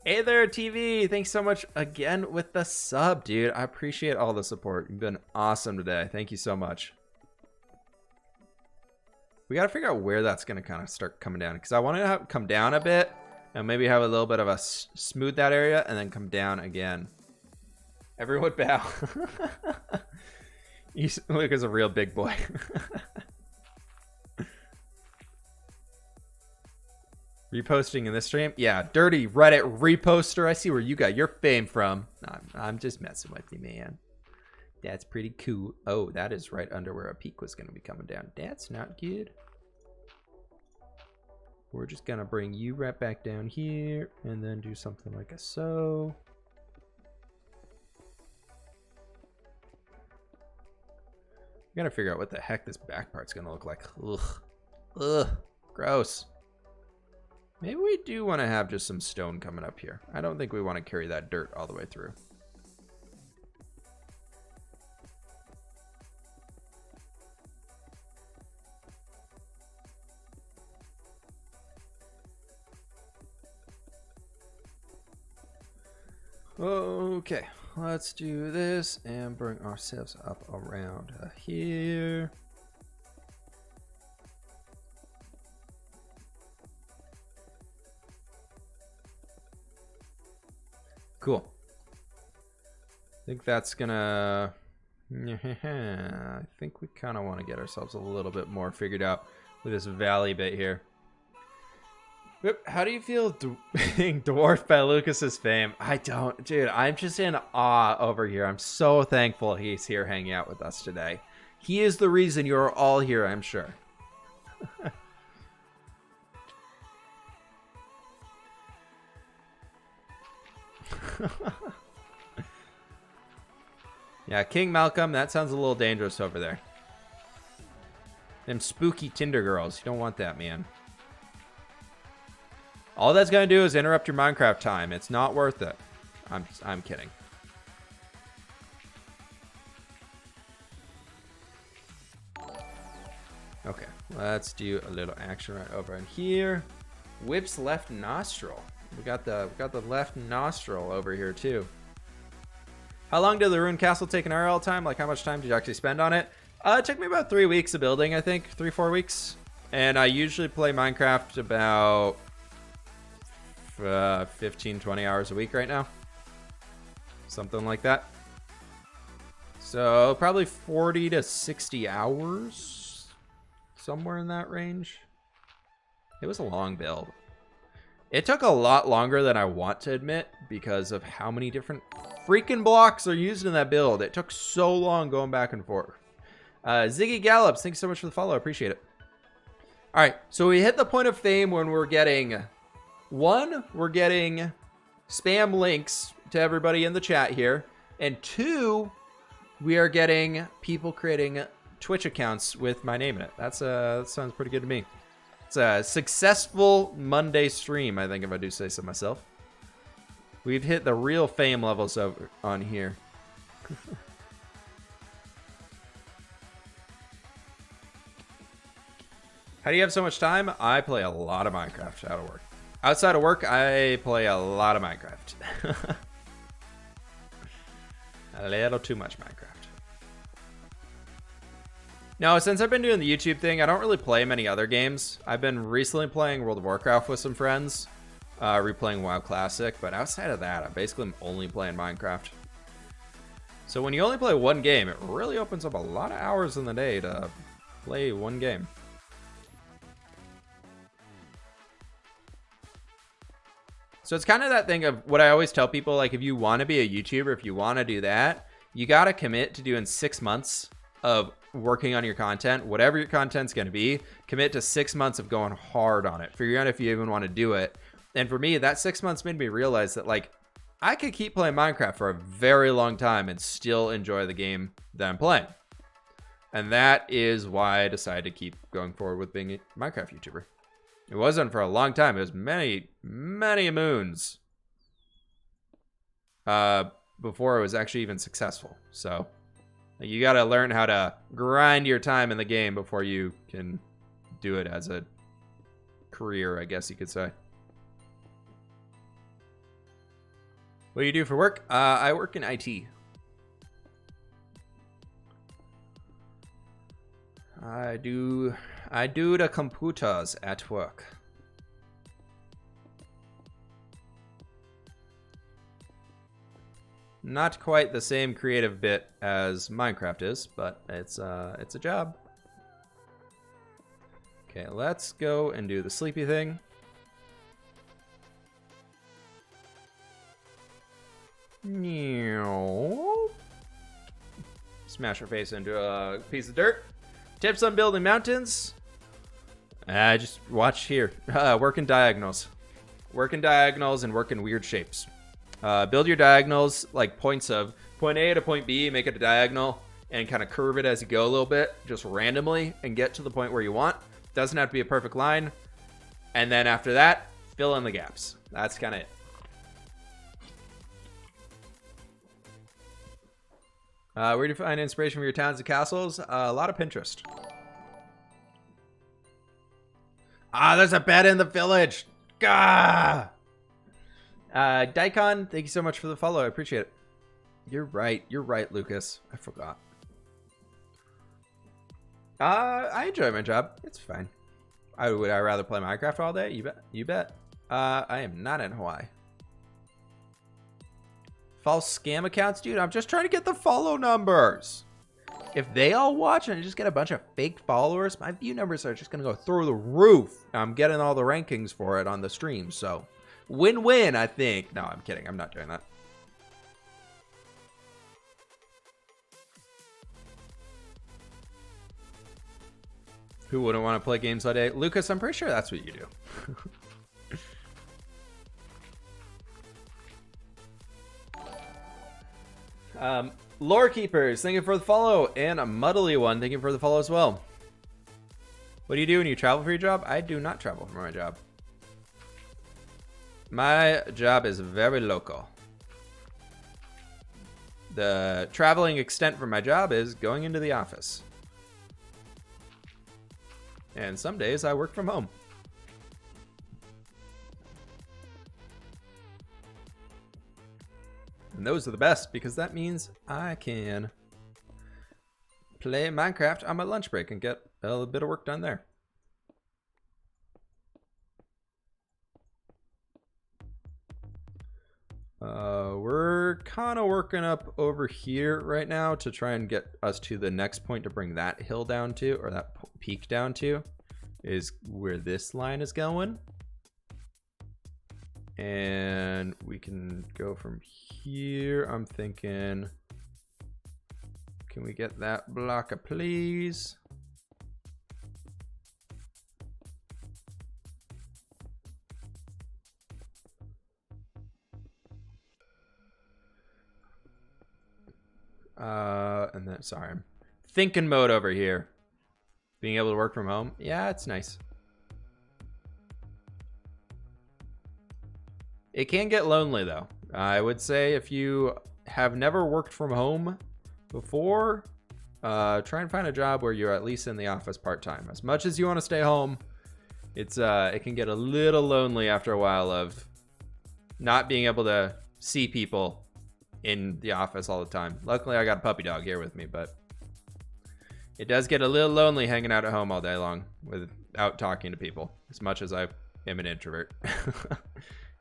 Hey there, TV. Thanks so much again with the sub, dude. I appreciate all the support. You've been awesome today. Thank you so much. We got to figure out where that's going to kind of start coming down, because I want to have it come down a bit and maybe have a little bit of a smooth that area and then come down again. Everyone bow. Luke is a real big boy. Reposting in this stream? Yeah, dirty Reddit reposter. I see where you got your fame from. I'm just messing with you, man. That's pretty cool. Oh, that is right under where a peak was going to be coming down. That's not good. We're just going to bring you right back down here and then do something like a so. I gotta figure out what the heck this back part's going to look like. Ugh. Ugh. Gross. Maybe we do want to have just some stone coming up here. I don't think we want to carry that dirt all the way through. Okay, let's do this and bring ourselves up around here. Cool. I think that's gonna... I think we kind of want to get ourselves a little bit more figured out with this valley bit here. How do you feel being dwarfed by Lucas's fame? I don't, dude. I'm just in awe over here. I'm so thankful he's here hanging out with us today. He is the reason you're all here, I'm sure. Yeah, King Malcolm, that sounds a little dangerous over there. Them spooky Tinder girls. You don't want that, man. All that's going to do is interrupt your Minecraft time. It's not worth it. I'm kidding. Okay, let's do a little action right over in here. Whip's left nostril. We got the left nostril over here too. How long did the ruined castle take an RL time? Like how much time did you actually spend on it? It took me about 3 weeks of building, I think. 3-4 weeks. And I usually play Minecraft about 15-20 hours a week right now, something like that. So probably 40 to 60 hours, somewhere in that range. It was a long build. It took a lot longer than I want to admit because of how many different freaking blocks are used in that build. It took so long going back and forth. Ziggy Gallops, thanks so much for the follow. I appreciate it. All right, so we hit the point of fame when we're getting... One, we're getting spam links to everybody in the chat here. And two, we are getting people creating Twitch accounts with my name in it. That sounds pretty good to me. It's a successful Monday stream, I think, if I do say so myself. We've hit the real fame levels over on here. How do you have so much time? I play a lot of Minecraft out of work. Outside of work, I play a lot of Minecraft. A little too much Minecraft. No, since I've been doing the YouTube thing, I don't really play many other games. I've been recently playing World of Warcraft with some friends. replaying WoW Classic, but outside of that, I basically am only playing Minecraft. So when you only play one game, it really opens up a lot of hours in the day to play one game. So it's kind of that thing of what I always tell people, like if you want to be a YouTuber, if you want to do that, you got to commit to doing 6 months of working on your content, whatever your content's going to be. Commit to 6 months of going hard on it. Figure out if you even want to do it. And for me, that 6 months made me realize that like I could keep playing Minecraft for a very long time and still enjoy the game that I'm playing. And that is why I decided to keep going forward with being a Minecraft YouTuber. It wasn't for a long time. It was many, many moons before it was actually even successful. So you got to learn how to grind your time in the game before you can do it as a career, I guess you could say. What do you do for work? I work in IT. I do the computers at work. Not quite the same creative bit as Minecraft is, but it's a job. Okay, let's go and do the sleepy thing. Smash her face into a piece of dirt. Tips on building mountains. Just watch here. Work in diagonals. Work in diagonals and work in weird shapes. Build your diagonals like points of point A to point B, make it a diagonal, and kind of curve it as you go a little bit, just randomly, and get to the point where you want. Doesn't have to be a perfect line. And then after that, fill in the gaps. That's kind of it. Where do you find inspiration for your towns and castles? A lot of Pinterest. There's a bed in the village. Gah! Daikon, thank you so much for the follow. I appreciate it. You're right, Lucas. I forgot. I enjoy my job. It's fine. Would I rather play Minecraft all day? You bet. I am not in Hawaii. False scam accounts, dude. I'm just trying to get the follow numbers. If they all watch and I just get a bunch of fake followers, my view numbers are just gonna go through the roof. I'm getting all the rankings for it on the stream, so win-win, I think. No, I'm kidding. I'm not doing that. Who wouldn't want to play games all day? Lucas, I'm pretty sure that's what you do. Lore Keepers, thank you for the follow. And a Muddly one, thank you for the follow as well. What do you do when you travel for your job? I do not travel for my job. My job is very local. The traveling extent for my job is going into the office. And some days I work from home. And those are the best because that means I can play Minecraft on my lunch break and get a little bit of work done there. We're kind of working up over here right now to try and get us to the next point to bring that hill down to, or that peak down to, is where this line is going. And we can go from here. I'm thinking, can we get that block, please? And then, sorry, I'm thinking mode over here. Being able to work from home. Yeah, it's nice. It can get lonely though. I would say if you have never worked from home before, try and find a job where you're at least in the office part-time. As much as you want to stay home, it's it can get a little lonely after a while of not being able to see people in the office all the time. Luckily, I got a puppy dog here with me, but it does get a little lonely hanging out at home all day long without talking to people, as much as I am an introvert.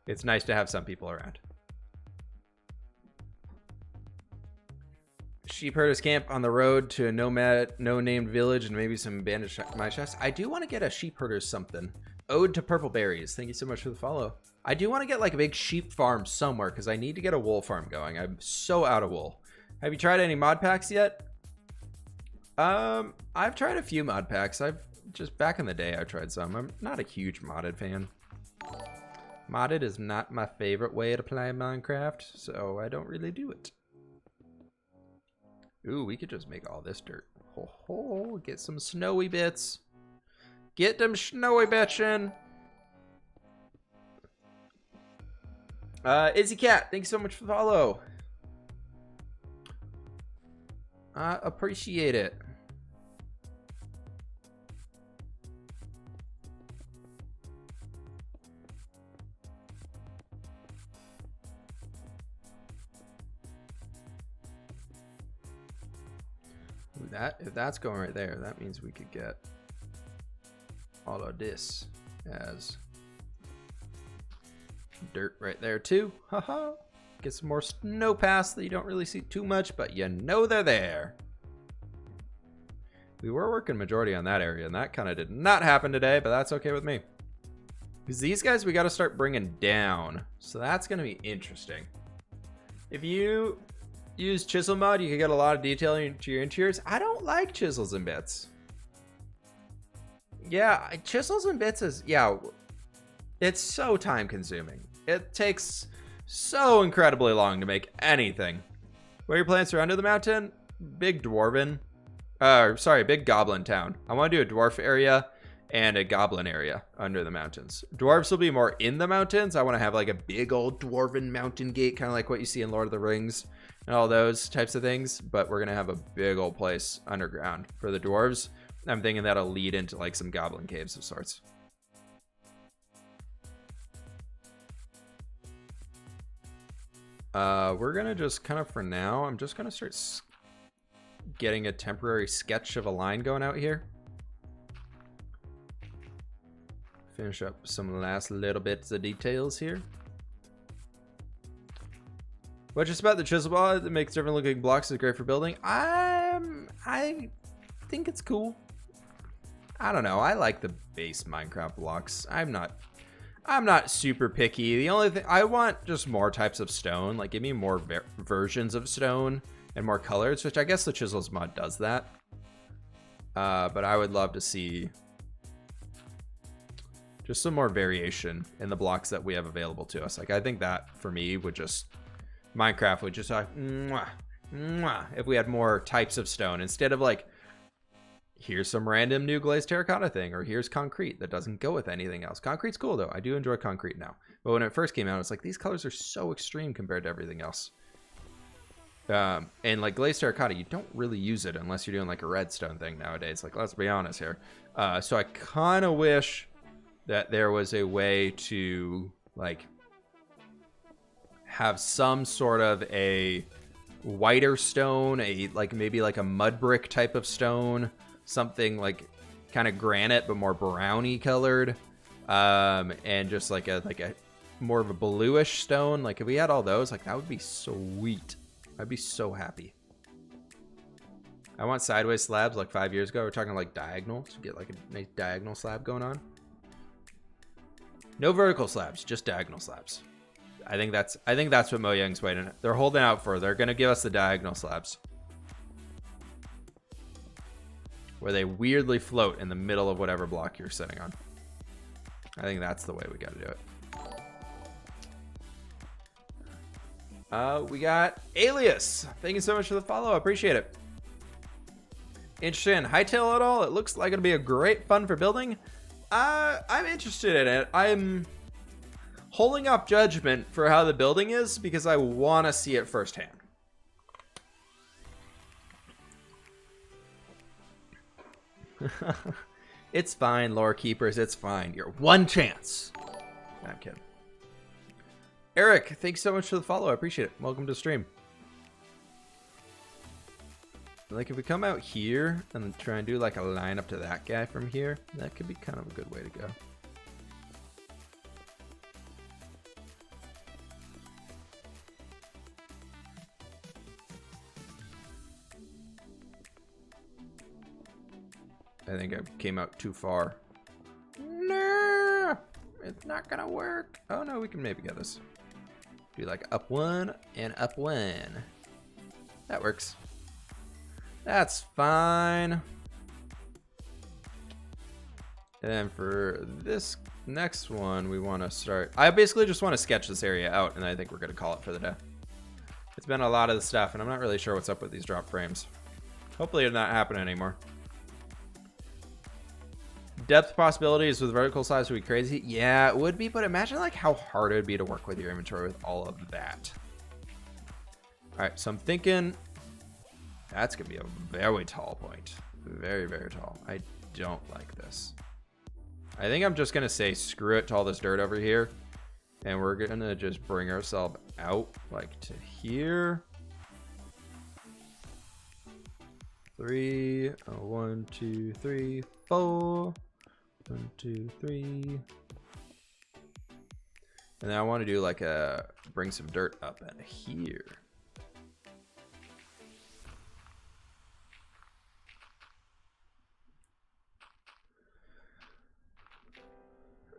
It's nice to have some people around. Sheep herders camp on the road to a no-named village and maybe some abandoned mine shafts. I do want to get a sheep herders something. Ode to purple berries. Thank you so much for the follow. I do want to get like a big sheep farm somewhere because I need to get a wool farm going. I'm so out of wool. Have you tried any mod packs yet? I've tried a few mod packs. I've just back in the day I tried some. I'm not a huge modded fan. Modded is not my favorite way to play Minecraft, so I don't really do it. Ooh, we could just make all this dirt. Ho ho, get some snowy bits. Get them snowy bitchin'. Izzy Cat, thanks so much for the follow. Appreciate it. Ooh, if that's going right there, that means we could get all of this as dirt right there too. Haha. Get some more snow paths that you don't really see too much, but you know they're there. We were working majority on that area, and that kind of did not happen today, but that's okay with me. Because these guys we got to start bringing down, so that's going to be interesting. If you use chisel mod, you can get a lot of detail into your interiors. I don't like chisels and bits. Yeah, chisels and bits is, yeah, it's so time consuming. It takes so incredibly long to make anything. Where your plants are under the mountain? Big goblin town. I want to do a dwarf area and a goblin area under the mountains. Dwarves will be more in the mountains. I want to have like a big old dwarven mountain gate, kind of like what you see in Lord of the Rings and all those types of things. But we're going to have a big old place underground for the dwarves. I'm thinking that'll lead into like some goblin caves of sorts. We're gonna just kind of, for now, I'm just gonna start getting a temporary sketch of a line going out here. Finish up some last little bits of details here. What just about the chisel ball that makes different looking blocks is great for building? I think it's cool. I don't know. I like the base Minecraft blocks. I'm not super picky. The only thing I want, just more types of stone. Like, give me more versions of stone and more colors, which I guess the chisels mod does that. But I would love to see just some more variation in the blocks that we have available to us. Like, I think that for me would just, Minecraft would just like, mwah, mwah, if we had more types of stone instead of like, here's some random new glazed terracotta thing, or here's concrete that doesn't go with anything else. Concrete's cool though. I do enjoy concrete now. But when it first came out, it's like, these colors are so extreme compared to everything else. And like glazed terracotta, you don't really use it unless you're doing like a redstone thing nowadays. Like, let's be honest here. So I kind of wish that there was a way to like have some sort of a whiter stone, maybe like a mud brick type of stone, something like kind of granite but more browny colored, and just like a more of a bluish stone. Like, if we had all those, like, that would be sweet. I'd be so happy. I want sideways slabs. Like 5 years ago, we're talking like diagonal to get like a nice diagonal slab going on. No vertical slabs, just diagonal slabs. I think that's what Mojang's waiting. They're holding out for. They're gonna give us the diagonal slabs, where they weirdly float in the middle of whatever block you're sitting on. I think that's the way we got to do it. We got Alias. Thank you so much for the follow. I appreciate it. Interested in Hightail at all? It looks like it'll be a great fun for building. I'm interested in it. I'm holding up judgment for how the building is because I want to see it firsthand. It's fine, lore keepers. It's fine. You're one chance. Nah, I'm kidding. Eric, thanks so much for the follow. I appreciate it. Welcome to the stream. Like, if we come out here and try and do like a line up to that guy from here, that could be kind of a good way to go. I think I came out too far. No, it's not gonna work. Oh no, we can maybe get this. Do like up one and up one. That works. That's fine. And then for this next one, we want to start. I basically just want to sketch this area out, and I think we're going to call it for the day. It's been a lot of the stuff, and I'm not really sure what's up with these drop frames. Hopefully it's not happening anymore. Depth possibilities with vertical slides would be crazy. Yeah, it would be, but imagine like how hard it would be to work with your inventory with all of that. All right, so I'm thinking that's going to be a very tall point. Very, very tall. I don't like this. I think I'm just going to say screw it to all this dirt over here. And we're going to just bring ourselves out like to here. 3, 1, 2, 3, 4. 1, 2, 3. And then I want to do like a bring some dirt up at here.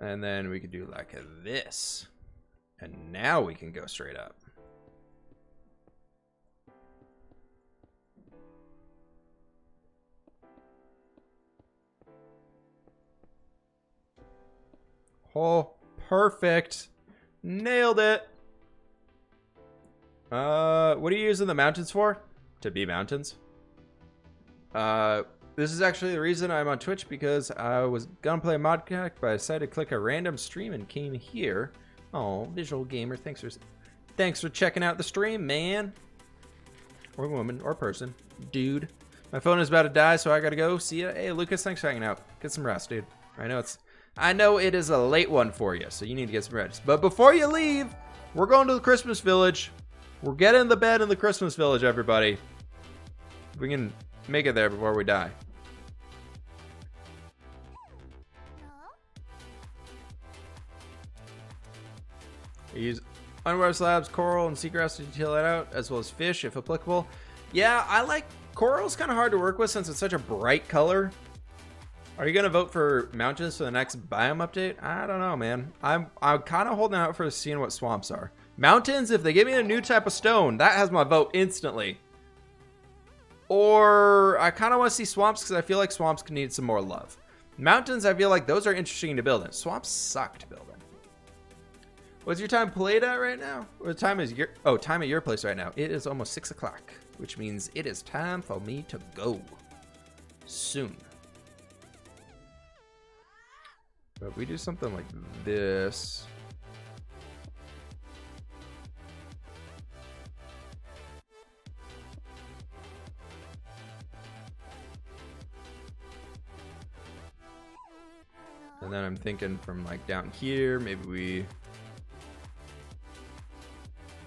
And then we could do like this. And now we can go straight up. Oh, perfect. Nailed it. What are you using the mountains for? To be mountains? This is actually the reason I'm on Twitch, because I was gonna play a mod pack, but I decided to click a random stream and came here. Oh, visual gamer, thanks for checking out the stream, man. Or woman, or person. Dude. My phone is about to die, so I gotta go. See ya. Hey, Lucas, thanks for hanging out. Get some rest, dude. I know it is a late one for you, so you need to get some rest. But before you leave, we're going to the Christmas village. We're getting the bed in the Christmas village, everybody. We can make it there before we die. I use underwater slabs, coral, and seagrass to detail that out, as well as fish, if applicable. Yeah, I like coral's kind of hard to work with since it's such a bright color. Are you gonna vote for mountains for the next biome update? I don't know, man. I'm kind of holding out for seeing what swamps are. Mountains, if they give me a new type of stone, that has my vote instantly. Or I kind of want to see swamps because I feel like swamps can need some more love. Mountains, I feel like those are interesting to build in. Swamps suck to build in. What's your time played at right now? What time is your time at your place right now? It is almost 6 o'clock, which means it is time for me to go soon. But we do something like this. And then I'm thinking from like down here, maybe we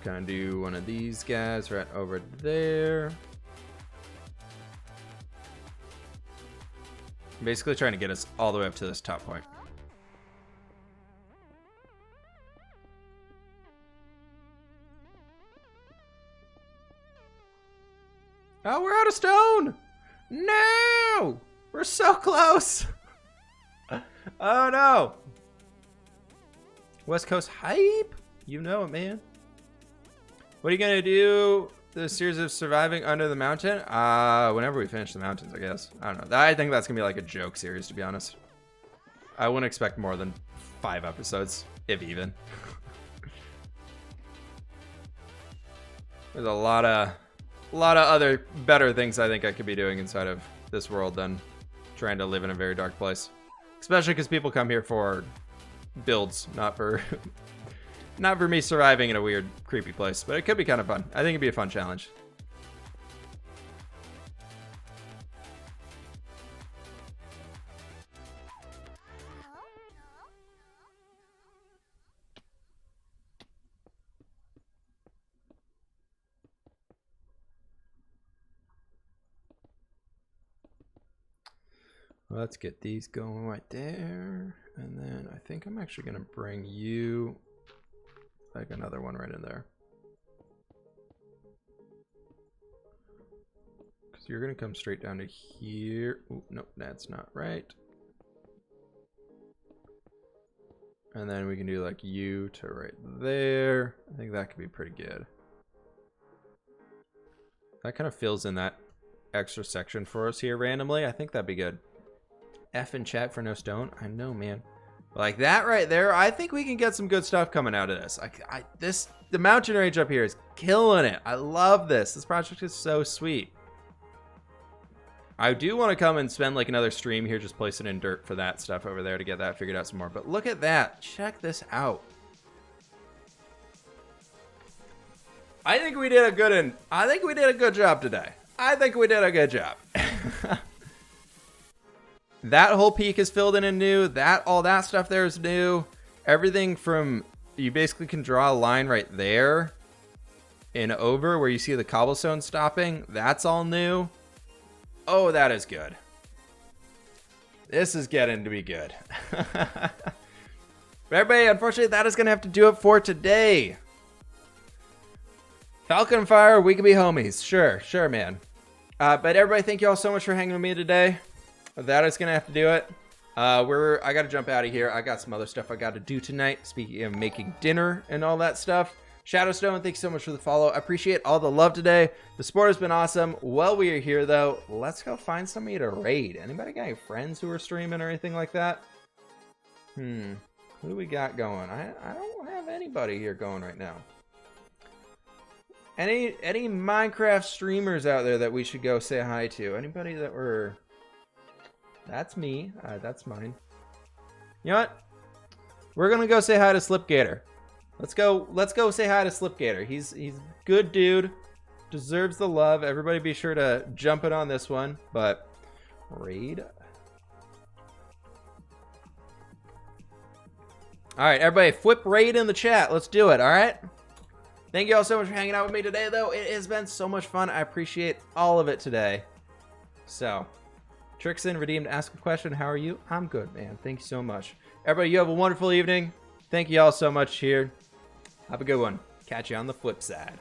kind of do one of these guys right over there. Basically trying to get us all the way up to this top point. Oh, we're out of stone! No! We're so close! Oh no! West Coast hype? You know it, man. What are you gonna do? The series of surviving under the mountain? Whenever we finish the mountains, I guess. I don't know. I think that's gonna be like a joke series, to be honest. I wouldn't expect more than 5 episodes, if even. There's a lot of other better things I think I could be doing inside of this world than trying to live in a very dark place. Especially because people come here for builds, not for me surviving in a weird, creepy place. But it could be kind of fun. I think it'd be a fun challenge. Let's get these going right there. And then I think I'm actually going to bring you like another one right in there. Because you're gonna come straight down to here. Oh, nope, that's not right. And then we can do like you to right there. I think that could be pretty good. That kind of fills in that extra section for us here randomly. I think that'd be good. F in chat for no stone. I know, man. Like that right there, I think we can get some good stuff coming out of this. The mountain range up here is killing it. I love this. This project is so sweet. I do want to come and spend like another stream here just placing in dirt for that stuff over there to get that figured out some more. But look at that. Check this out. I think we did a good job today. I think we did a good job. That whole peak is filled in and new. All that stuff there is new. Everything from, you basically can draw a line right there and over where you see the cobblestone stopping. That's all new. Oh, that is good. This is getting to be good. But everybody, unfortunately, that is going to have to do it for today. Falcon Fire, we can be homies. Sure, man. But everybody, thank you all so much for hanging with me today. That is going to have to do it. I got to jump out of here. I got some other stuff I got to do tonight. Speaking of making dinner and all that stuff. Shadowstone, thanks so much for the follow. I appreciate all the love today. The sport has been awesome. While we are here, though, let's go find somebody to raid. Anybody got any friends who are streaming or anything like that? Who do we got going? I don't have anybody here going right now. Any Minecraft streamers out there that we should go say hi to? Anybody that we're... That's me. That's mine. You know what? We're gonna go say hi to Slipgator. Let's go say hi to Slipgator. He's good dude. Deserves the love. Everybody be sure to jump in on this one. But raid. Alright, everybody, flip raid in the chat. Let's do it, alright? Thank you all so much for hanging out with me today, though. It has been so much fun. I appreciate all of it today. So, Trixon, redeemed, ask a question. How are you? I'm good, man. Thank you so much. Everybody, you have a wonderful evening. Thank you all so much here. Have a good one. Catch you on the flip side.